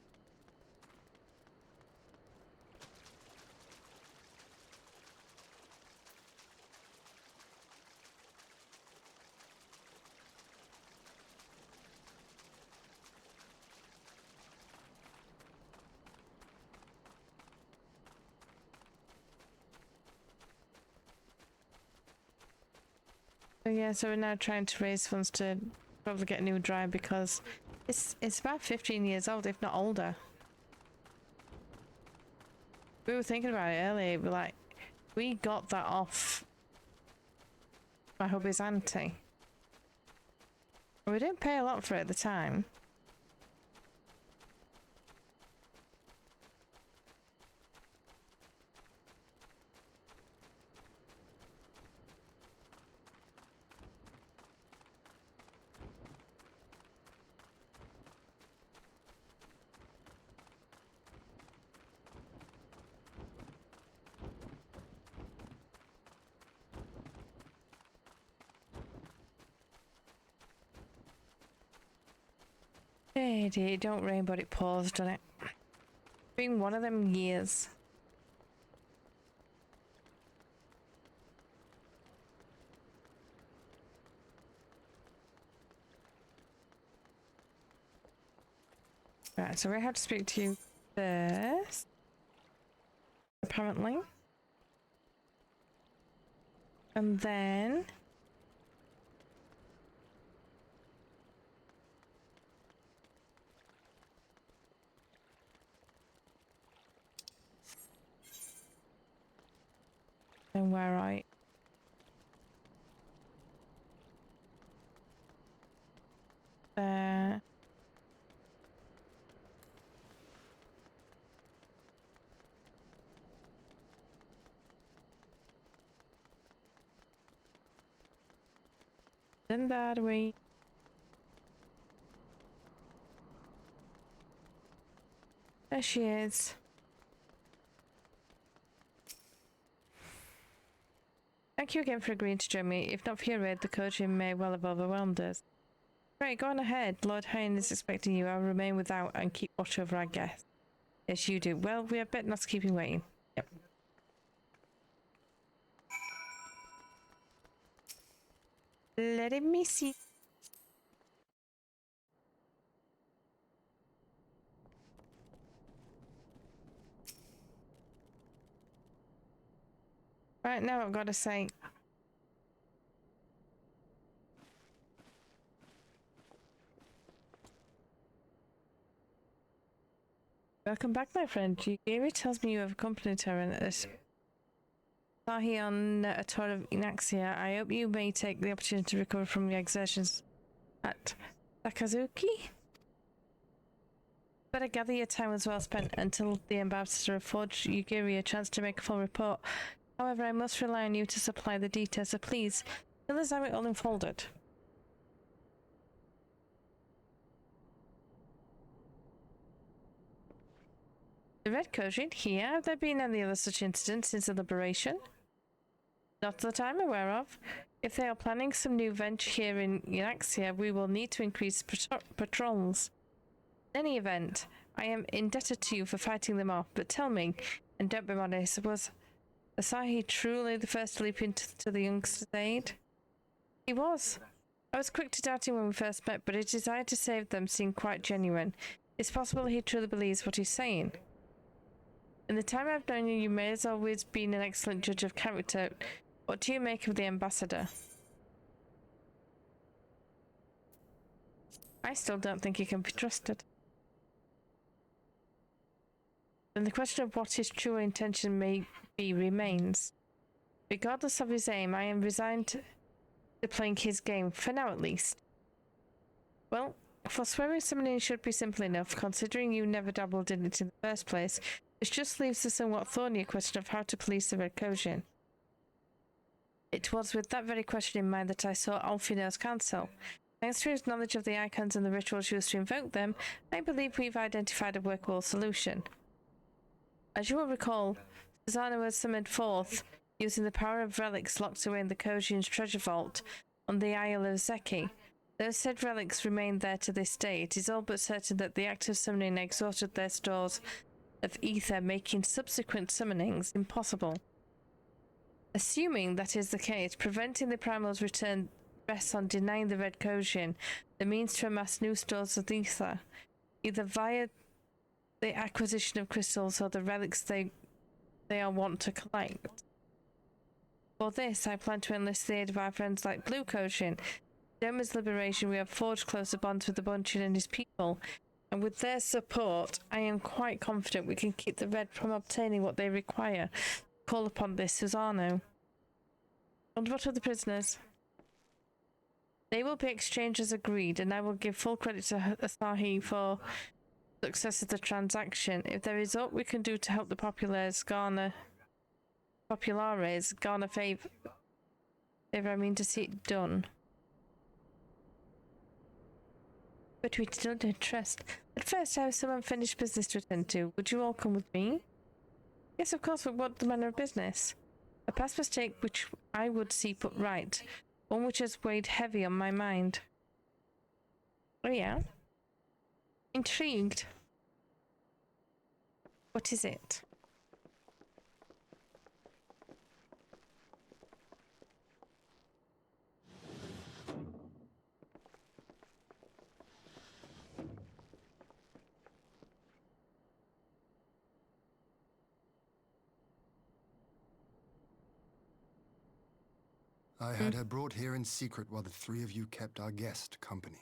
So yeah, so we're now trying to raise funds to probably get a new dryer because it's about 15 years old, if not older. We were thinking about it earlier, we're like, we got that off my hubby's auntie. We didn't pay a lot for it at the time. Hey, dear, it don't rain, but it pours, doesn't it? Been one of them years. Right, so we have to speak to you first. Apparently. And then... And where I... Then that way. There she is. Thank you again for agreeing to join me. If not for your raid, the coaching may well have overwhelmed us. Right, go on ahead. Lord Hine is expecting you. I'll remain without and keep watch over our guests. Yes, you do. Well, we are better not to keep him waiting. Yep. Let me see. Right now, I've got to say. Welcome back, my friend. Yugiri tells me you have accompanied her in this. Sahi on a tour of Eorzea. I hope you may take the opportunity to recover from your exertions at Sakazuki. Better gather your time was well spent until the ambassador afforded Yugiri a chance to make a full report. However, I must rely on you to supply the details, so please, tell us how it all unfolded. The Red Kojin here? Have there been any other such incidents since the liberation? Not that I'm aware of. If they are planning some new venture here in Eorzea, we will need to increase patrols. In any event, I am indebted to you for fighting them off, but tell me, and don't be modest, was Asahi truly the first to leap into the youngster's aid? He was. I was quick to doubt him when we first met, but his desire to save them seemed quite genuine. It's possible he truly believes what he's saying. In the time I've known you, you may have always been an excellent judge of character. What do you make of the ambassador? I still don't think he can be trusted. And the question of what his true intention may be remains. Regardless of his aim, I am resigned to playing his game, for now at least. Well, forswearing summoning should be simple enough, considering you never dabbled in it in the first place. This just leaves the somewhat thorny question of how to police the Red Kojin. It was with that very question in mind that I sought Alfino's counsel. Thanks to his knowledge of the icons and the rituals used to invoke them, I believe we've identified a workable solution. As you will recall, Susanna was summoned forth using the power of relics locked away in the Kojin's treasure vault on the Isle of Zeki. Those said relics remain there to this day. It is all but certain that the act of summoning exhausted their stores of ether, making subsequent summonings impossible. Assuming that is the case, preventing the Primal's return rests on denying the Red Kojin the means to amass new stores of ether, either via the acquisition of crystals or the relics they are wont to collect. For this, I plan to enlist the aid of our friends like Blue Kojin. Doma's liberation, we have forged closer bonds with the Bunchin and his people, and with their support, I am quite confident we can keep the Red from obtaining what they require. Call upon this Susano. And what of the prisoners? They will be exchanged as agreed, and I will give full credit to Asahi for success of the transaction. If there is aught we can do to help the populares garner favor, I mean to see it done. But we still don't trust. But first, I have some unfinished business to attend to. Would you all come with me? Yes, of course, but what the manner of business? A past mistake which I would see put right. One which has weighed heavy on my mind. Oh yeah? Intrigued. What is it? I had her brought here in secret while the three of you kept our guest company.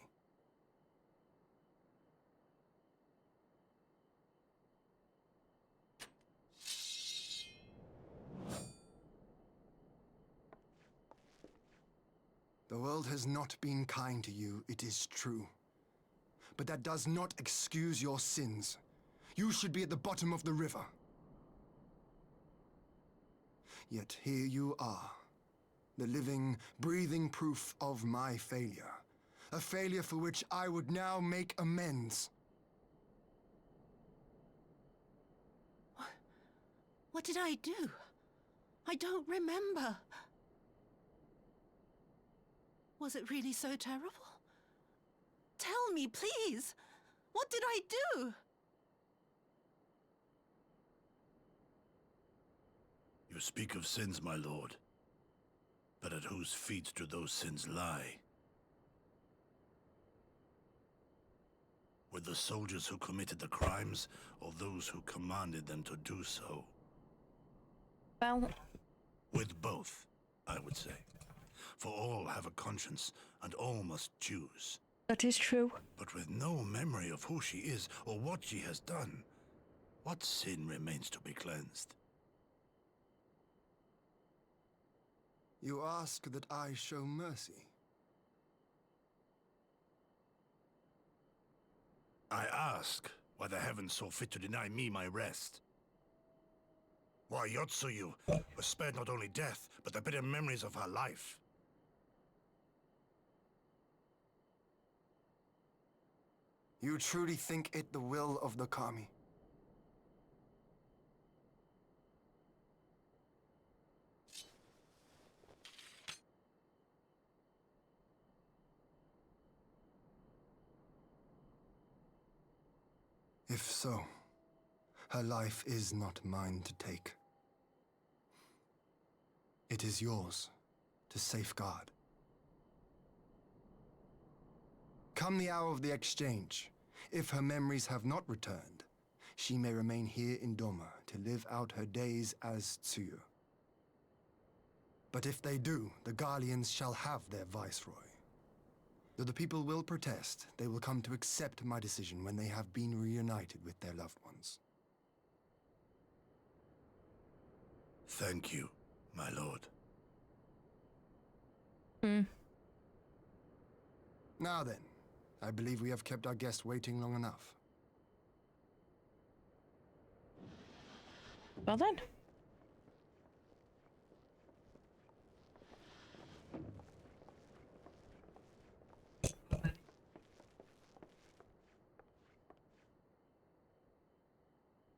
The world has not been kind to you, it is true. But that does not excuse your sins. You should be at the bottom of the river. Yet here you are, the living, breathing proof of my failure. A failure for which I would now make amends. What did I do? I don't remember. Was it really so terrible? Tell me, please! What did I do? You speak of sins, my lord. But at whose feet do those sins lie? With the soldiers who committed the crimes, or those who commanded them to do so? Well... With both, I would say. For all have a conscience, and all must choose. That is true. But with no memory of who she is, or what she has done, what sin remains to be cleansed? You ask that I show mercy. I ask why the heavens saw fit to deny me my rest. Why Yotsuyu was spared not only death, but the bitter memories of her life. You truly think it the will of the Kami? If so, her life is not mine to take. It is yours to safeguard. Come the hour of the exchange, if her memories have not returned, she may remain here in Doma to live out her days as Tsuyu. But if they do, the Garleans shall have their viceroy. Though the people will protest, they will come to accept my decision when they have been reunited with their loved ones. Thank you, my lord. Now then, I believe we have kept our guest waiting long enough. Well then.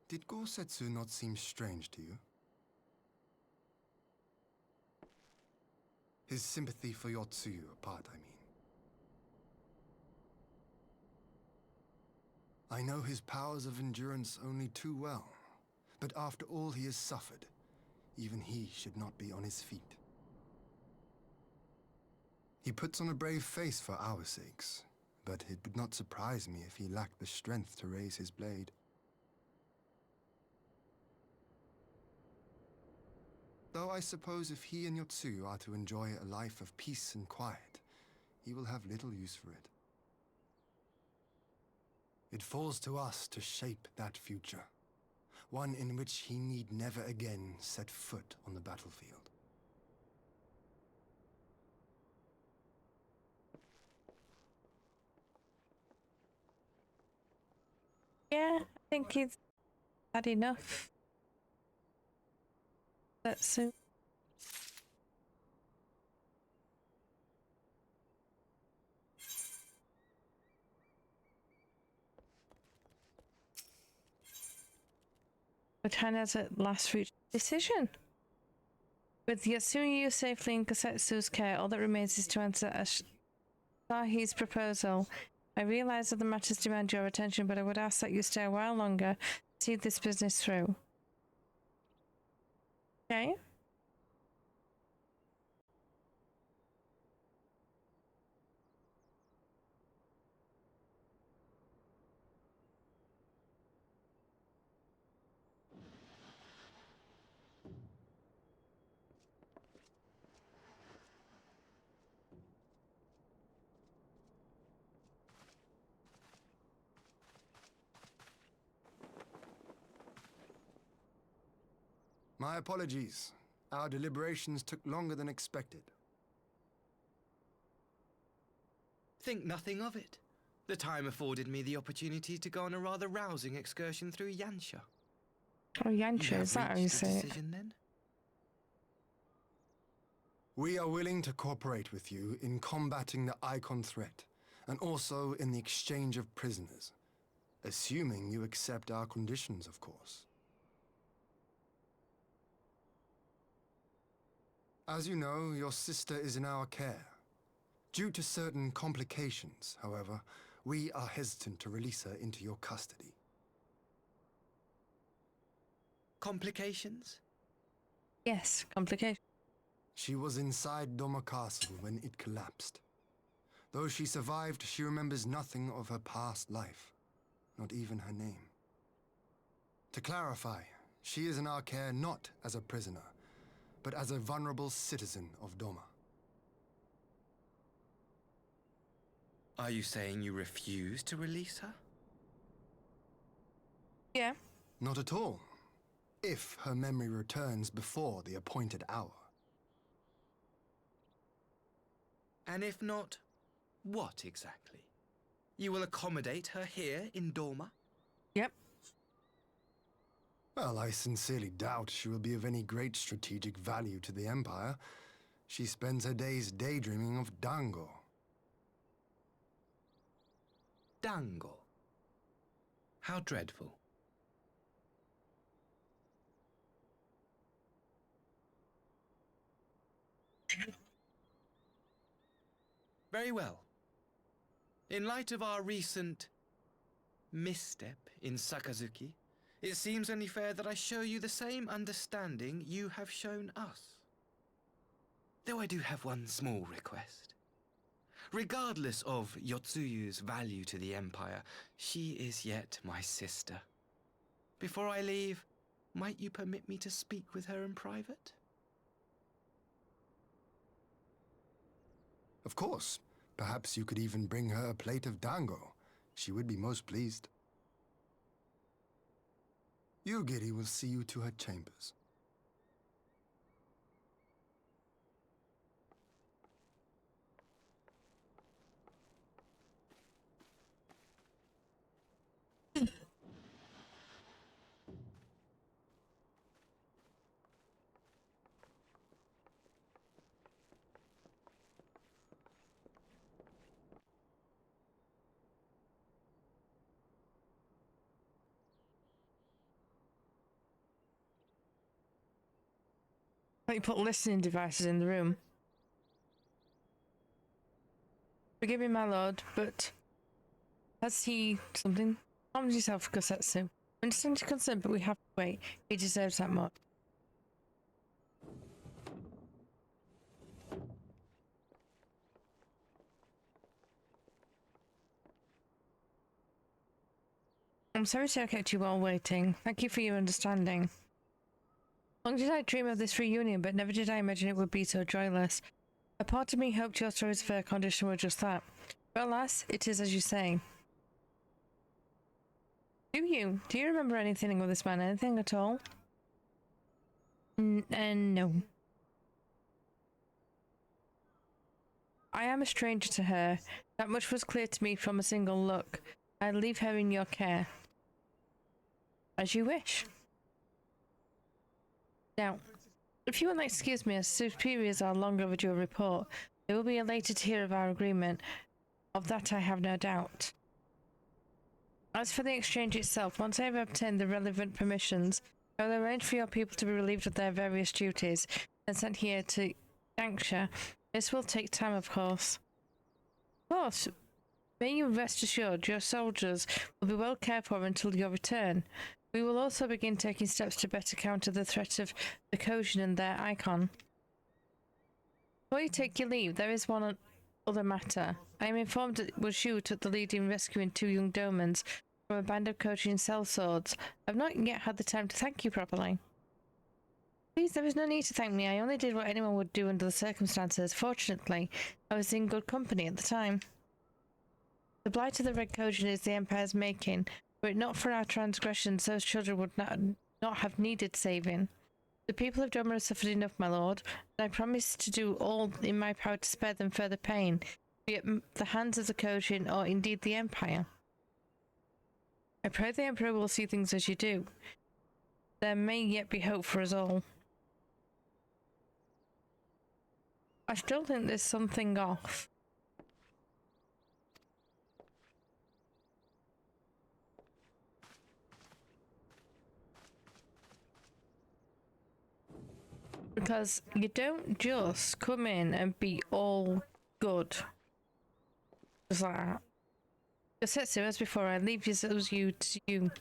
Did Gorsetsu not seem strange to you? His sympathy for Yotsuyu apart, I mean. I know his powers of endurance only too well, but after all he has suffered, even he should not be on his feet. He puts on a brave face for our sakes, but it would not surprise me if he lacked the strength to raise his blade. Though I suppose if he and Yotsuyu are to enjoy a life of peace and quiet, he will have little use for it. It falls to us to shape that future, one in which he need never again set foot on the battlefield. Yeah, I think he's had enough. That's so. But Hana's at last reached a decision. With Yasuyu safely in Kosetsu's care, all that remains is to answer Asahi's proposal. I realize that the matters demand your attention, but I would ask that you stay a while longer to see this business through. Okay? My apologies. Our deliberations took longer than expected. Think nothing of it. The time afforded me the opportunity to go on a rather rousing excursion through Yansha. Oh, Yansha, is that how you reached a say it? decision then? We are willing to cooperate with you in combating the Icon threat, and also in the exchange of prisoners. Assuming you accept our conditions, of course. As you know, your sister is in our care. Due to certain complications, however, we are hesitant to release her into your custody. Complications? Yes, complication. She was inside Doma Castle when it collapsed. Though she survived, she remembers nothing of her past life, not even her name. To clarify, she is in our care not as a prisoner, but as a vulnerable citizen of Doma. Are you saying you refuse to release her? Yeah. Not at all. If her memory returns before the appointed hour. And if not, what exactly? You will accommodate her here in Doma? Yep. Well, I sincerely doubt she will be of any great strategic value to the Empire. She spends her days daydreaming of Dango. Dango? How dreadful. Very well. In light of our recent misstep in Sakazuki, it seems only fair that I show you the same understanding you have shown us. Though I do have one small request. Regardless of Yotsuyu's value to the Empire, she is yet my sister. Before I leave, might you permit me to speak with her in private? Of course. Perhaps you could even bring her a plate of dango. She would be most pleased. Yugiri will see you to her chambers. Like, put listening devices in the room. Forgive me, my lord, but has he something? Calm yourself, Gosetsu. Understand your concern, but we have to wait. He deserves that much. I'm sorry to have kept you all waiting. Thank you for your understanding. Long did I dream of this reunion, but never did I imagine it would be so joyless. A part of me hoped your story's fair condition were just that. But alas, it is as you say. Do you remember anything of this man? Anything at all? No. I am a stranger to her. That much was clear to me from a single look. I leave her in your care. As you wish. Now, if you will excuse me, as superiors are long overdue a report, they will be elated to hear of our agreement. Of that I have no doubt. As for the exchange itself, once I have obtained the relevant permissions, I will arrange for your people to be relieved of their various duties and sent here to Yansha. This will take time, of course. Of course. May you rest assured your soldiers will be well cared for until your return. We will also begin taking steps to better counter the threat of the Kojin and their icon. Before you take your leave, there is one other matter. I am informed that it was you who took the lead in rescuing 2 young Domans from a band of Kojin sellswords. I have not yet had the time to thank you properly. Please, there is no need to thank me. I only did what anyone would do under the circumstances. Fortunately, I was in good company at the time. The blight of the Red Kojin is the Empire's making. Were it not for our transgressions, those children would not have needed saving. The people of Droma have suffered enough, my lord, and I promise to do all in my power to spare them further pain, be it the hands of the Kojin or indeed the Empire. I pray the Emperor will see things as you do. There may yet be hope for us all. I still think there's something off. Because you don't just come in and be all good. Just like that. Yosetsu, as before, I leave you as you to you.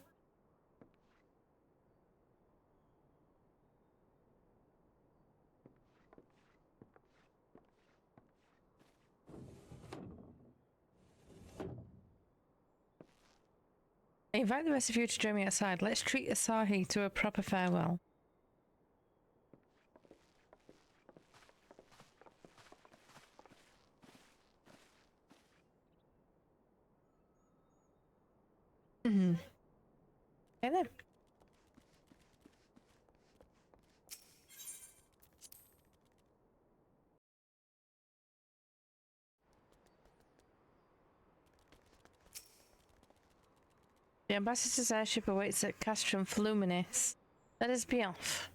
I invite the rest of you to join me outside. Let's treat Asahi to a proper farewell. Okay then. The ambassador's airship awaits at Castrum Fluminis. Let us be off.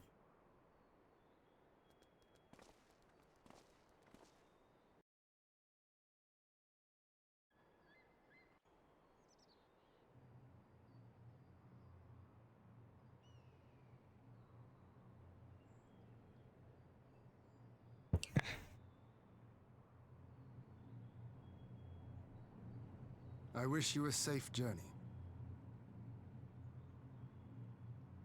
I wish you a safe journey.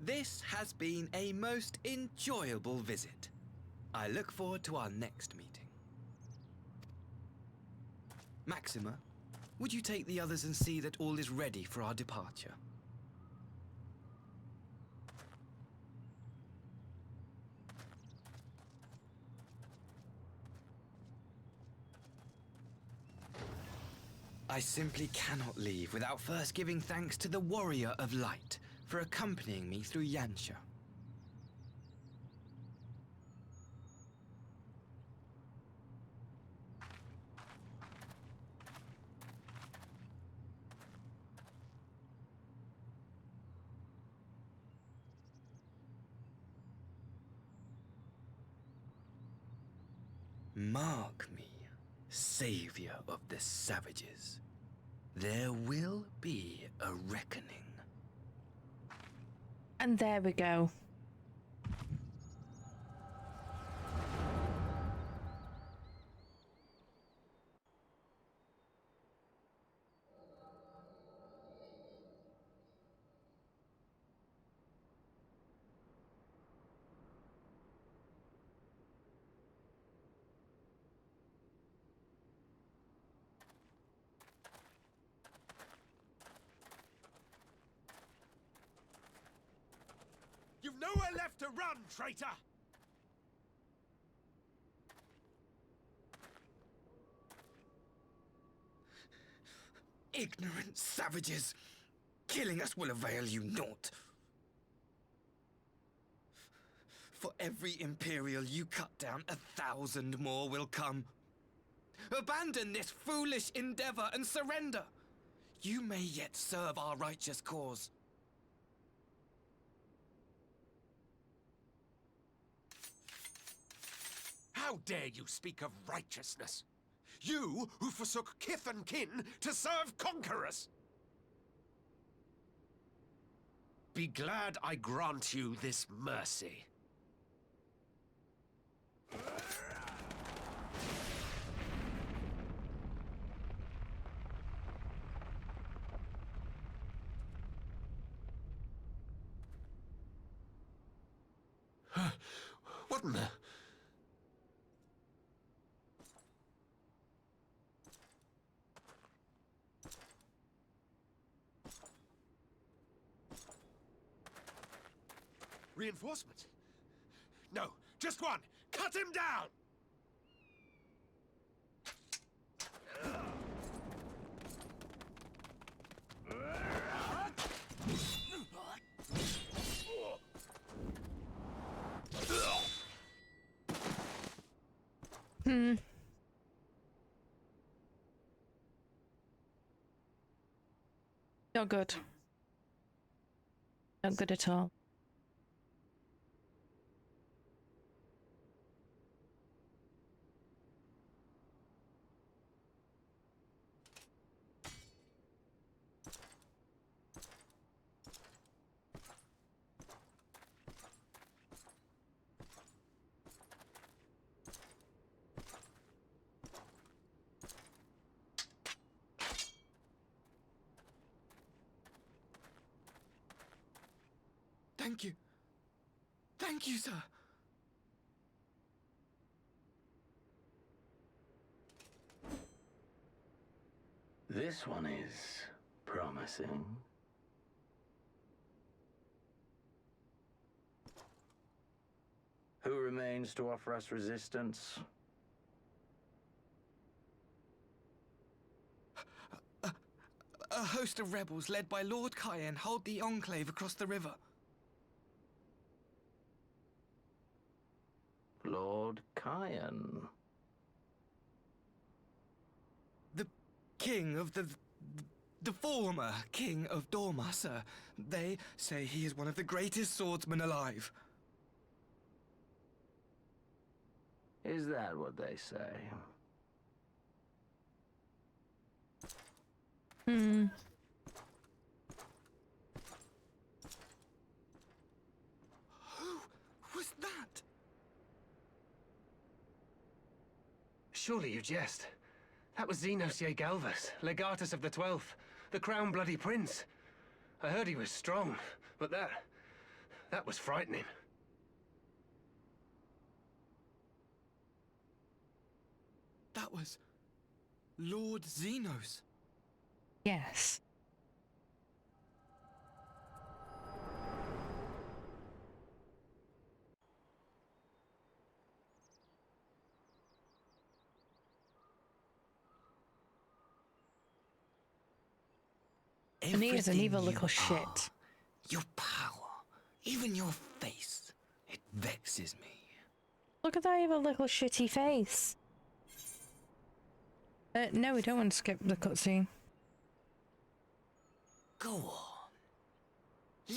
This has been a most enjoyable visit. I look forward to our next meeting. Maxima, would you take the others and see that all is ready for our departure? I simply cannot leave without first giving thanks to the Warrior of Light for accompanying me through Yansha. Mark me, savior of the savages. There will be a reckoning. And there we go. You've nowhere left to run, traitor! Ignorant savages! Killing us will avail you naught. For every Imperial you cut down, 1,000 more will come. Abandon this foolish endeavor and surrender. You may yet serve our righteous cause. How dare you speak of righteousness? You who forsook kith and kin to serve conquerors! Be glad I grant you this mercy. What in the... Reinforcements? No, just one! Cut him down! Hmm. Not good. Not good at all. Thank you. Thank you, sir. This one is promising. Who remains to offer us resistance? A host of rebels led by Lord Cayenne hold the enclave across the river. Lord Cayenne. The king of the former king of Dorma, sir. They say he is one of the greatest swordsmen alive. Is that what they say? Hmm. Who was that? Surely you jest. That was Xenos Galvus, legatus of the 12th, the Crown Bloody Prince. I heard he was strong, but that was frightening. That was Lord Xenos. Yes. And he is an evil little shit. Your power, even your face, it vexes me. Look at that evil little shitty face. No, we don't want to skip the cutscene. Go on.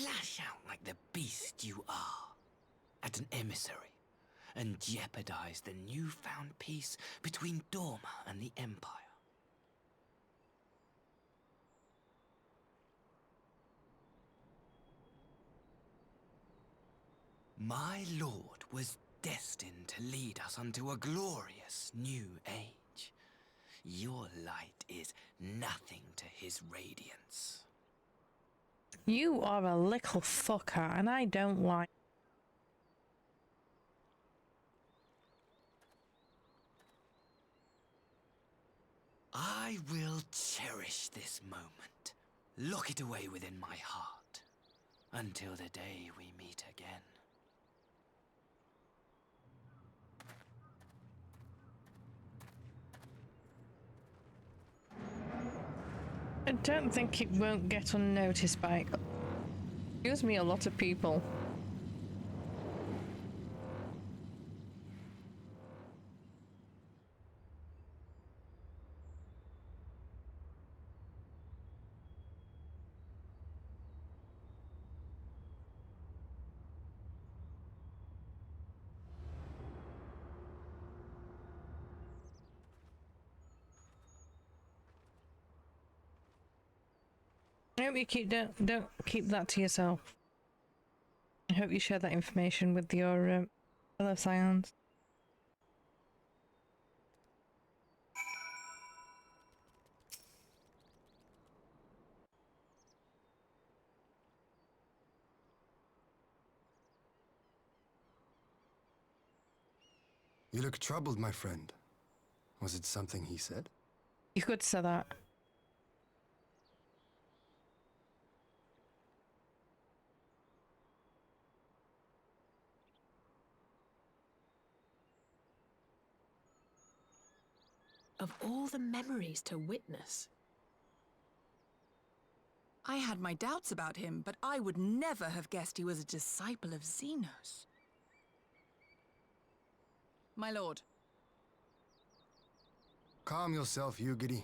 Lash out like the beast you are at an emissary and jeopardize the newfound peace between Dorma and the Empire. My lord was destined to lead us unto a glorious new age. Your light is nothing to his radiance. You are a little fucker, and I don't like. I will cherish this moment, lock it away within my heart, until the day we meet again. I don't think it won't get unnoticed by, excuse me, a lot of people. I hope you don't keep that to yourself. I hope you share that information with your fellow scions. You look troubled, my friend. Was it something he said? You could say that. Of all the memories to witness. I had my doubts about him, but I would never have guessed he was a disciple of Xenos. My lord, Calm yourself, Ugidi.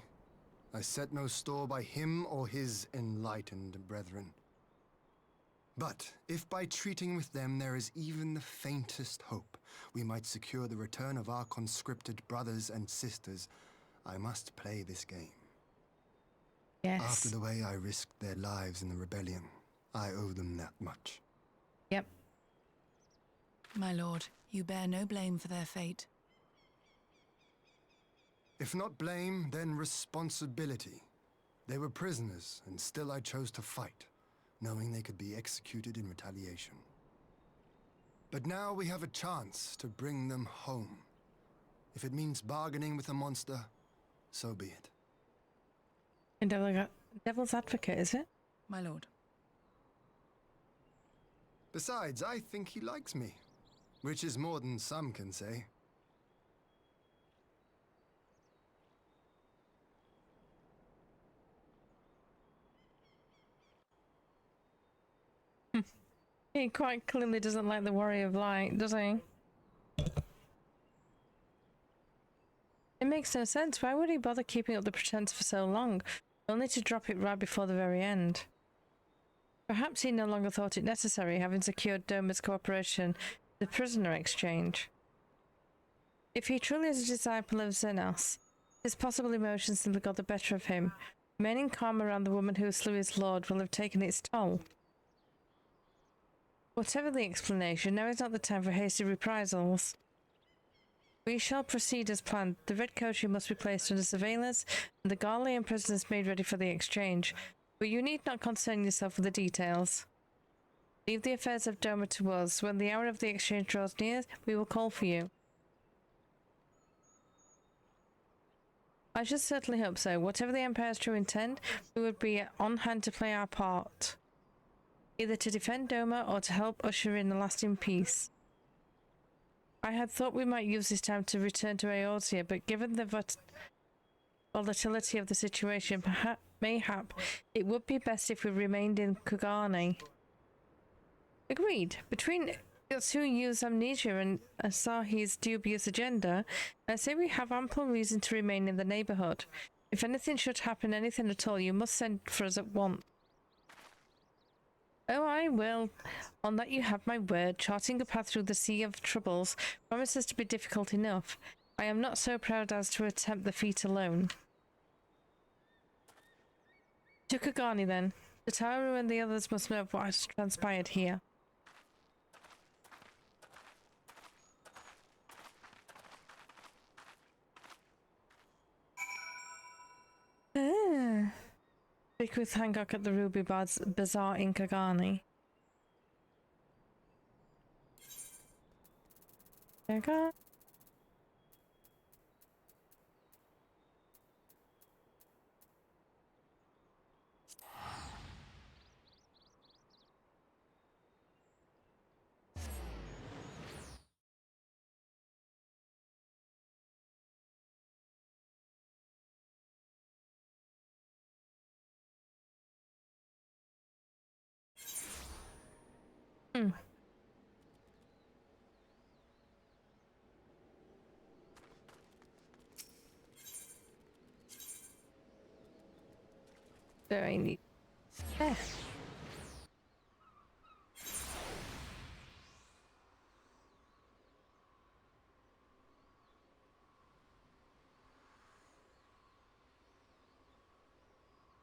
I set no store by him or his enlightened brethren. But if by treating with them there is even the faintest hope we might secure the return of our conscripted brothers and sisters, I must play this game. Yes. After the way I risked their lives in the rebellion, I owe them that much. Yep. My lord, you bear no blame for their fate. If not blame, then responsibility. They were prisoners, and still I chose to fight, knowing they could be executed in retaliation. But now we have a chance to bring them home. If it means bargaining with a monster, so be it. And devil's advocate, is it? My lord. Besides, I think he likes me, which is more than some can say. He quite clearly doesn't like the Warrior of Light, does he? It makes no sense. Why would he bother keeping up the pretense for so long, only to drop it right before the very end? Perhaps he no longer thought it necessary, having secured Doma's cooperation in the prisoner exchange. If he truly is a disciple of Xenos, his possible emotions simply got the better of him. Remaining calm around the woman who slew his lord will have taken its toll. Whatever the explanation, now is not the time for hasty reprisals. We shall proceed as planned. The Red Coterie must be placed under surveillance, and the Garlean prisoners made ready for the exchange. But you need not concern yourself with the details. Leave the affairs of Doma to us. When the hour of the exchange draws near, we will call for you. I should certainly hope so. Whatever the Empire's true intent, we would be on hand to play our part. Either to defend Doma or to help usher in a lasting peace. I had thought we might use this time to return to Eorzea, but given the volatility of the situation, mayhap it would be best if we remained in Kugani. Agreed. Between Yotsuyu's amnesia and Asahi's dubious agenda, I say we have ample reason to remain in the neighborhood. If anything should happen, anything at all, you must send for us at once. Oh, I will. On that you have my word. Charting a path through the sea of troubles promises to be difficult enough. I am not so proud as to attempt the feat alone. To Kugani, then. Tataru and the others must know what has transpired here. Speak with Hancock at the Ruby Bazaar in Kagani. There I need. There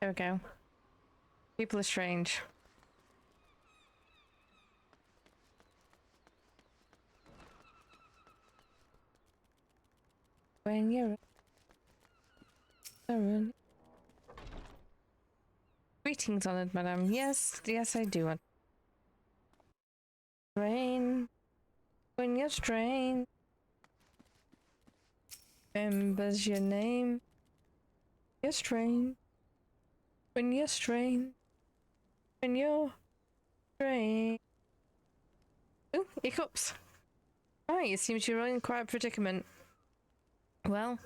we go. People are strange. When you're greetings, honored madam. Yes, I do. Strain. When you're strain. Remembers your name. You're strain. When you're strain. When you're strain. Ooh, hiccups. Right, it seems you're in quite a predicament. Well,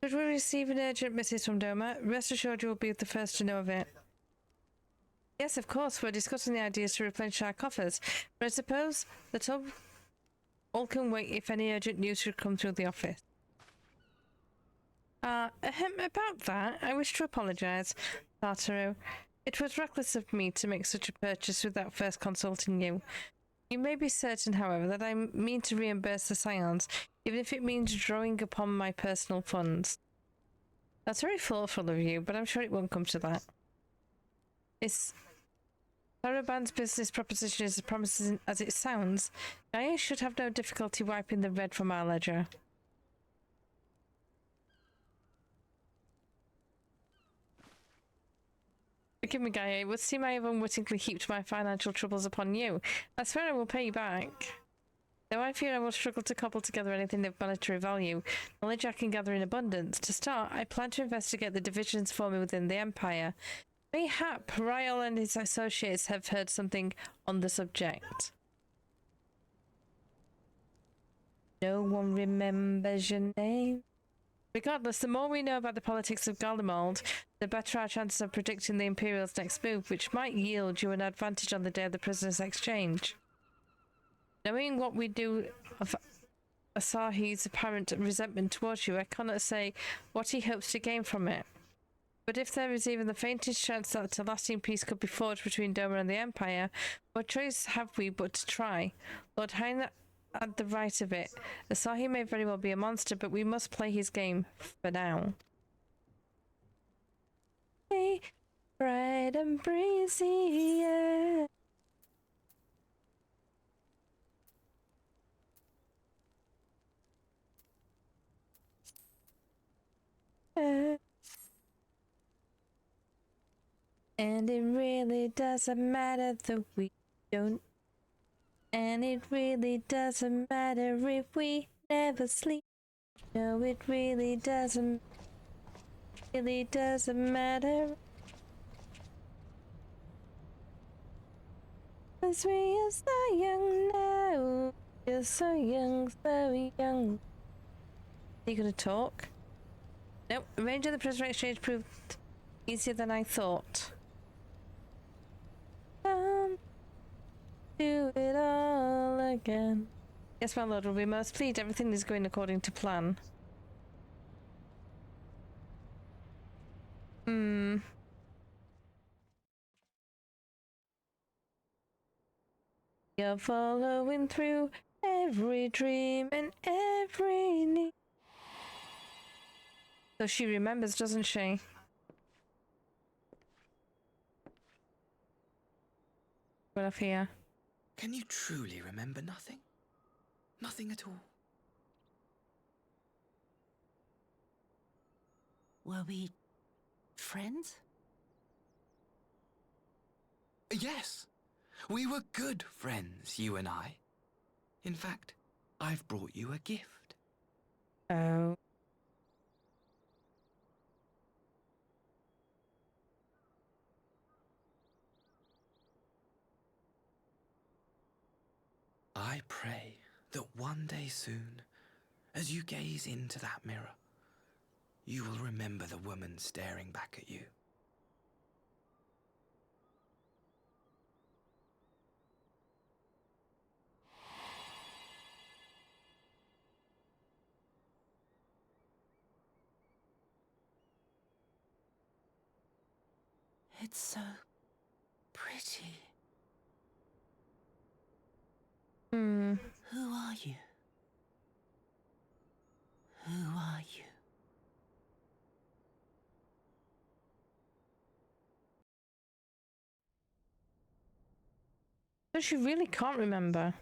should we receive an urgent message from Doma, rest assured you will be the first to know of it. Yes, of course, we're discussing the ideas to replenish our coffers, but I suppose that all can wait if any urgent news should come through the office. About that, I wish to apologize, Tartaro. It was reckless of me to make such a purchase without first consulting you. You may be certain, however, that I mean to reimburse the Scions, even if it means drawing upon my personal funds. That's very thoughtful of you, but I'm sure it won't come to that. It's Taraban's business proposition is as promising as it sounds. Gaia should have no difficulty wiping the red from our ledger. Forgive me, Gaia. It would seem I have unwittingly heaped my financial troubles upon you. I swear I will pay you back. Though I fear I will struggle to cobble together anything of monetary value, knowledge I can gather in abundance. To start, I plan to investigate the divisions forming within the Empire. Mayhap Ryal and his associates have heard something on the subject. No one remembers your name. Regardless, the more we know about the politics of Garlemald, the better our chances of predicting the Imperial's next move, which might yield you an advantage on the day of the prisoners' exchange. Knowing what we do of Asahi's apparent resentment towards you, I cannot say what he hopes to gain from it. But if there is even the faintest chance that a lasting peace could be forged between Doma and the Empire, what choice have we but to try? Lord Hein had the right of it. Asahi may very well be a monster, but we must play his game for now. Hey, bright and breezy, yeah. And it really doesn't matter that we don't. And it really doesn't matter if we never sleep. No, it really doesn't matter. 'Cause we are so young now. You're so young, so young. Are you gonna talk? Nope, arranging the prisoner exchange proved easier than I thought. Do it all again. Yes, my lord will be most pleased. Everything is going according to plan. You're following through every dream and every need. So she remembers, doesn't she? What up here? Can you truly remember nothing? Nothing at all? Were we friends? Yes. We were good friends, you and I. In fact, I've brought you a gift. Oh. I pray that one day soon, as you gaze into that mirror, you will remember the woman staring back at you. It's so pretty. Who are you? Who are you? So she really can't remember.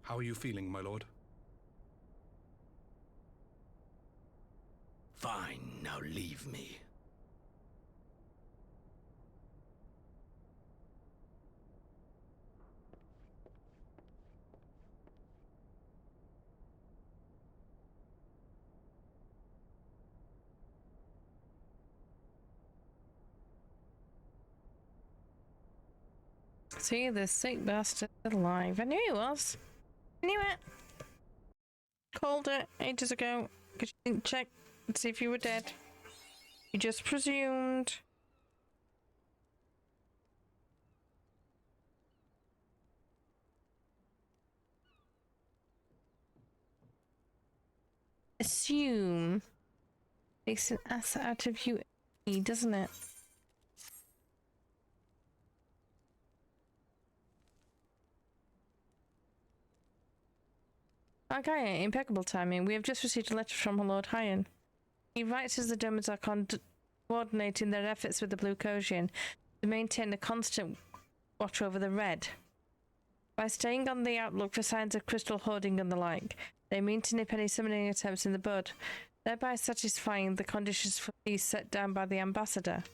How are you feeling, my lord? Fine, now leave me. See, this sick bastard alive. I knew he was. I knew it. Called it ages ago. Because you didn't check and see if you were dead. You just presumed. Assume makes an ass out of you, doesn't it? Okay, impeccable timing. We have just received a letter from Lord Hyan. He writes as the Domans are coordinating their efforts with the Blue Kosian to maintain a constant watch over the Red. By staying on the outlook for signs of crystal hoarding and the like, they mean to nip any summoning attempts in the bud, thereby satisfying the conditions for peace set down by the ambassador.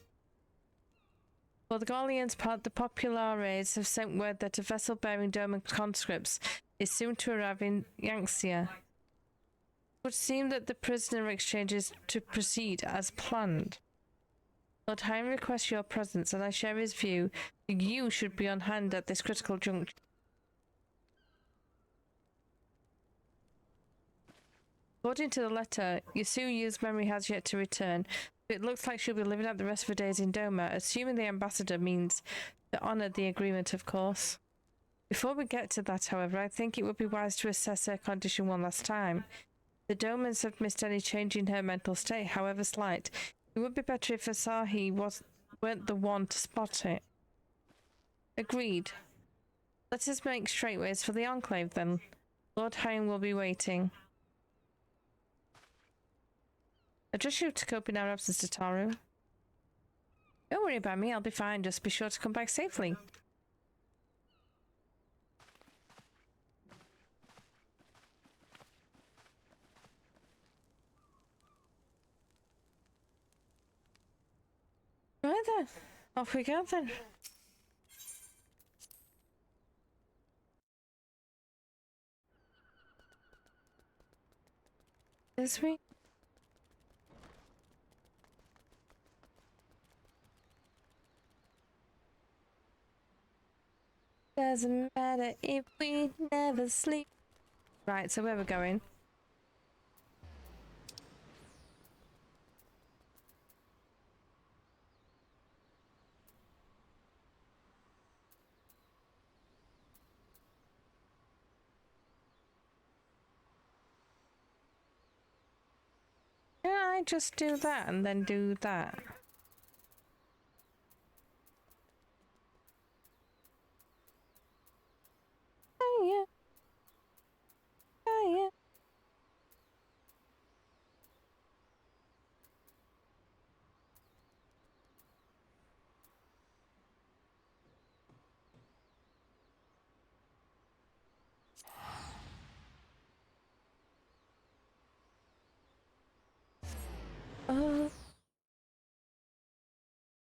For the Garlean's part, the Populares have sent word that a vessel bearing Doman conscripts is soon to arrive in Eorzea. It would seem that the prisoner exchange is to proceed as planned. Lord Hyan requests your presence, and I share his view that you should be on hand at this critical juncture. According to the letter, Yasuyu's memory has yet to return, but it looks like she'll be living out the rest of her days in Doma, assuming the ambassador means to honour the agreement, of course. Before we get to that, however, I think it would be wise to assess her condition one last time. The Domans have missed any change in her mental state, however slight. It would be better if Asahi weren't the one to spot it. Agreed. Let us make straightways for the Enclave, then. Lord Hyan will be waiting. I trust you to cope in our absence, Tataru. Don't worry about me, I'll be fine. Just be sure to come back safely. Right then, off we go then. This week? Doesn't matter if we never sleep. Right, so where we're going? Can I just do that and then do that? Oh yeah. Oh yeah. Oh.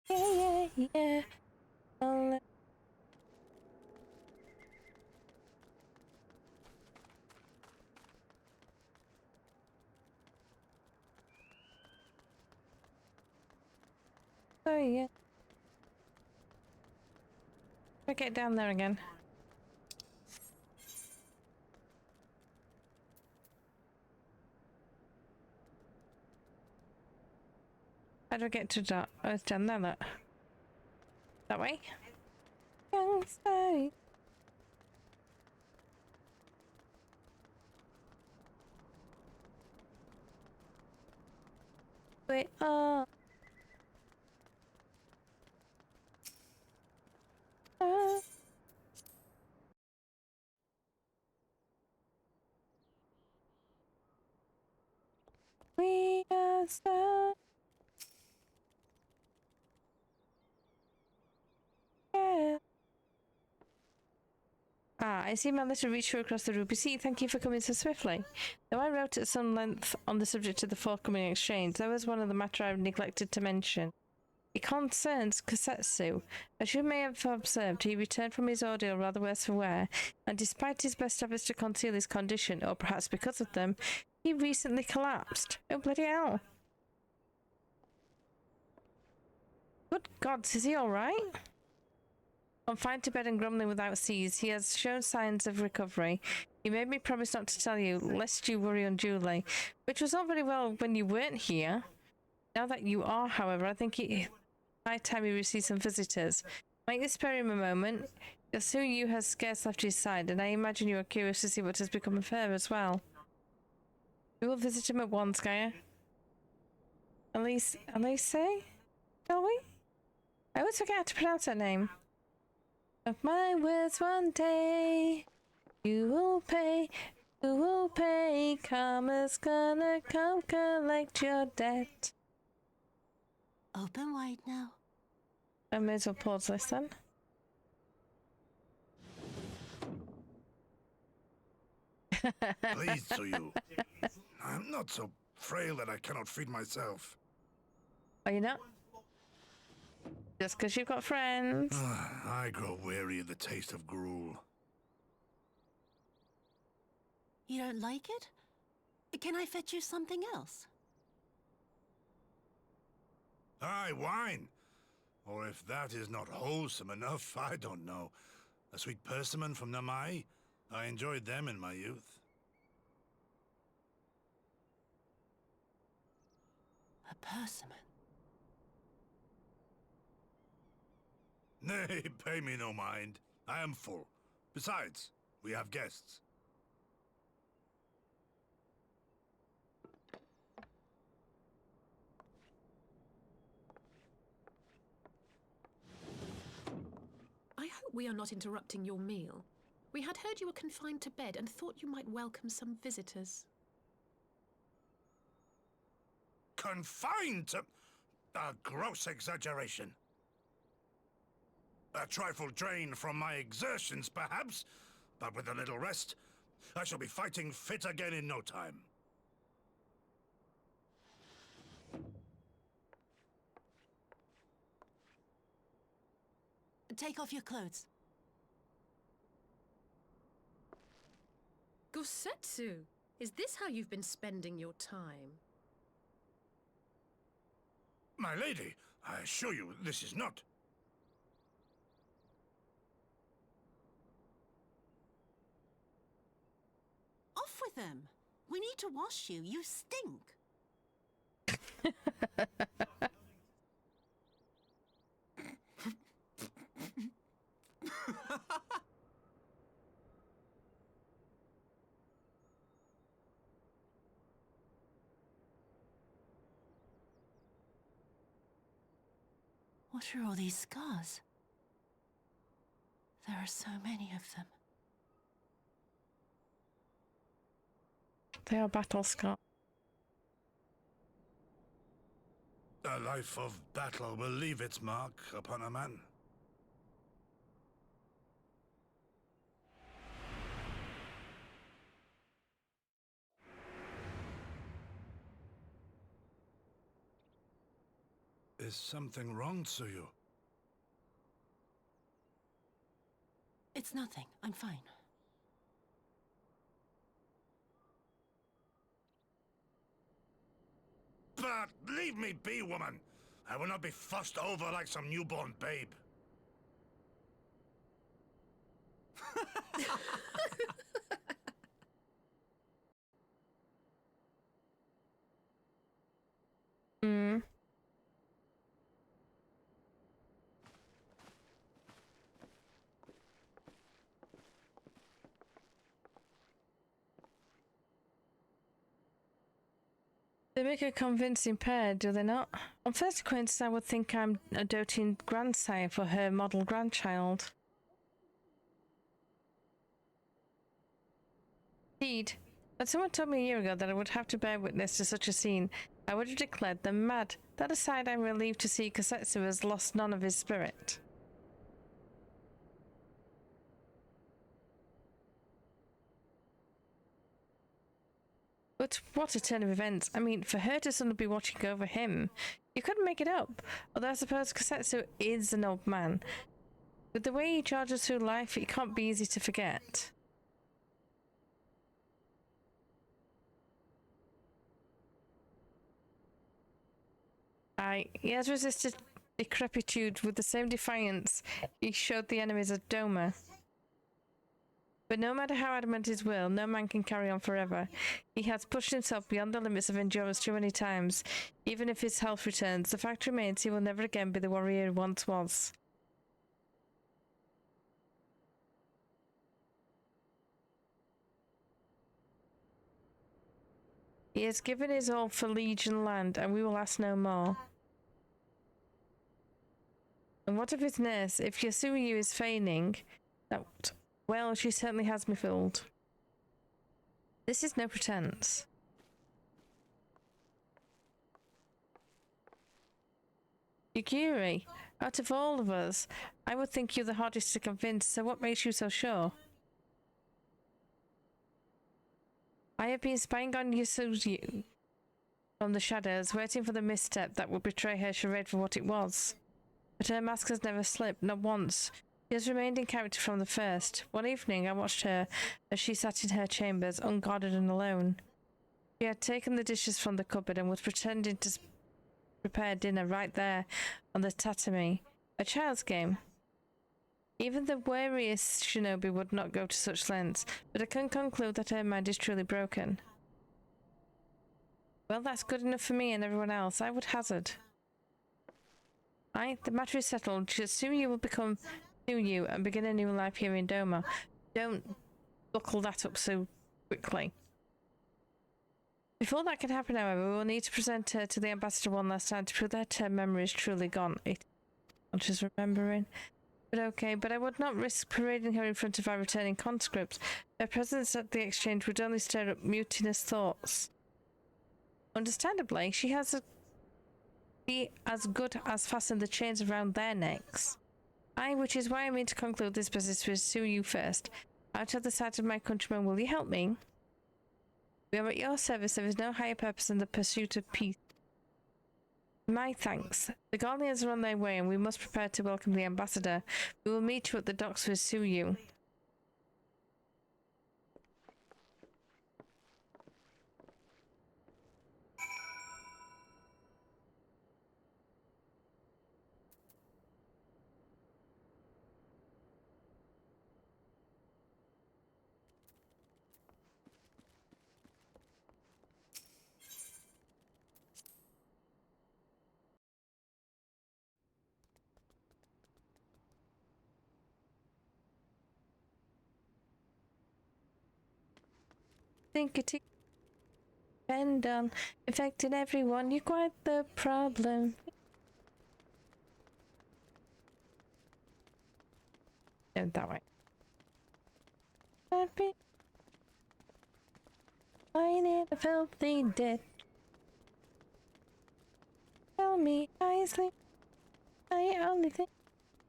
Yeah, yeah, yeah. Oh, oh yeah. I get down there again. How do I get to that? Oh, it's down there, look. That way? Young Spy. Wait, we are so yeah. Ah, I see my letter reached you across the Ruby Sea. Thank you for coming so swiftly. Though I wrote at some length on the subject of the forthcoming exchange, there was one of the matter I neglected to mention. It concerns Kosetsu. As you may have observed, he returned from his ordeal rather worse for wear, and despite his best efforts to conceal his condition, or perhaps because of them, he recently collapsed. Oh, bloody hell. Good gods, is he alright? Confined to bed and grumbling without cease, he has shown signs of recovery. He made me promise not to tell you, lest you worry unduly, which was all very well when you weren't here. Now that you are, however, I think it's high time you receive some visitors. Might you spare him a moment? Yasu Yu has scarce left his side, and I imagine you are curious to see what has become of her as well. We will visit him at once, Gaia. Elise, shall we? I always forget how to pronounce that name. Of my words one day, you will pay, karma's gonna come collect your debt. Open wide now. I may as well pause this then. Please, Tsuyu. I'm not so frail that I cannot feed myself. Are you not? Just because you've got friends. I grow weary of the taste of gruel. You don't like it? Can I fetch you something else? Aye, wine. Or if that is not wholesome enough, I don't know. A sweet persimmon from Namai? I enjoyed them in my youth. A persimmon? Nay, pay me no mind. I am full. Besides, we have guests. I hope we are not interrupting your meal. We had heard you were confined to bed and thought you might welcome some visitors. Confined to... A gross exaggeration. A trifle drained from my exertions, perhaps, but with a little rest, I shall be fighting fit again in no time. Take off your clothes. Gosetsu, is this how you've been spending your time? My lady, I assure you this is not. Off with them. We need to wash you. You stink. What are all these scars? There are so many of them. They are battle scars. A life of battle will leave its mark upon a man. Is something wrong, Tsuyu? It's nothing. I'm fine. But leave me be, woman. I will not be fussed over like some newborn babe. Mm. They make a convincing pair, do they not? On first acquaintance, I would think I'm a doting grandsire for her model grandchild. Indeed. When someone told me a year ago that I would have to bear witness to such a scene, I would have declared them mad. That aside, I'm relieved to see Kosetsu has lost none of his spirit. But what a turn of events. I mean, for her to suddenly be watching over him, you couldn't make it up. Although I suppose Kosetsu is an old man. With the way he charges through life, it can't be easy to forget. He has resisted decrepitude with the same defiance he showed the enemies at Doma. But no matter how adamant his will, no man can carry on forever. He has pushed himself beyond the limits of endurance too many times. Even if his health returns, the fact remains he will never again be the warrior he once was. He has given his all for Legion land, and we will ask no more. And what of his nurse? If Yasuyu is feigning that, well, she certainly has me fooled. This is no pretense. Yugiri, out of all of us, I would think you the hardest to convince, so what makes you so sure? I have been spying on Yasuyu from the shadows, waiting for the misstep that would betray her charade for what it was. But her mask has never slipped, not once. She has remained in character from the first. One evening I watched her as she sat in her chambers, unguarded and alone. She had taken the dishes from the cupboard and was pretending to prepare dinner right there on the tatami. A child's game. Even the wariest shinobi would not go to such lengths, but I can conclude that her mind is truly broken. Well, that's good enough for me and everyone else, I would hazard. The matter is settled. Soon you will become you and begin a new life here in Doma. Don't buckle that up so quickly. Before that can happen, however, we will need to present her to the ambassador one last time to prove that her memory is truly gone. I'm just remembering. But okay, but I would not risk parading her in front of our returning conscripts. Her presence at the exchange would only stir up mutinous thoughts. Understandably, she has be as good as fasten the chains around their necks. Which is why I mean to conclude this business with sue you first. Out of the sight of my countrymen, will you help me? We are at your service. There is no higher purpose than the pursuit of peace. My thanks. The Guardians are on their way, and we must prepare to welcome the ambassador. We will meet you at the docks with Suyu. Think it depend on affecting everyone. You're quite the problem. No, that way. I'd be lying in a filthy ditch. Tell me how you sleep. I only think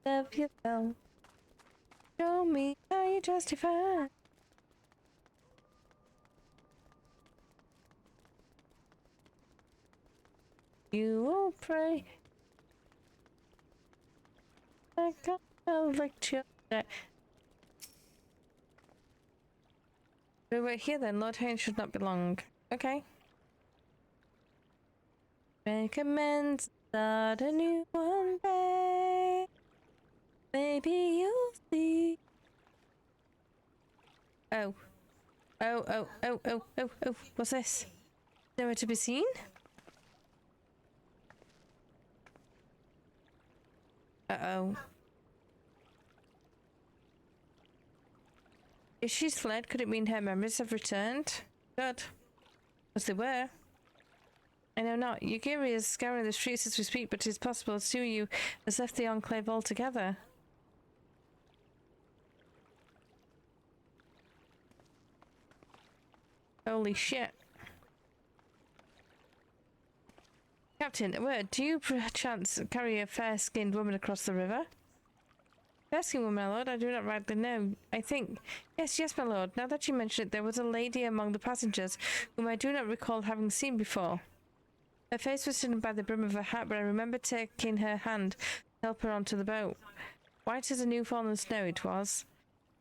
of yourself. Show me how you justify. You will pray. I got a lecture. We wait here then. Lord Haynes should not be long. Okay. Make amends, start a new one day. Maybe you'll see. Oh. Oh. What's this? Nowhere to be seen? Uh-oh. If she's fled, could it mean her memories have returned? Good. As they were. I know not. Yugiri is scouring the streets as we speak, but it is possible Tsuyu has left the Enclave altogether. Holy shit. Captain, a word. Do you perchance carry a fair-skinned woman across the river? Fair-skinned woman, my lord? I do not rightly know. I think... Yes, my lord. Now that you mention it, there was a lady among the passengers whom I do not recall having seen before. Her face was hidden by the brim of her hat, but I remember taking her hand to help her onto the boat. White as a new fallen snow it was.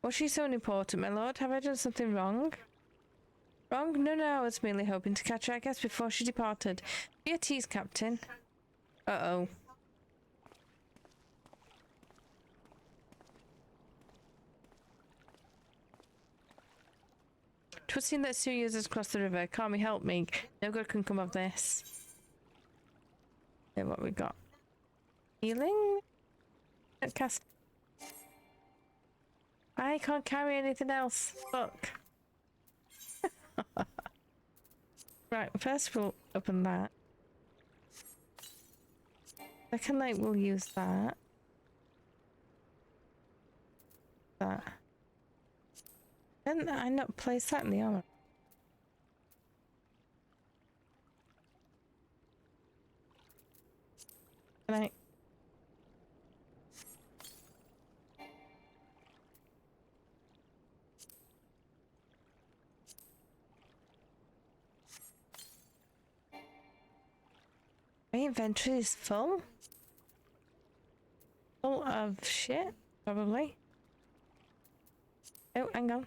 Was she so unimportant, my lord? Have I done something wrong? Wrong? No, I was merely hoping to catch her, I guess, before she departed. Be at ease, Captain. Uh-oh. Trusting that Sue users cross the river. Kami, help me. No good can come of this. Okay, what we got? Healing? Cast. I can't carry anything else. Fuck. Right, first we'll open that. Second light, we'll use that. That. Didn't I not place that in the armor? Can I? My inventory is full? Full of shit, probably. Oh, hang on.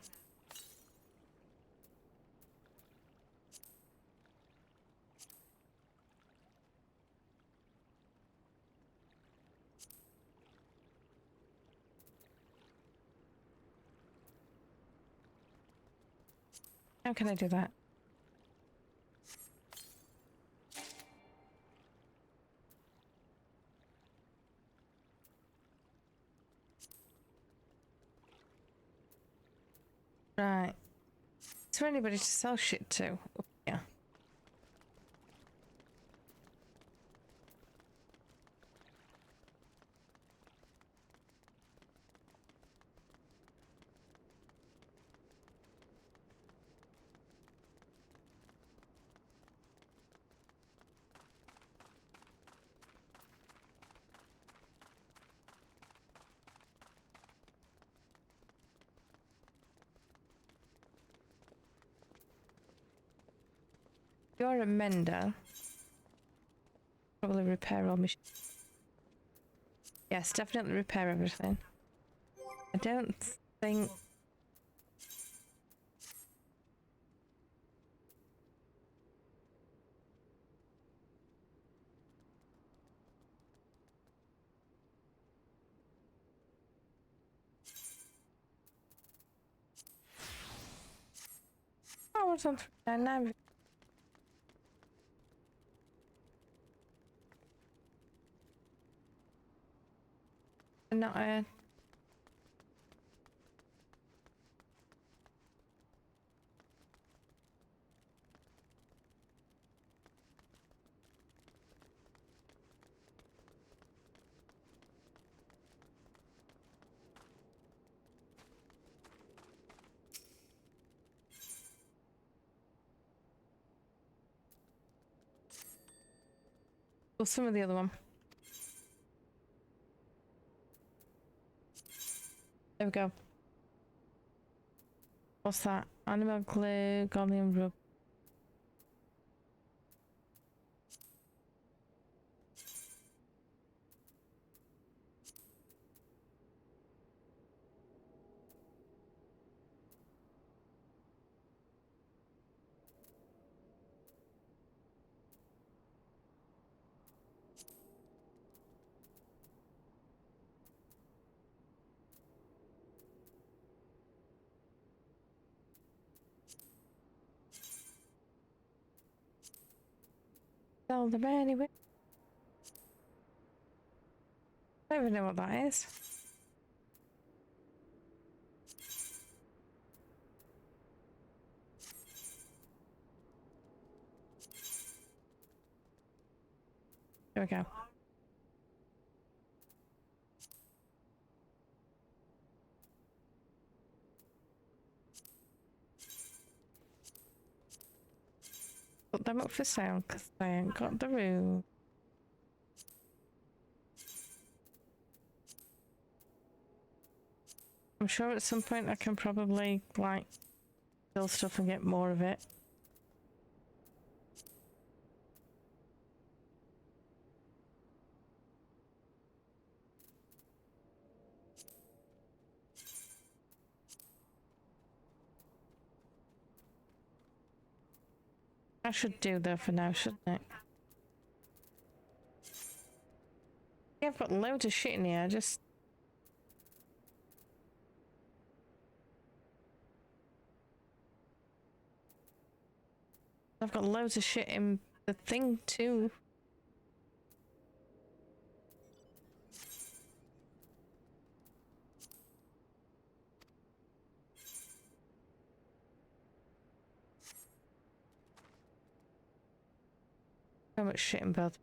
How can I do that? Right. Is there anybody to sell shit to? Yeah. You're a mender. Probably repair all machines. Yes, definitely repair everything. I don't think... Oh, what's on now? Not a... Well, some of the other one. There we go. What's that? Animal glue, Golium rub. Sell them anyway. I don't even know what that is. There we go. Put them up for sale because I ain't got the room. I'm sure at some point I can probably like sell stuff and get more of it. I should do that for now, shouldn't it? Yeah, I've got loads of shit in here, just... I've got loads of shit in the thing too. So much shit in both.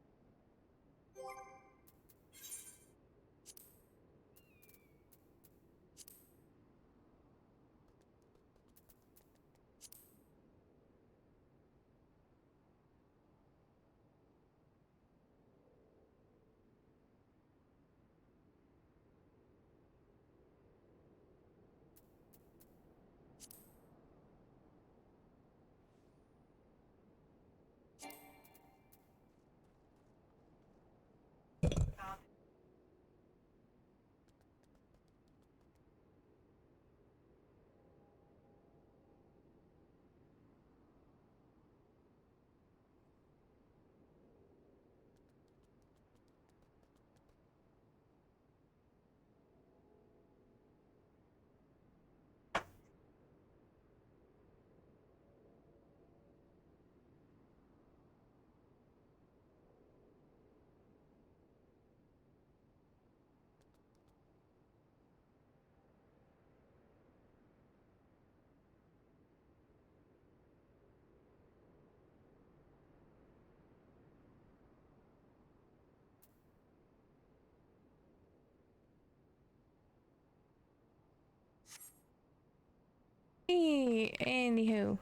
Anywho.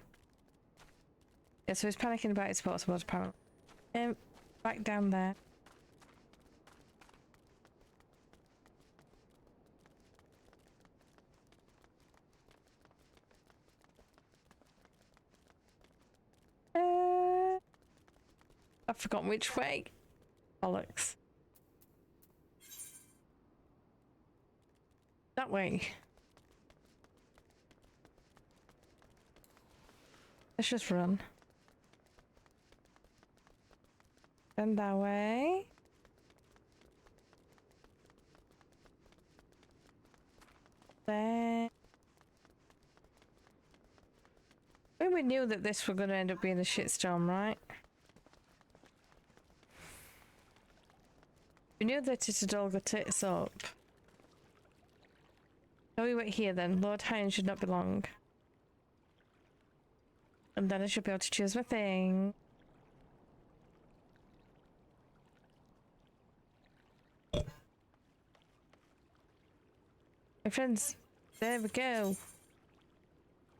Yeah, so he's panicking about his sports mods apparently. Back down there. I've forgotten which way. Bollocks. That way. Let's just run. Then that way. Then. We knew that this was going to end up being a shitstorm, right? We knew that it had all got tits up. So we wait here then. Lord Hine should not be long. And then I should be able to choose my thing. My friends, there we go.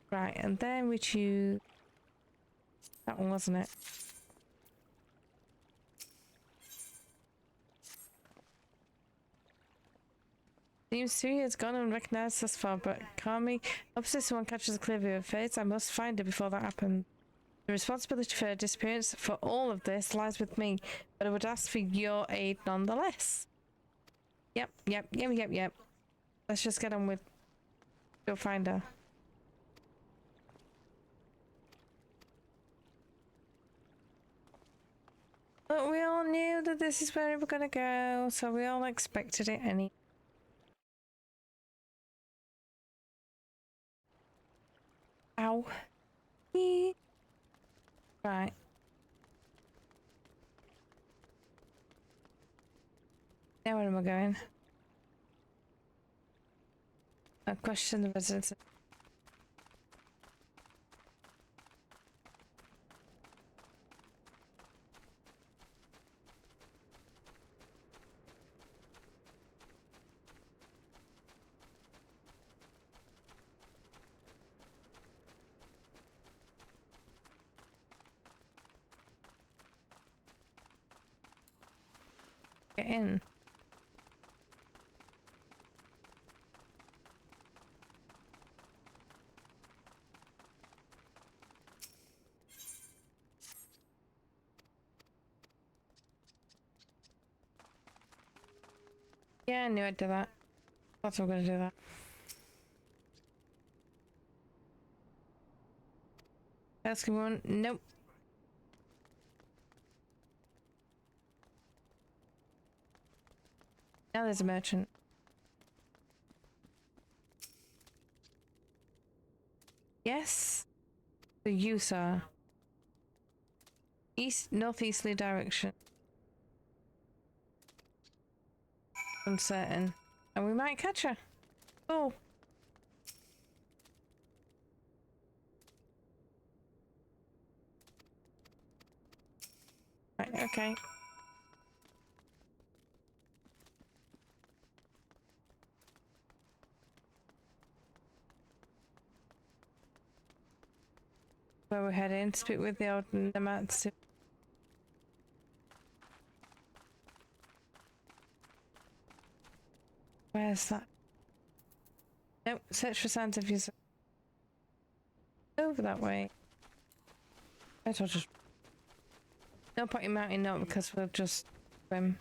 Right, and then we choose that one, wasn't it? Seems Siri has gone unrecognized thus far, but Kami, opposite someone catches a clear view of face. I must find her before that happens. The responsibility for her disappearance for all of this lies with me, but I would ask for your aid nonetheless. Yep. Let's just get on with go find her. But we all knew that this is where we were gonna go, so we all expected it anyway. Ow. Right. Now where am I going? I question the residents. Get in. Yeah, I knew I'd do that. Thought I was gonna do that. Ask one. Nope. Now there's a merchant. Yes. The use are. East northeasterly direction. Uncertain. And we might catch her. Oh. Right, okay. Where we're heading, speak with the old Namatsu. Where's that? Nope, search for signs of use. Over that way. I'll just. No point in mounting up because we'll just swim.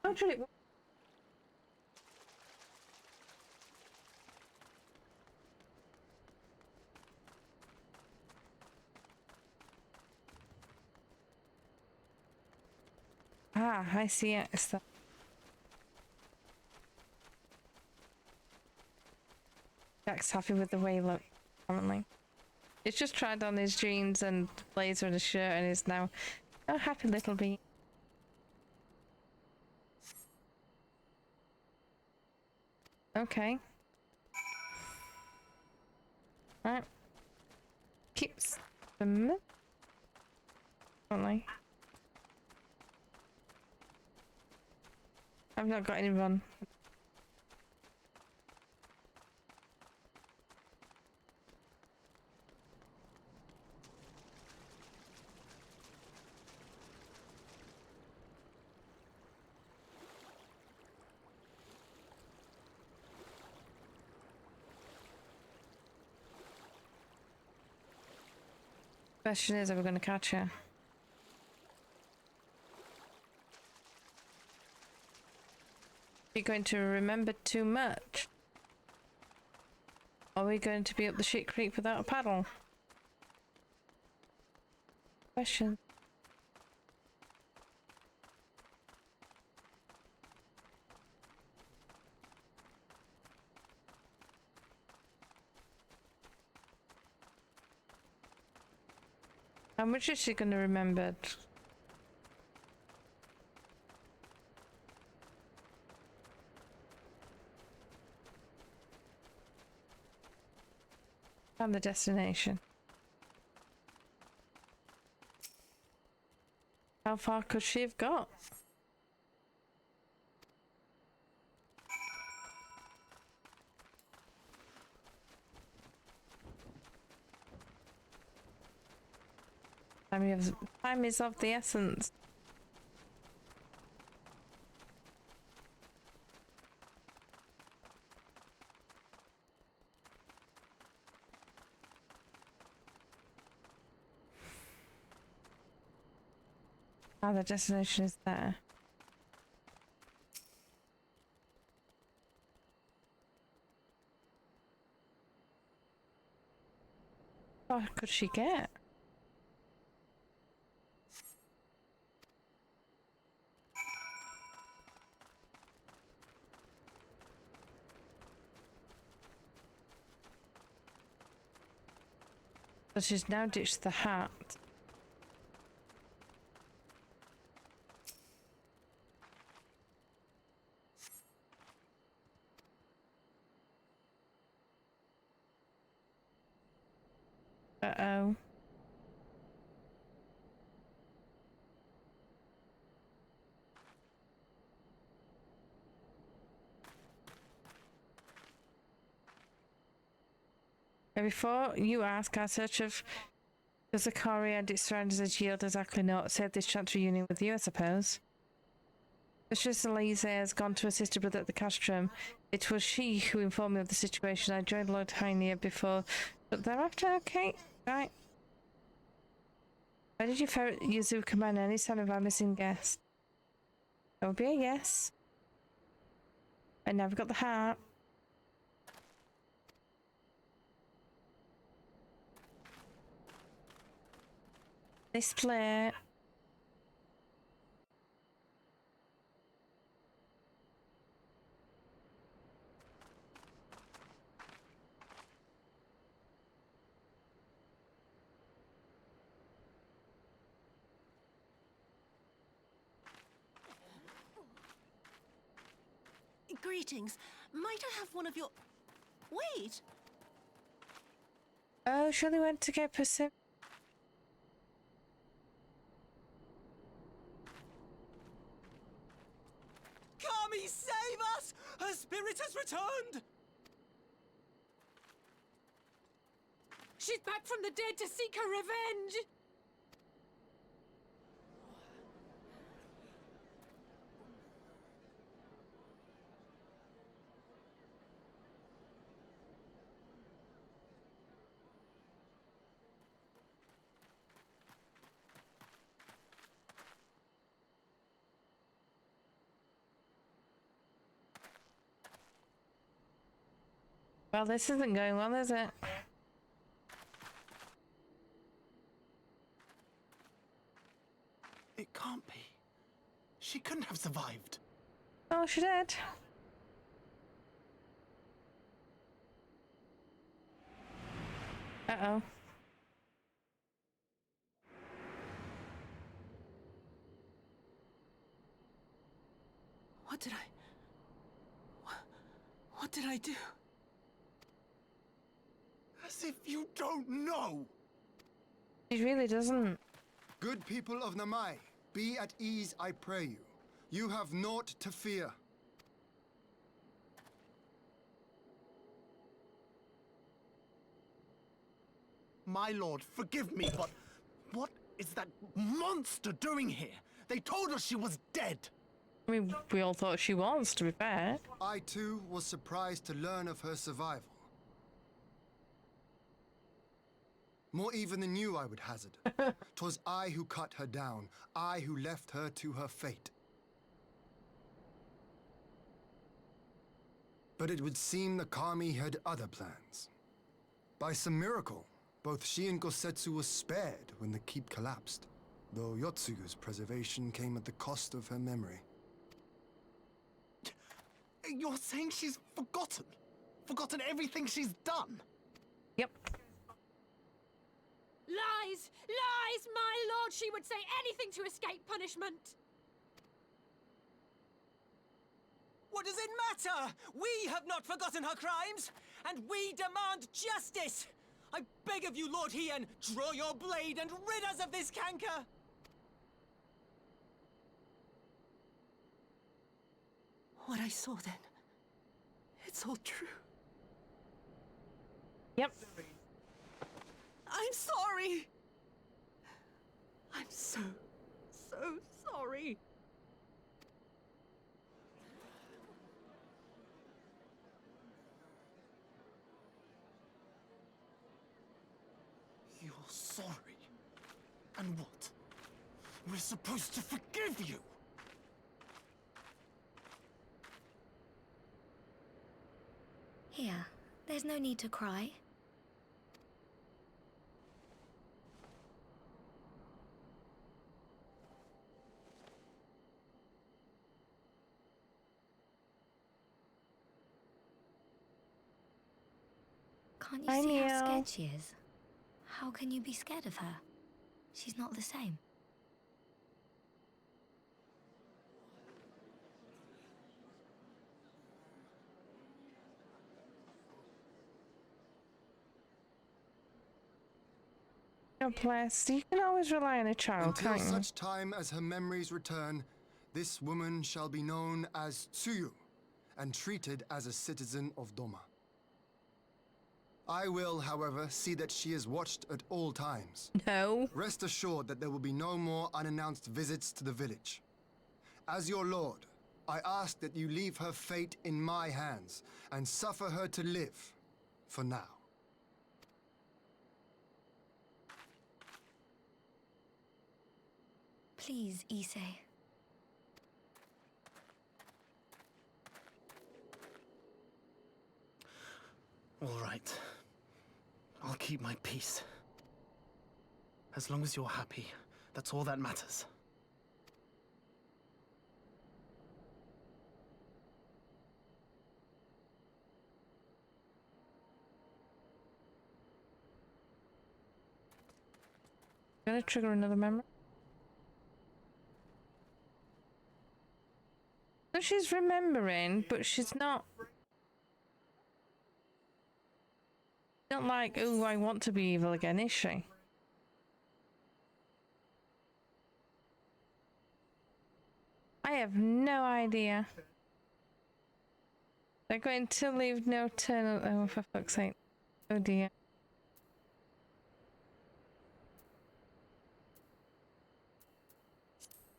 Actually, I see it. It's that. Jack's happy with the way he looks, apparently. He's just tried on his jeans and blazer and a shirt and is now a happy little bee. Okay. Right. Keeps them. Apparently. I've not got any run. Question is, are we going to catch her? Are you going to remember too much? Are we going to be up the shit creek without a paddle? Question. How much is she going to remember? Found the destination. How far could she have got? Time is of the essence. Ah, the destination is there. What could she get? But she's now ditched the hat. Uh-oh. And before you ask, our search of the Zakari and its surroundings has yielded exactly naught, save this chance reunion with you, I suppose. Mistress Elise has gone to assist her brother at the castrum. It was she who informed me of the situation. I joined Lord Hynir before, but thereafter, okay, right. Why did you ferret Yuzuka man any sign of our missing guest? That would be a yes. I never got the heart. This plate. Greetings. Might I have one of your... Wait! Oh, surely went to get pursued. Kami, save us! Her spirit has returned! She's back from the dead to seek her revenge! Well, this isn't going well, is it? It can't be. She couldn't have survived. Oh, she did. Uh-oh. What did I... What did I do? As if you don't know! She really doesn't. Good people of Namai, be at ease, I pray you. You have naught to fear. My lord, forgive me, but what is that monster doing here? They told us she was dead. I mean, we all thought she was, to be fair. I too was surprised to learn of her survival. More even than you, I would hazard. 'Twas I who cut her down, I who left her to her fate. But it would seem the Kami had other plans. By some miracle, both she and Gosetsu were spared when the keep collapsed, though Yotsugu's preservation came at the cost of her memory. You're saying she's forgotten? Forgotten everything she's done? Yep. Lies! Lies, my lord! She would say anything to escape punishment! What does it matter? We have not forgotten her crimes, and we demand justice! I beg of you, Lord Hien, draw your blade and rid us of this canker! What I saw then... It's all true. Yep. I'm sorry! I'm so sorry. You're sorry? And what? We're supposed to forgive you? Here, there's no need to cry. Can't you see how scared she is? How can you be scared of her? She's not the same. God bless. You can always rely on a child, Until can't you? such time as her memories return, this woman shall be known as Tsuyu, and treated as a citizen of Doma. I will, however, see that she is watched at all times. No. Rest assured that there will be no more unannounced visits to the village. As your lord, I ask that you leave her fate in my hands and suffer her to live, for now. Please, Ise. All right. I'll keep my peace. As long as you're happy, that's all that matters. Gonna trigger another memory. So she's remembering, but she's not like, oh, I want to be evil again, is she? I have no idea. They're going to leave no turn. Oh, for fuck's sake. Oh dear.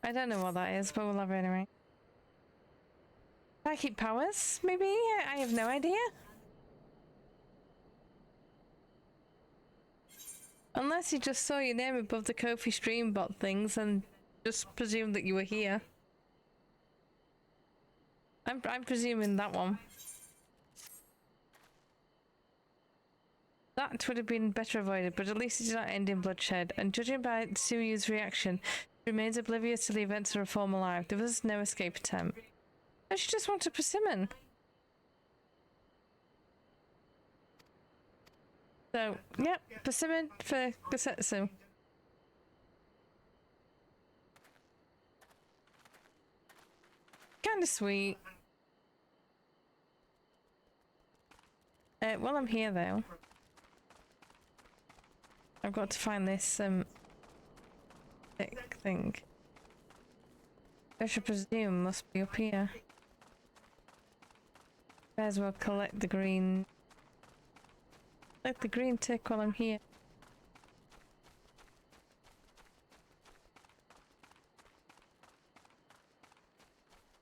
I don't know what that is, but we'll have it anyway. Psychic powers, maybe? I have no idea. Unless you just saw your name above the Kofi Streambot things and just presumed that you were here. I'm presuming that one. That would have been better avoided, but at least it did not end in bloodshed. And judging by Tsuyu's reaction, she remains oblivious to the events of her former life. There was no escape attempt. And she just wanted persimmon. So, yep, persimmon for Gosetsu. Kinda sweet. While I'm here though, I've got to find this thick thing. I should presume must be up here. May as well collect the green. Collect the green tick while I'm here.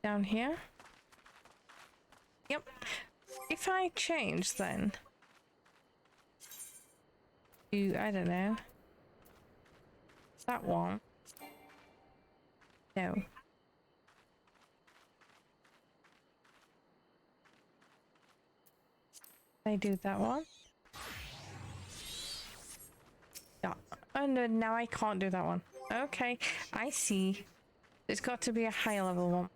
Down here. Yep. If I change then to, I don't know, that one. No. I do that one. Yeah. Oh no, now I can't do that one. Okay, I see. It's got to be a higher level one.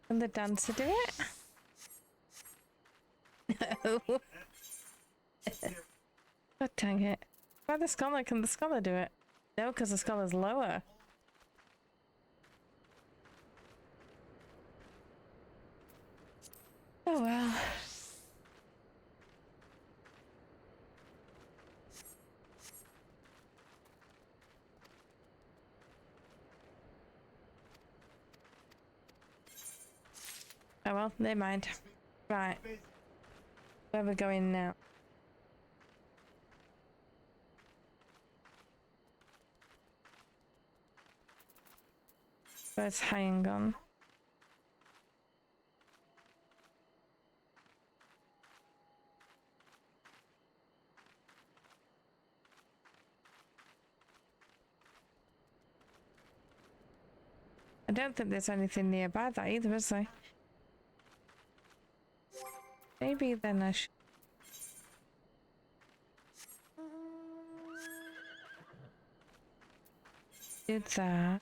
Can the dancer do it? No. God dang it. Why the scholar? Can the scholar do it? No, because the scholar's lower. Oh well. Oh well, never mind. Right. Where we're going now? Where's Hyangon? I don't think there's anything nearby that either, is there? Maybe then I should do that.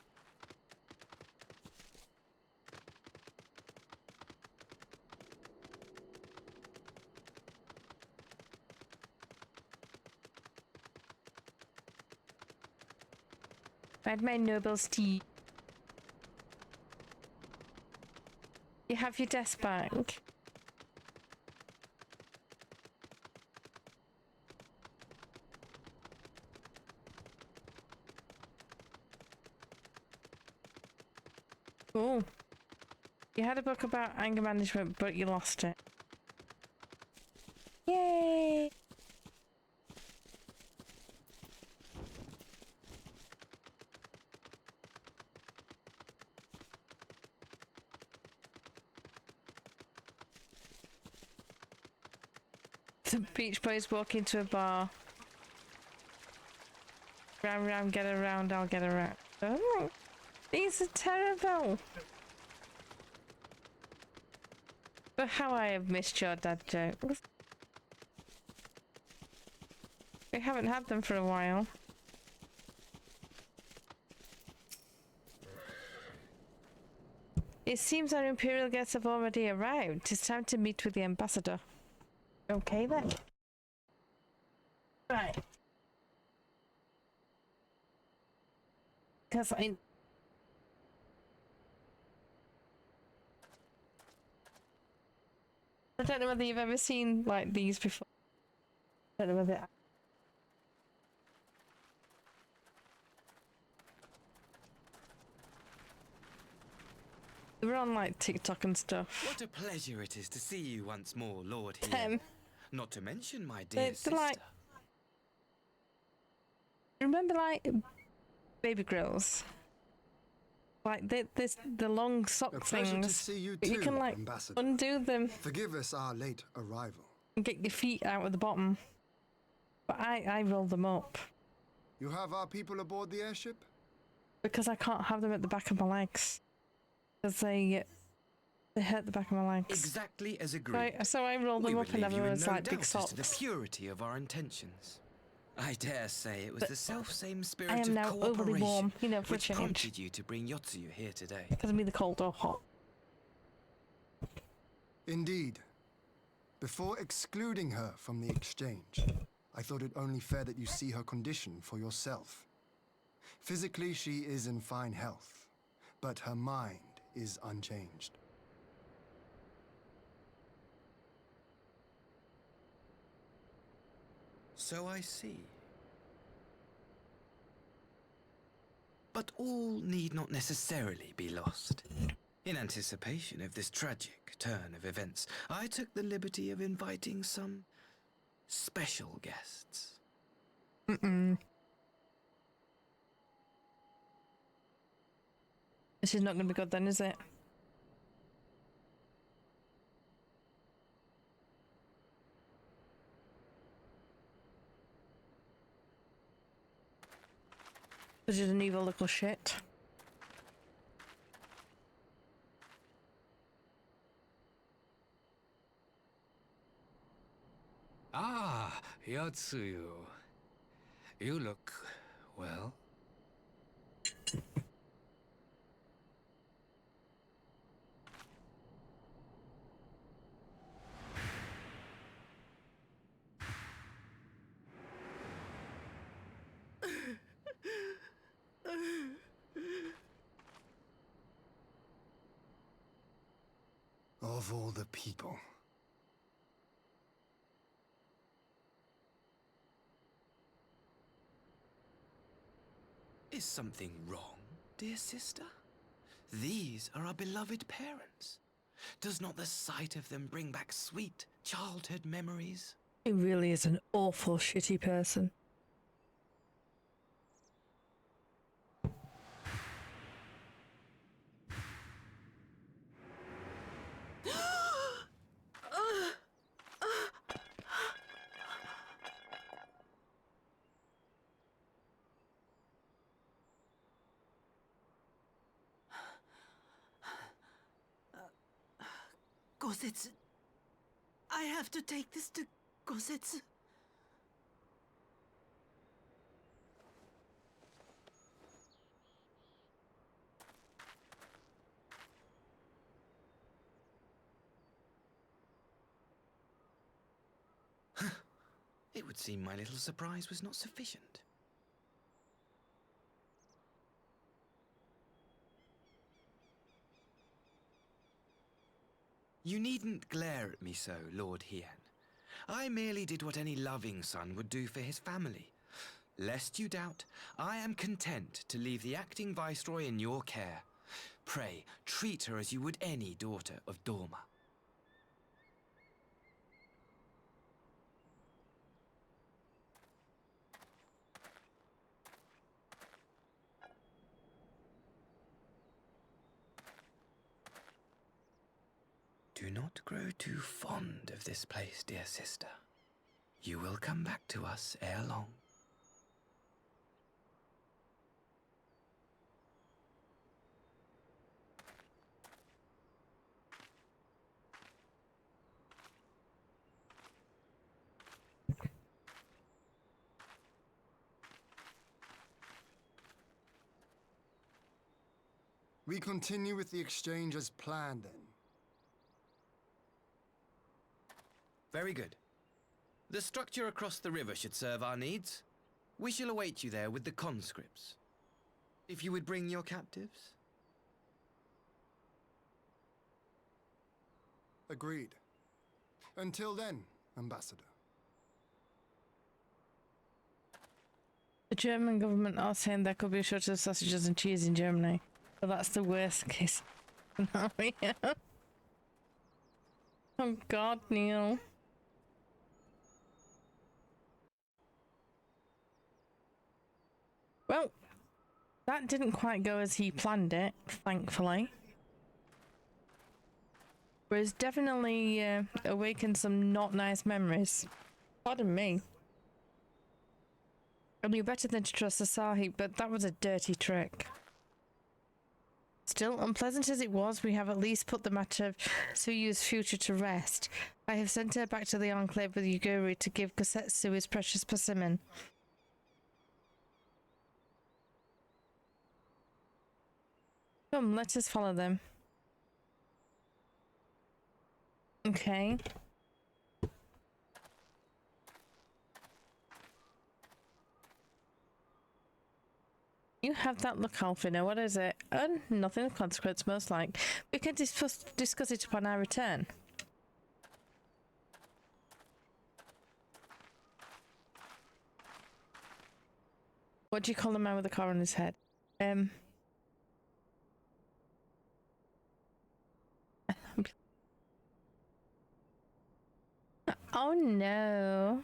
I had my noble's tea. You have your desk back. Cool. You had a book about anger management, but you lost it. Yay! The Beach Boys walk into a bar. Round, round, get around, I'll get around. Oh, these are terrible. But how I have missed your dad jokes. We haven't had them for a while. It seems our Imperial guests have already arrived. It's time to meet with the ambassador. Okay then. Right. Because I don't know whether you've ever seen like these before. I don't know whether they're on like TikTok and stuff. What a pleasure it is to see you once more, Lord Hien. Not to mention my dear They're sister. like, remember like baby grills? Like the long sock A pleasure things. to see you But you too, can like Ambassador. undo them Forgive us our late arrival. and get your feet out of the bottom. But I roll them up You have our people aboard the airship? because I can't have them at the back of my legs. Because they hurt the back of my legs. Exactly as agreed. So I roll We them would up and leave have you them in as no like doubt big as socks. to the purity of our intentions. I dare say it was But the self-same spirit I am of now overly cooperation warm, you know, for a which change. prompted you to bring Yotsuyu here today. Because of me the cold or hot. Indeed. Before excluding her from the exchange, I thought it only fair that you see her condition for yourself. Physically, she is in fine health, but her mind is unchanged. So I see. But all need not necessarily be lost. In anticipation of this tragic turn of events, I took the liberty of inviting some special guests. This is not going to be good then, is it? This is an evil little shit. Ah, Yotsuyu. You look well. Of all the people. Is something wrong, dear sister? These are our beloved parents. Does not the sight of them bring back sweet childhood memories? He really is an awful shitty person. Gosetsu. I have to take this to Gosetsu. It would seem my little surprise was not sufficient. You needn't glare at me so, Lord Hien. I merely did what any loving son would do for his family. Lest you doubt, I am content to leave the acting viceroy in your care. Pray, treat her as you would any daughter of Dorma. Do not grow too fond of this place, dear sister. You will come back to us ere long. We continue with the exchange as planned, then. Very good. The structure across the river should serve our needs. We shall await you there with the conscripts. If you would bring your captives. Agreed. Until then, Ambassador. The German government are saying there could be a shortage of sausages and cheese in Germany. But that's the worst case scenario. Oh God, Neil. Well, that didn't quite go as he planned it, thankfully. But it's definitely awakened some not nice memories. Pardon me. I knew better than to trust Asahi, but that was a dirty trick. Still, unpleasant as it was, we have at least put the matter of Tsuyu's future to rest. I have sent her back to the Enclave with Yuguru to give Kosetsu his precious persimmon. Come, let us follow them. Okay. You have that look, Alfina. What is it? Nothing of consequence, most like. We can discuss it upon our return. What do you call the man with the car on his head? Oh no.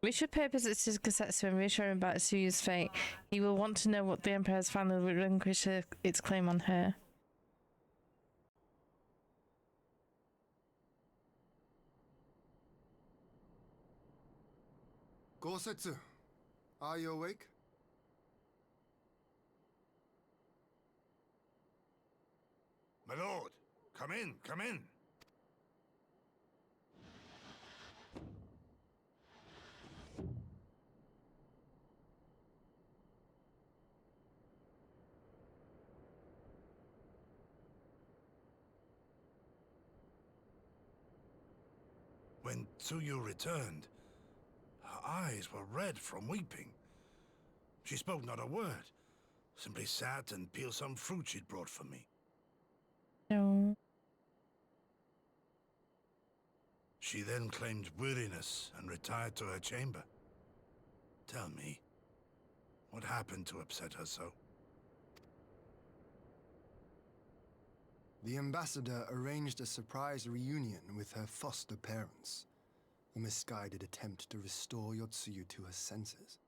We should pay visits to Kosetsu and reassure him about Tsuyu's fate. He will want to know what the Empire has finally relinquished its claim on her. Kosetsu, are you awake? My lord, come in, come in. When Tsuyu returned, her eyes were red from weeping. She spoke not a word, simply sat and peeled some fruit she'd brought for me. No. She then claimed weariness and retired to her chamber. Tell me, what happened to upset her so? The ambassador arranged a surprise reunion with her foster parents. A misguided attempt to restore Yotsuyu to her senses.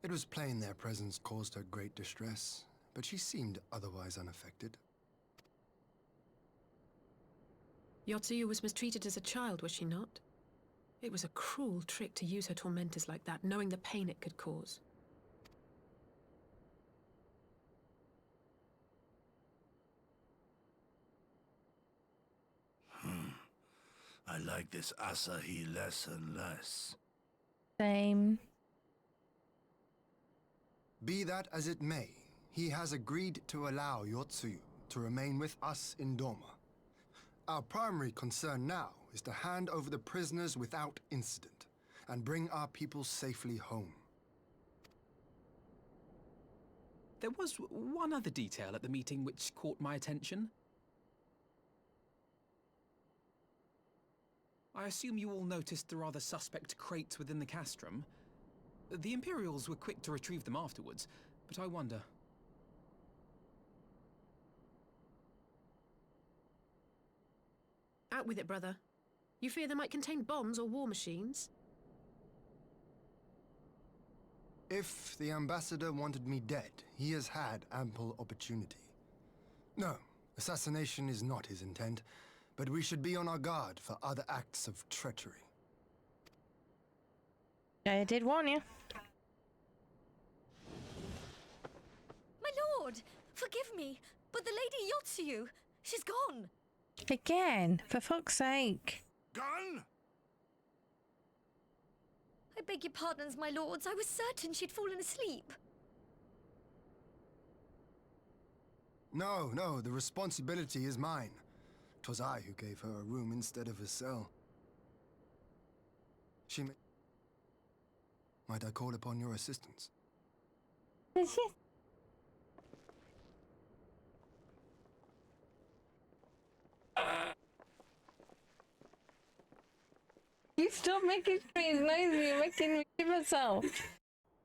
It was plain their presence caused her great distress, but she seemed otherwise unaffected. Yotsuyu was mistreated as a child, was she not? It was a cruel trick to use her tormentors like that, knowing the pain it could cause. I like this Asahi less and less. Same. Be that as it may, he has agreed to allow Yotsuyu to remain with us in Doma. Our primary concern now is to hand over the prisoners without incident and bring our people safely home. There was one other detail at the meeting which caught my attention. I assume you all noticed the rather suspect crates within the castrum. The Imperials were quick to retrieve them afterwards, but I wonder... Out with it, brother. You fear they might contain bombs or war machines? If the ambassador wanted me dead, he has had ample opportunity. No, assassination is not his intent, But we should be on our guard for other acts of treachery. I did warn you. My lord, forgive me, but the Lady Yotsuyu, she's gone. Again, for fuck's sake. Gone? I beg your pardons, my lords. I was certain she'd fallen asleep. No, no, the responsibility is mine. 'Twas I who gave her a room instead of a cell. She may... Might I call upon your assistance? Yes. You stop making strange noises, you're making me shit myself.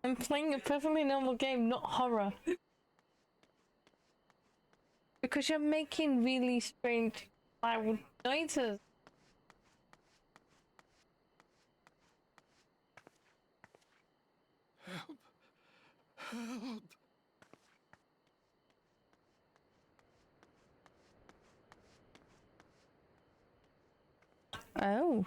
I'm playing a perfectly normal game, not horror. Because you're making really strange loud noises. Help! Help! Oh.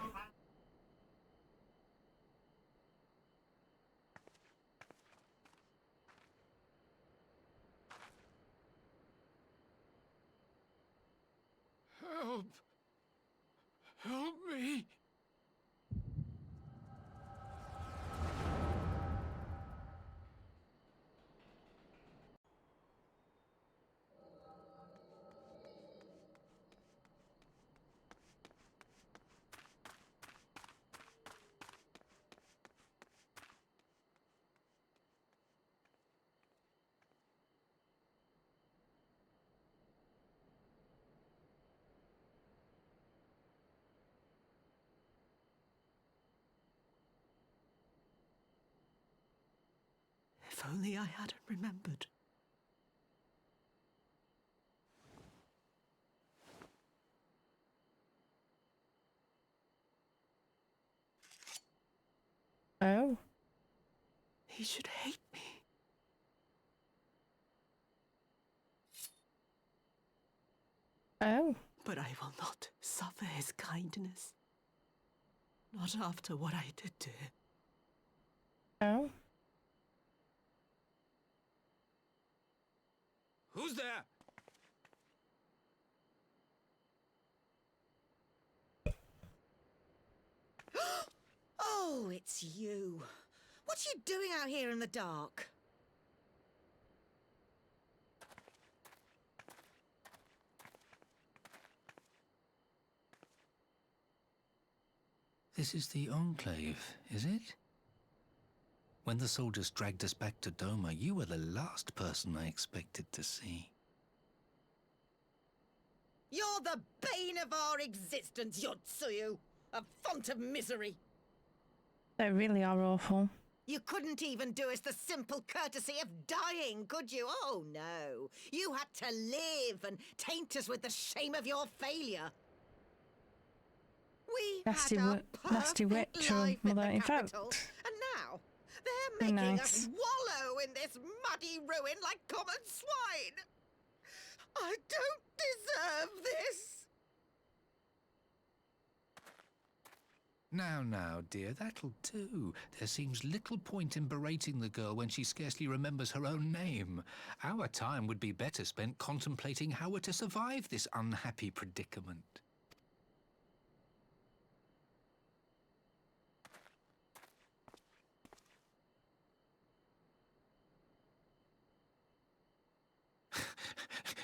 Help! Help me! If only I hadn't remembered. Oh. He should hate me. Oh. But I will not suffer his kindness. Not after what I did to him. Oh. Who's there? Oh, it's you. What are you doing out here in the dark? This is the Enclave, is it? When the soldiers dragged us back to Doma, you were the last person I expected to see. You're the bane of our existence, Yotsuyu. A font of misery. They really are awful. You couldn't even do us the simple courtesy of dying, could you? Oh, no. You had to live and taint us with the shame of your failure. We Nasty had a nasty perfect witch or life in mother. the In fact, capital, and now they're making nice. us wallow in this muddy ruin like common swine. I don't deserve this. Now, dear, that'll do. There seems little point in berating the girl when she scarcely remembers her own name. Our time would be better spent contemplating how we're to survive this unhappy predicament.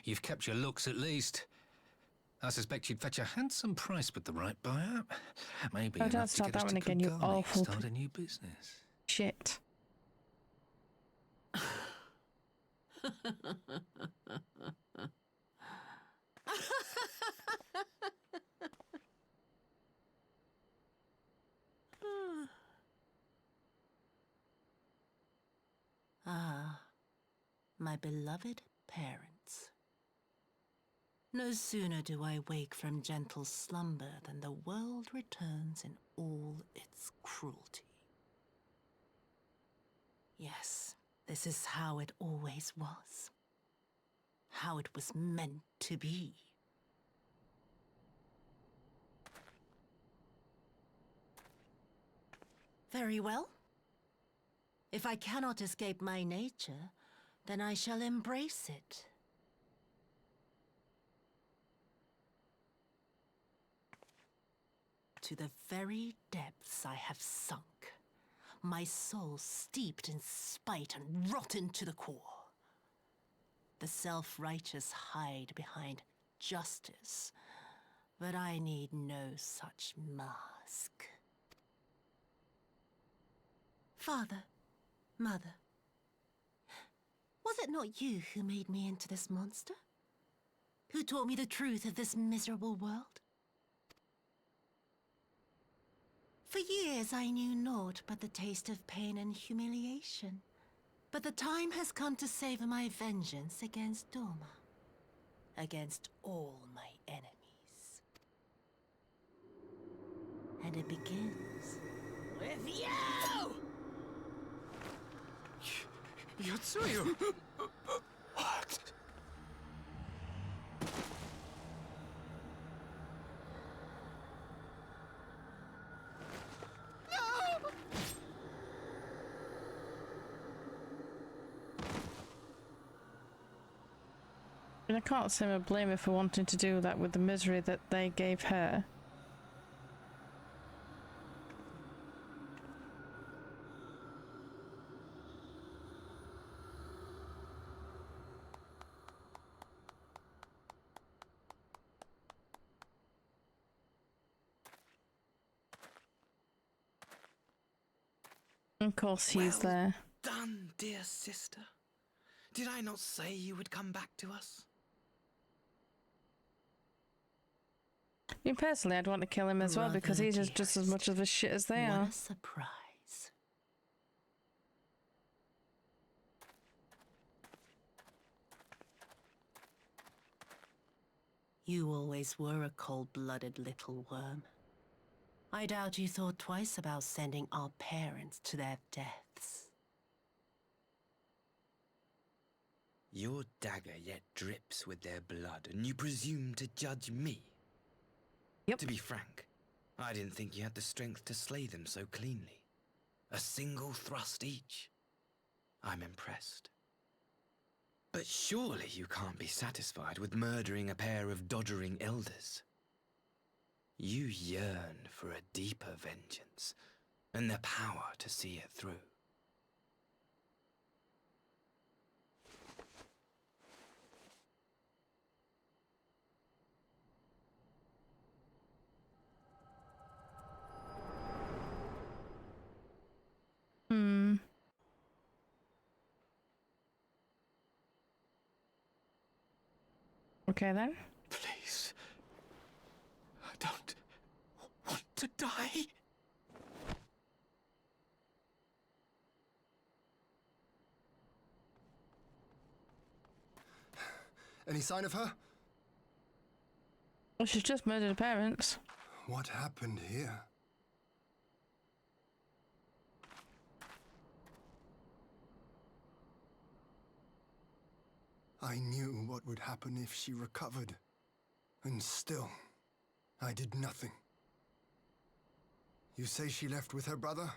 You've kept your looks at least. I suspect you'd fetch a handsome price with the right buyer. Maybe Oh, don't enough to start get us that to one again, you Kogami, awful start a new business. shit. Ah, my beloved parents. No sooner do I wake from gentle slumber than the world returns in all its cruelty. Yes, this is how it always was. How it was meant to be. Very well. If I cannot escape my nature, then I shall embrace it. To the very depths I have sunk, my soul steeped in spite and rotten to the core. The self-righteous hide behind justice, but I need no such mask. Father, Mother, was it not you who made me into this monster? Who taught me the truth of this miserable world? For years I knew naught but the taste of pain and humiliation. But the time has come to savor my vengeance against Doma. Against all my enemies. And it begins with you! Yotsuyu! What? And I can't say I blame her for wanting to do that with the misery that they gave her. Of course he's there. Done, dear sister. Did I not say you would come back to us? I mean, personally, I'd want to kill him as well because he's just as much of a shit as they are. What a surprise. You always were a cold-blooded little worm. I doubt you thought twice about sending our parents to their deaths. Your dagger yet drips with their blood, and you presume to judge me? Yep. To be frank, I didn't think you had the strength to slay them so cleanly. A single thrust each. I'm impressed. But surely you can't be satisfied with murdering a pair of doddering elders. You yearn for a deeper vengeance, and the power to see it through. Okay then. Please. I don't want to die. Any sign of her? Well, she's just murdered her parents. What happened here? I knew what would happen if she recovered. And still, I did nothing. You say she left with her brother?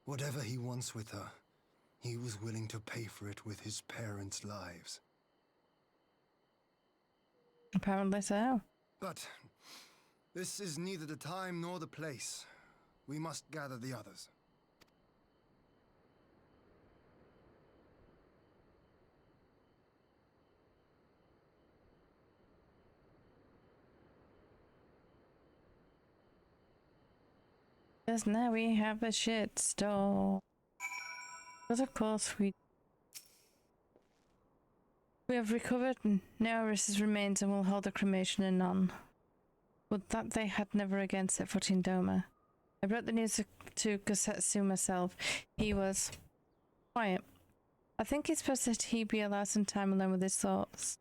Whatever he wants with her, he was willing to pay for it with his parents' lives. Apparently so. But this is neither the time nor the place. We must gather the others. Because now we have a shit store. But of course we have recovered Neoris's remains and will hold the cremation anon. Would that they had never again set foot in Doma. I brought the news to Gosetsu myself. He was quiet. I think it's best that he be allowed some time alone with his thoughts.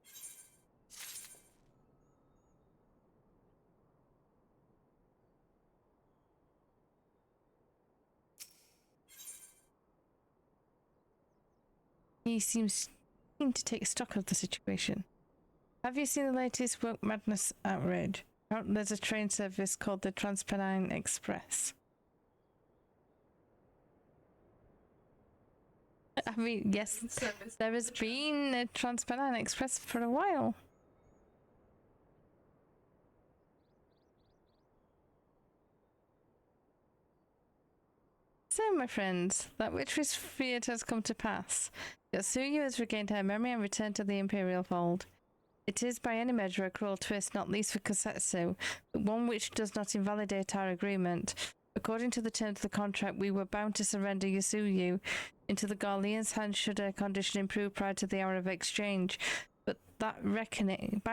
He seems keen to take stock of the situation. Have you seen the latest woke madness outrage? There's a train service called the Transpennine Express. I mean, yes, there has been a Transpennine Express for a while. So, my friends, that which was feared has come to pass. Yotsuyu has regained her memory and returned to the Imperial fold. It is by any measure a cruel twist, not least for Kosetsu, but one which does not invalidate our agreement. According to the terms of the contract, we were bound to surrender Yotsuyu into the Garlean's hands should her condition improve prior to the hour of exchange. But by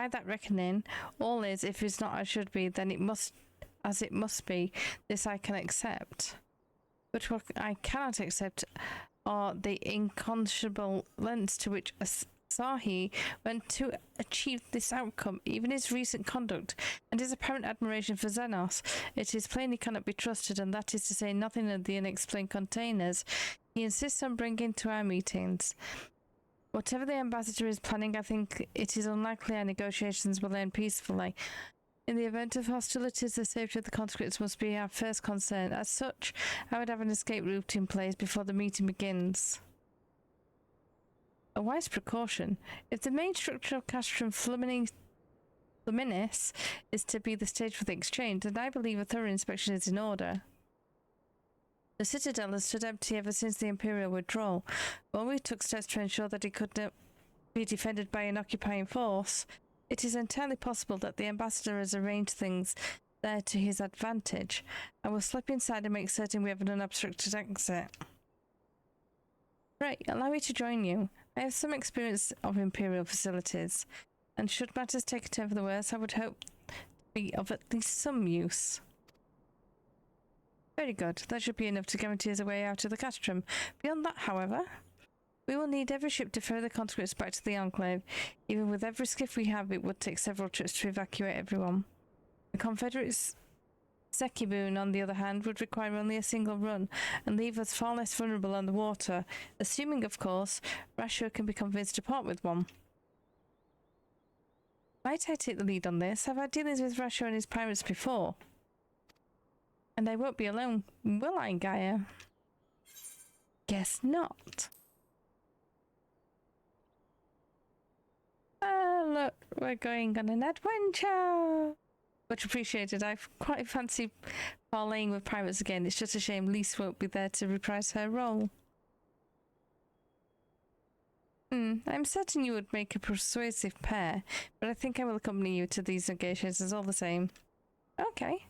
that reckoning, all is, if it's not as should be, then it must be. This I can accept. But what I cannot accept are the inconscionable lengths to which Asahi went to achieve this outcome. Even his recent conduct and his apparent admiration for Xenos, it is plainly cannot be trusted, and that is to say nothing of the unexplained containers he insists on bringing to our meetings. Whatever the ambassador is planning, I think it is unlikely our negotiations will end peacefully. In the event of hostilities, the safety of the conscripts must be our first concern. As such, I would have an escape route in place before the meeting begins. A wise precaution. If the main structure of Castrum Flaminis is to be the stage for the exchange, then I believe a thorough inspection is in order. The citadel has stood empty ever since the Imperial withdrawal. While we took steps to ensure that it could not be defended by an occupying force, it is entirely possible that the ambassador has arranged things there to his advantage. I will slip inside and make certain we have an unobstructed exit. Right, allow me to join you. I have some experience of Imperial facilities, and should matters take a turn for the worse, I would hope to be of at least some use. Very good. That should be enough to guarantee us a way out of the Castrum. Beyond that, however, we will need every ship to ferry the conscripts back to the Enclave. Even with every skiff we have, it would take several trips to evacuate everyone. The Confederates' Sekibun, on the other hand, would require only a single run and leave us far less vulnerable on the water, assuming, of course, Rashio can be convinced to part with one. Might I take the lead on this? I've had dealings with Rashio and his pirates before. And I won't be alone, will I, Gaia? Guess not. Look, we're going on an adventure. Much appreciated. I quite fancy parlaying with pirates again. It's just a shame Lise won't be there to reprise her role. I'm certain you would make a persuasive pair, but I think I will accompany you to these negotiations all the same. Okay.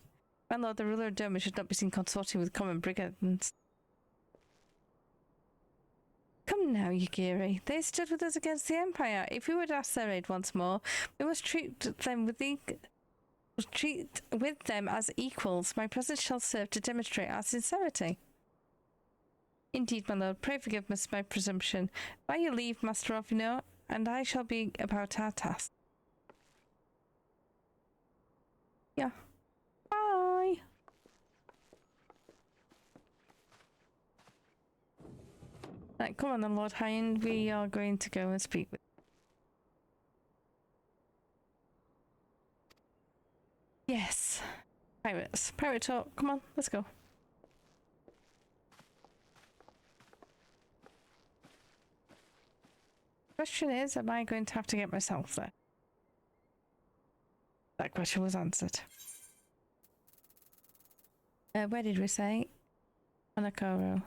My lord, the ruler of Doma should not be seen consorting with common brigands. Come now, Yugiri. They stood with us against the Empire. If we would ask their aid once more, we must treat them as equals. My presence shall serve to demonstrate our sincerity. Indeed, my lord. Pray forgive my presumption. By your leave, Master Ovino, and I shall be about our task. Yeah. Bye. Right, come on then, Lord Hind. We are going to go and speak with... Yes. Pirates. Pirate talk. Come on, let's go. Question is, am I going to have to get myself there? That question was answered. Where did we say? Anakoro.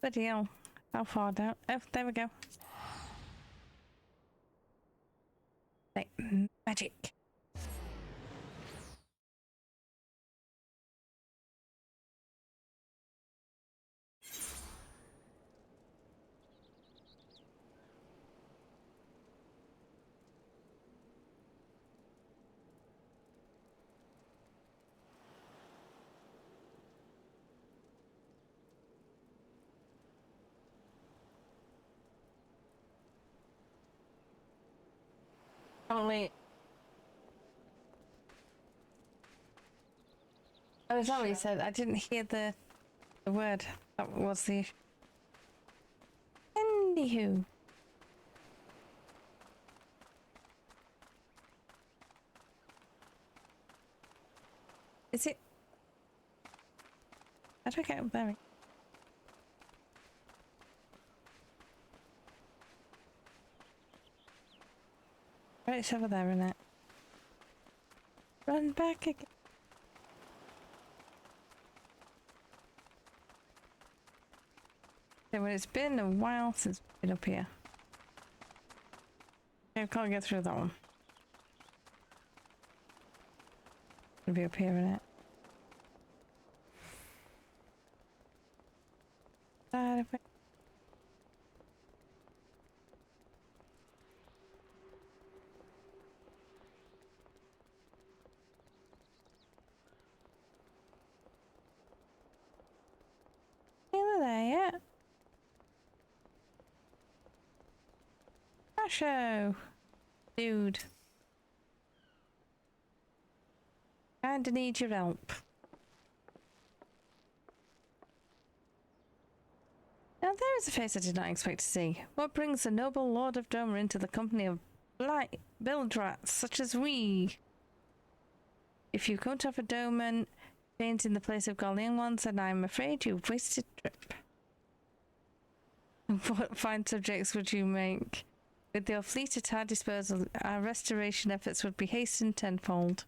Bloody hell. How far down? Oh, there we go. Like, magic. Only... Oh, is that what you said? I didn't hear the word. That was the issue. Anywho. Is it? How do I get up there? Right, it's over there, isn't it? Run back again. Okay, well, it's been a while since we've been up here. Okay, I can't get through that one. It'll be up here, isn't it? There yet? Asho! Dude. Kinda need your help. Now there is a face I did not expect to see. What brings the noble Lord of Doma into the company of bilge rats such as we? If you come to offer Doman chains in the place of Golian ones, then I'm afraid you've wasted trip. What fine subjects would you make? With your fleet at our disposal, our restoration efforts would be hastened tenfold.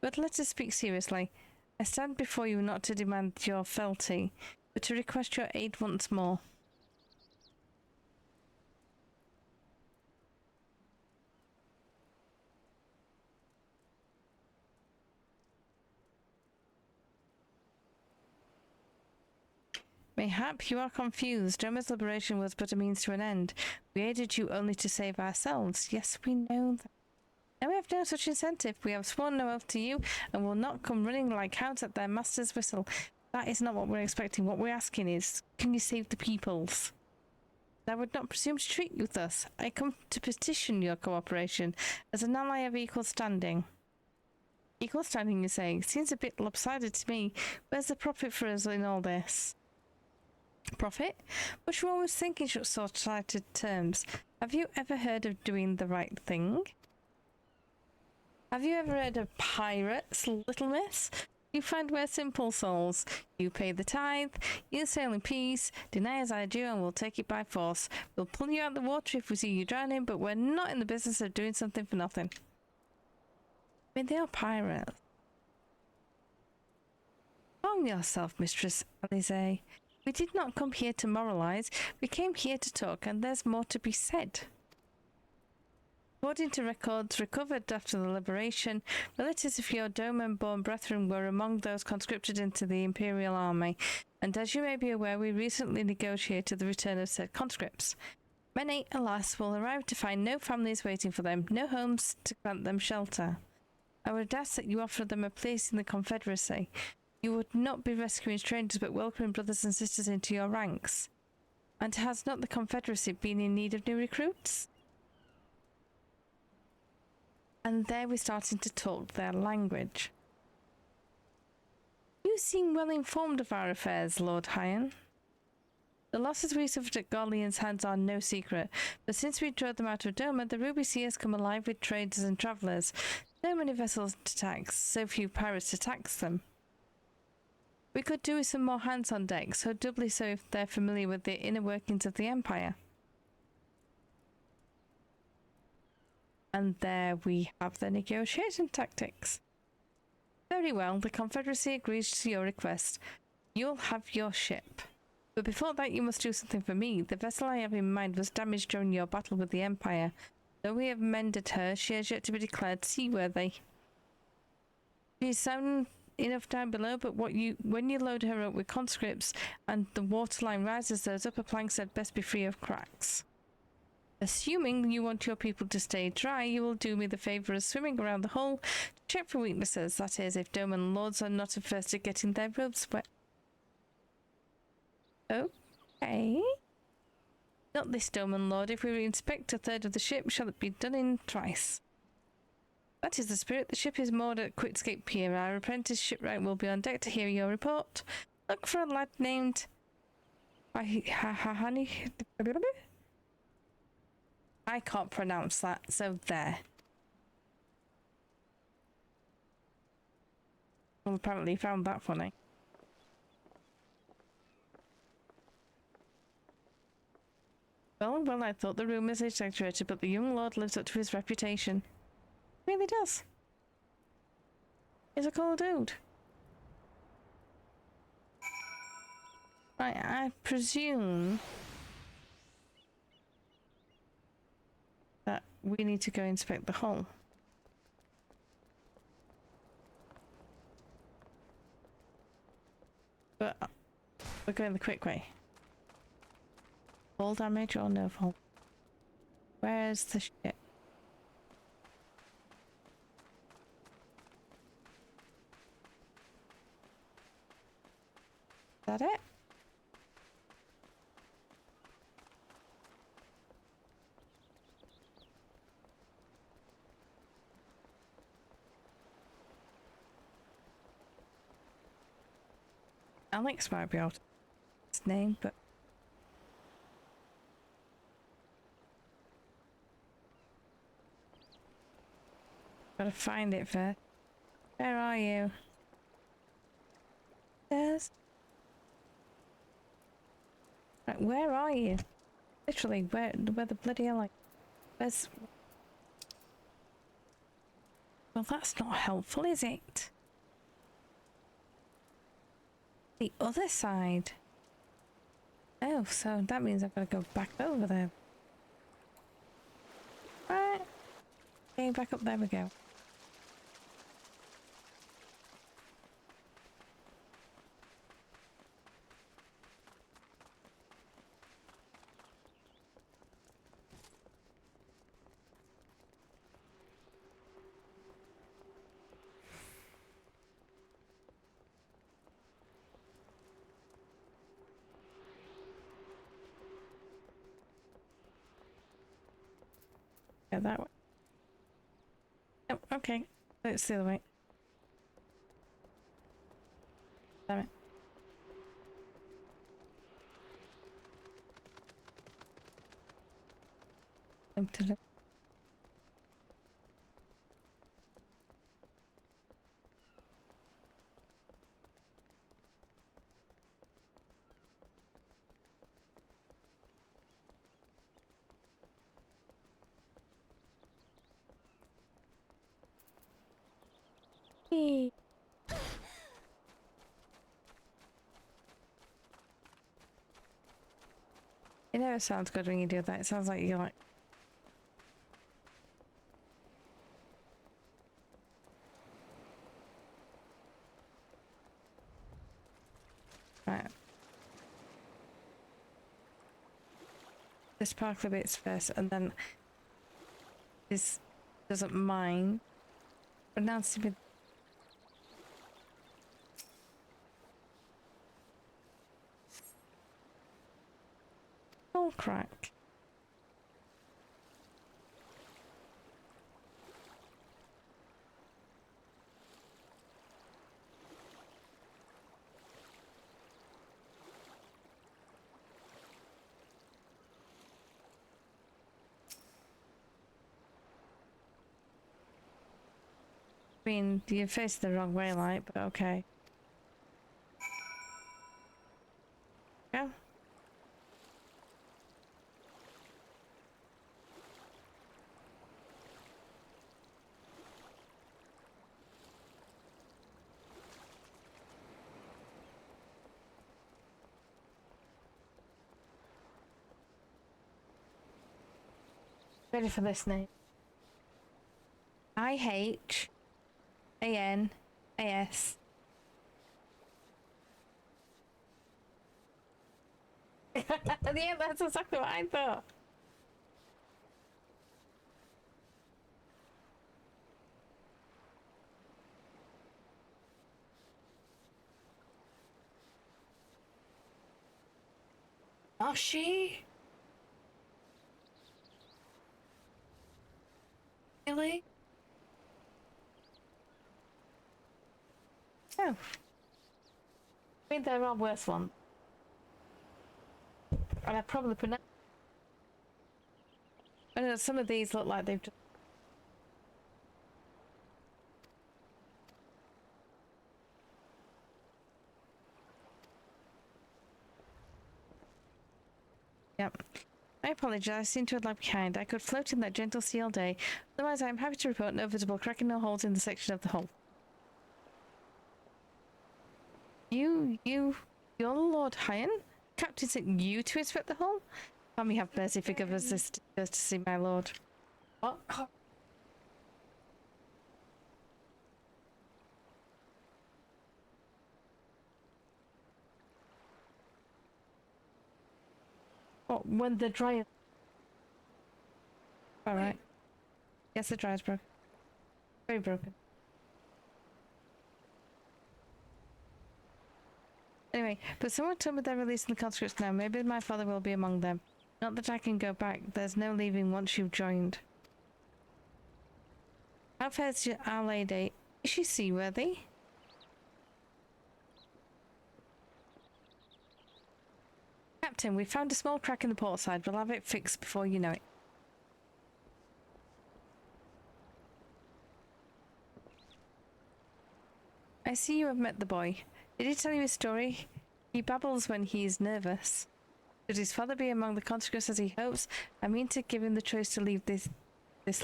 But let us speak seriously. I stand before you not to demand your fealty, but to request your aid once more. Mayhap you are confused. Doma's liberation was but a means to an end. We aided you only to save ourselves. Yes, we know that. Now we have no such incentive. We have sworn no oath to you, and will not come running like hounds at their master's whistle. That is not what we're expecting. What we're asking is, can you save the peoples? I would not presume to treat you thus. I come to petition your cooperation as an ally of equal standing. Equal standing, you say? Seems a bit lopsided to me. Where's the profit for us in all this? Profit? But you always think in such short-sighted terms. Have you ever heard of doing the right thing? Have you ever heard of pirates, little miss? You find we're simple souls. You pay the tithe, you sail in peace, deny as I do, and we'll take it by force. We'll pull you out of the water if we see you drowning, but we're not in the business of doing something for nothing. I mean, they are pirates. Calm yourself, Mistress Eorzea. We did not come here to moralize. We came here to talk, and there's more to be said. According to records recovered after the liberation, relatives of your Doman-born brethren were among those conscripted into the Imperial Army, and as you may be aware, we recently negotiated the return of said conscripts. Many, alas, will arrive to find no families waiting for them, no homes to grant them shelter. I would ask that you offer them a place in the Confederacy. You would not be rescuing strangers, but welcoming brothers and sisters into your ranks. And has not the Confederacy been in need of new recruits? And there we're starting to talk their language. You seem well informed of our affairs, Lord Hyan. The losses we suffered at Golian's hands are no secret, but since we drove them out of Doma, the Ruby Sea has come alive with traders and travellers. So many vessels to tax, so few pirates to tax them. We could do with some more hands on deck, so doubly so if they're familiar with the inner workings of the Empire. And there we have the negotiation tactics. Very well, the Confederacy agrees to your request. You'll have your ship. But before that you must do something for me. The vessel I have in mind was damaged during your battle with the Empire. Though we have mended her, she has yet to be declared seaworthy. She is sound enough down below, but when you load her up with conscripts and the waterline rises, those upper planks had best be free of cracks. Assuming you want your people to stay dry, you will do me the favour of swimming around the hull to check for weaknesses, that is, if Doman lords are not averse to getting their robes wet. Okay. Not this Doman lord. If we inspect a third of the ship, shall it be done in twice? That is the spirit. The ship is moored at Quickscape Pier. Our apprentice shipwright will be on deck to hear your report. Look for a lad named Honey. I can't pronounce that, so there. Well, apparently you found that funny. Well, I thought the rumours exaggerated, but the young lord lives up to his reputation. He really does. He's a cool dude. Right, I presume that we need to go inspect the hull. But we're going the quick way. Hull damage or no hull? Where's the ship? Is that it? Alex might be able to his name, but gotta find it first. Where are you? There's. Right, where are you? Literally, where the bloody hell? Like, where's? Well, that's not helpful, is it? The other side. Oh, so that means I've got to go back over there. Right. Okay, back up there we go. Yeah, that way. Oh, okay. It's the other way. Damn it. To look. You know it sounds good when you do that. It sounds like you're like. Right. This park the bits first, and then this doesn't mind. But now it's with. Oh, crack. I mean, you faced the wrong way, like, but okay. Yeah. Ready for this name? IHANAS. Yeah, that's exactly what I thought. Oh, she? Really? Oh. I mean, there are worse ones. And I probably pronounce. I know some of these look like they've just. Yep. I apologize. I seem to have lagged behind. I could float in that gentle sea all day. Otherwise, I am happy to report no visible crack and no holes in the section of the hull. You're Lord Hyan? Captain sent you to inspect the hull? Let me have mercy, forgive us this courtesy, my lord. What? What, when the dryer... Alright. Yes, the dryer's broken. Very broken. Anyway, but someone told me they're releasing the conscripts now. Maybe my father will be among them. Not that I can go back. There's no leaving once you've joined. How fares Our Lady? Is she seaworthy? Captain, we found a small crack in the port side. We'll have it fixed before you know it. I see you have met the boy. Did he tell you his story? He babbles when he is nervous. Should his father be among the conscripts as he hopes? I mean to give him the choice to leave this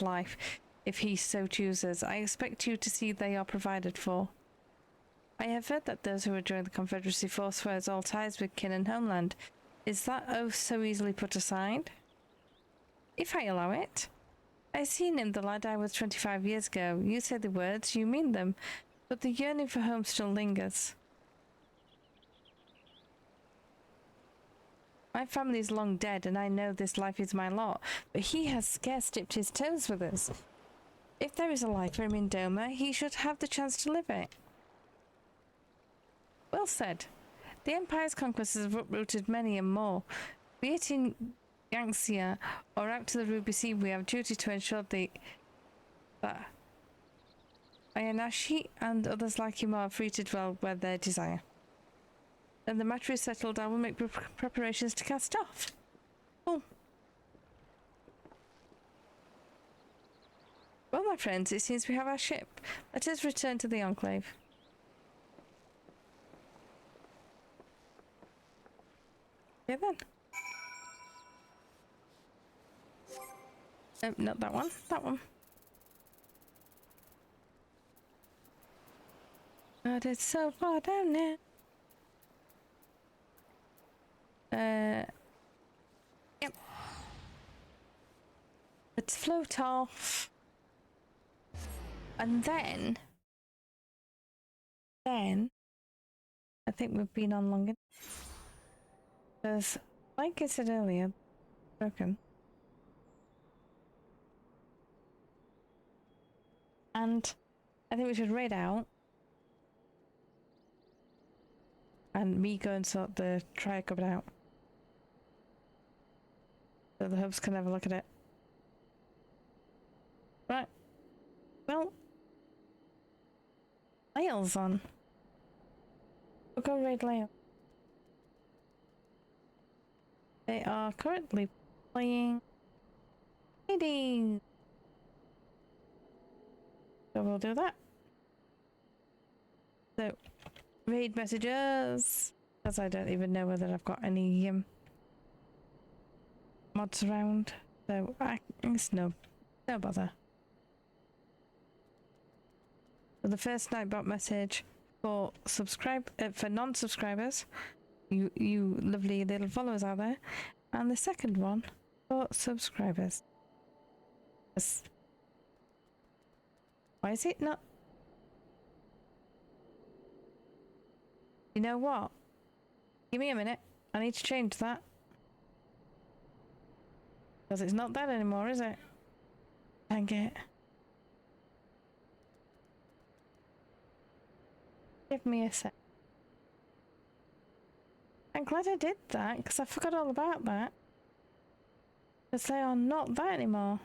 life, if he so chooses. I expect you to see they are provided for. I have heard that those who have joined the Confederacy forswears all ties with kin and homeland. Is that oath so easily put aside? If I allow it. I seen him, the lad I was 25 years ago. You say the words, you mean them, but the yearning for home still lingers. My family is long dead, and I know this life is my lot, but he has scarce dipped his toes with us. If there is a life for him in Doma, he should have the chance to live it. Well said. The Empire's conquests have uprooted many and more. Be it in Eorzea or out to the Ruby Sea, we have duty to ensure that Ayanashi and others like him are free to dwell where they desire. Then the matter is settled. I will make preparations to cast off. Cool. Well, my friends, it seems we have our ship. Let us return to the Enclave. Okay then. Not that one. That one. But it's so far down there. Yep. Let's float off. And then I think we've been on long enough. Because, like I said earlier, broken. And I think we should raid out. And me go and sort the try cupboard out. So the hubs can have a look at it. Right. Well. Lael's on. We'll go raid Lael. They are currently playing Hades. So we'll do that. So, raid messages. Because I don't even know whether I've got any mods around. So, it's no bother. So the first Nightbot message for for non-subscribers, you lovely little followers out there, and the second one for subscribers. Why is it not? You know what? Give me a minute. I need to change that. Because it's not that anymore, is it? Dang it. Give me a sec. I'm glad I did that, because I forgot all about that. Because they are not that anymore.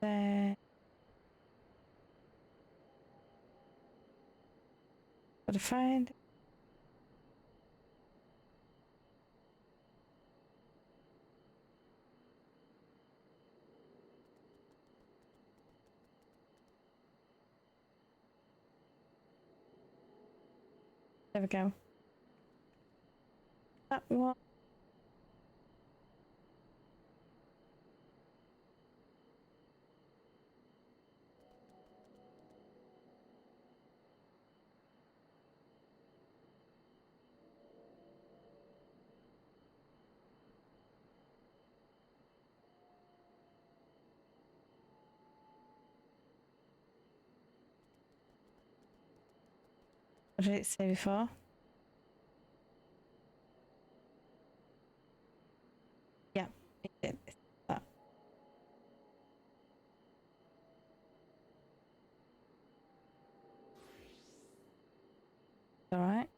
there. Gotta find. There we go. That one. What did it say before? Yeah, it did. It's that. All right.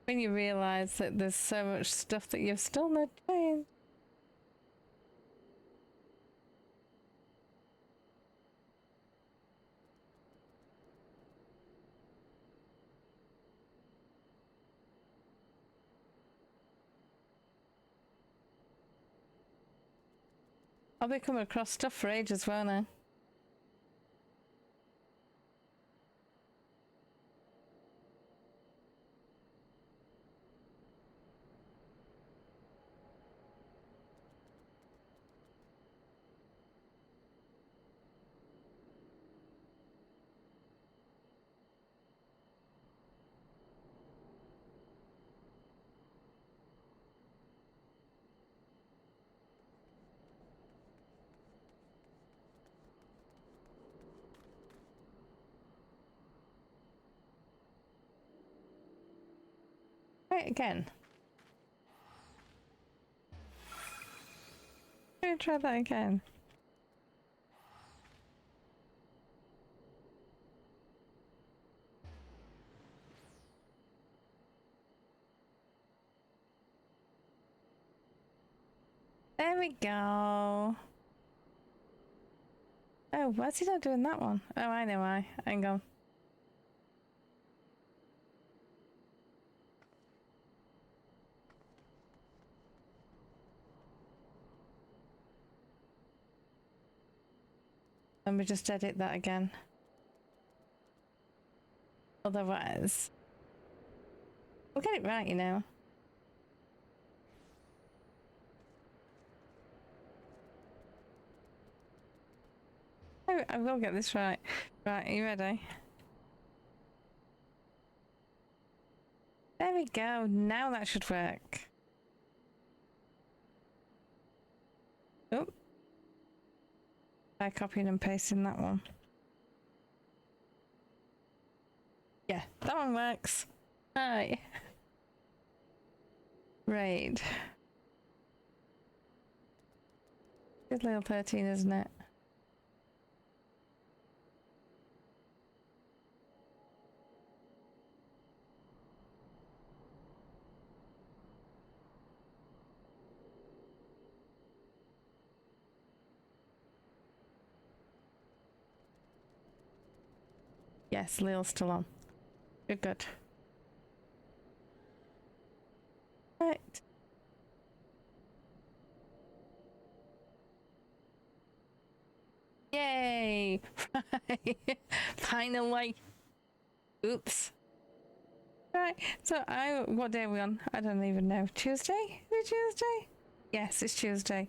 When you realise that there's so much stuff that you've still not doing. I'll be coming across stuff for ages, won't I? Try it again. Try that again. There we go. Oh, why's he not doing that one? Oh, I know why. Hang on. Let me just edit that again. Otherwise, we'll get it right, you know. Oh, I will get this right. Right, are you ready? There we go. Now that should work. Oh. By copying and pasting that one. Yeah, that one works. Hi. Right. Good little 13, isn't it? Yes, Leo's still on. Good, good. Right. Yay! Finally. Oops. Right, so what day are we on? I don't even know. Tuesday? Is it Tuesday? Yes, it's Tuesday.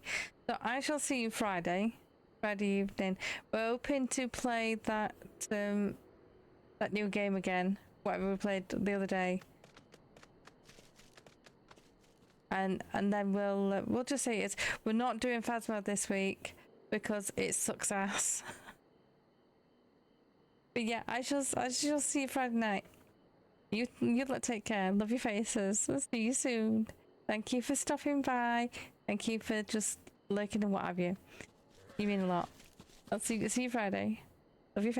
So I shall see you Friday evening. We're hoping to play that that new game again, whatever we played the other day. And then we'll just say we're not doing Phasma this week because it sucks ass. But yeah, I shall see you Friday night. You take care. Love your faces. I'll see you soon. Thank you for stopping by. Thank you for just lurking and what have you. You mean a lot. I'll see you Friday. Love your face.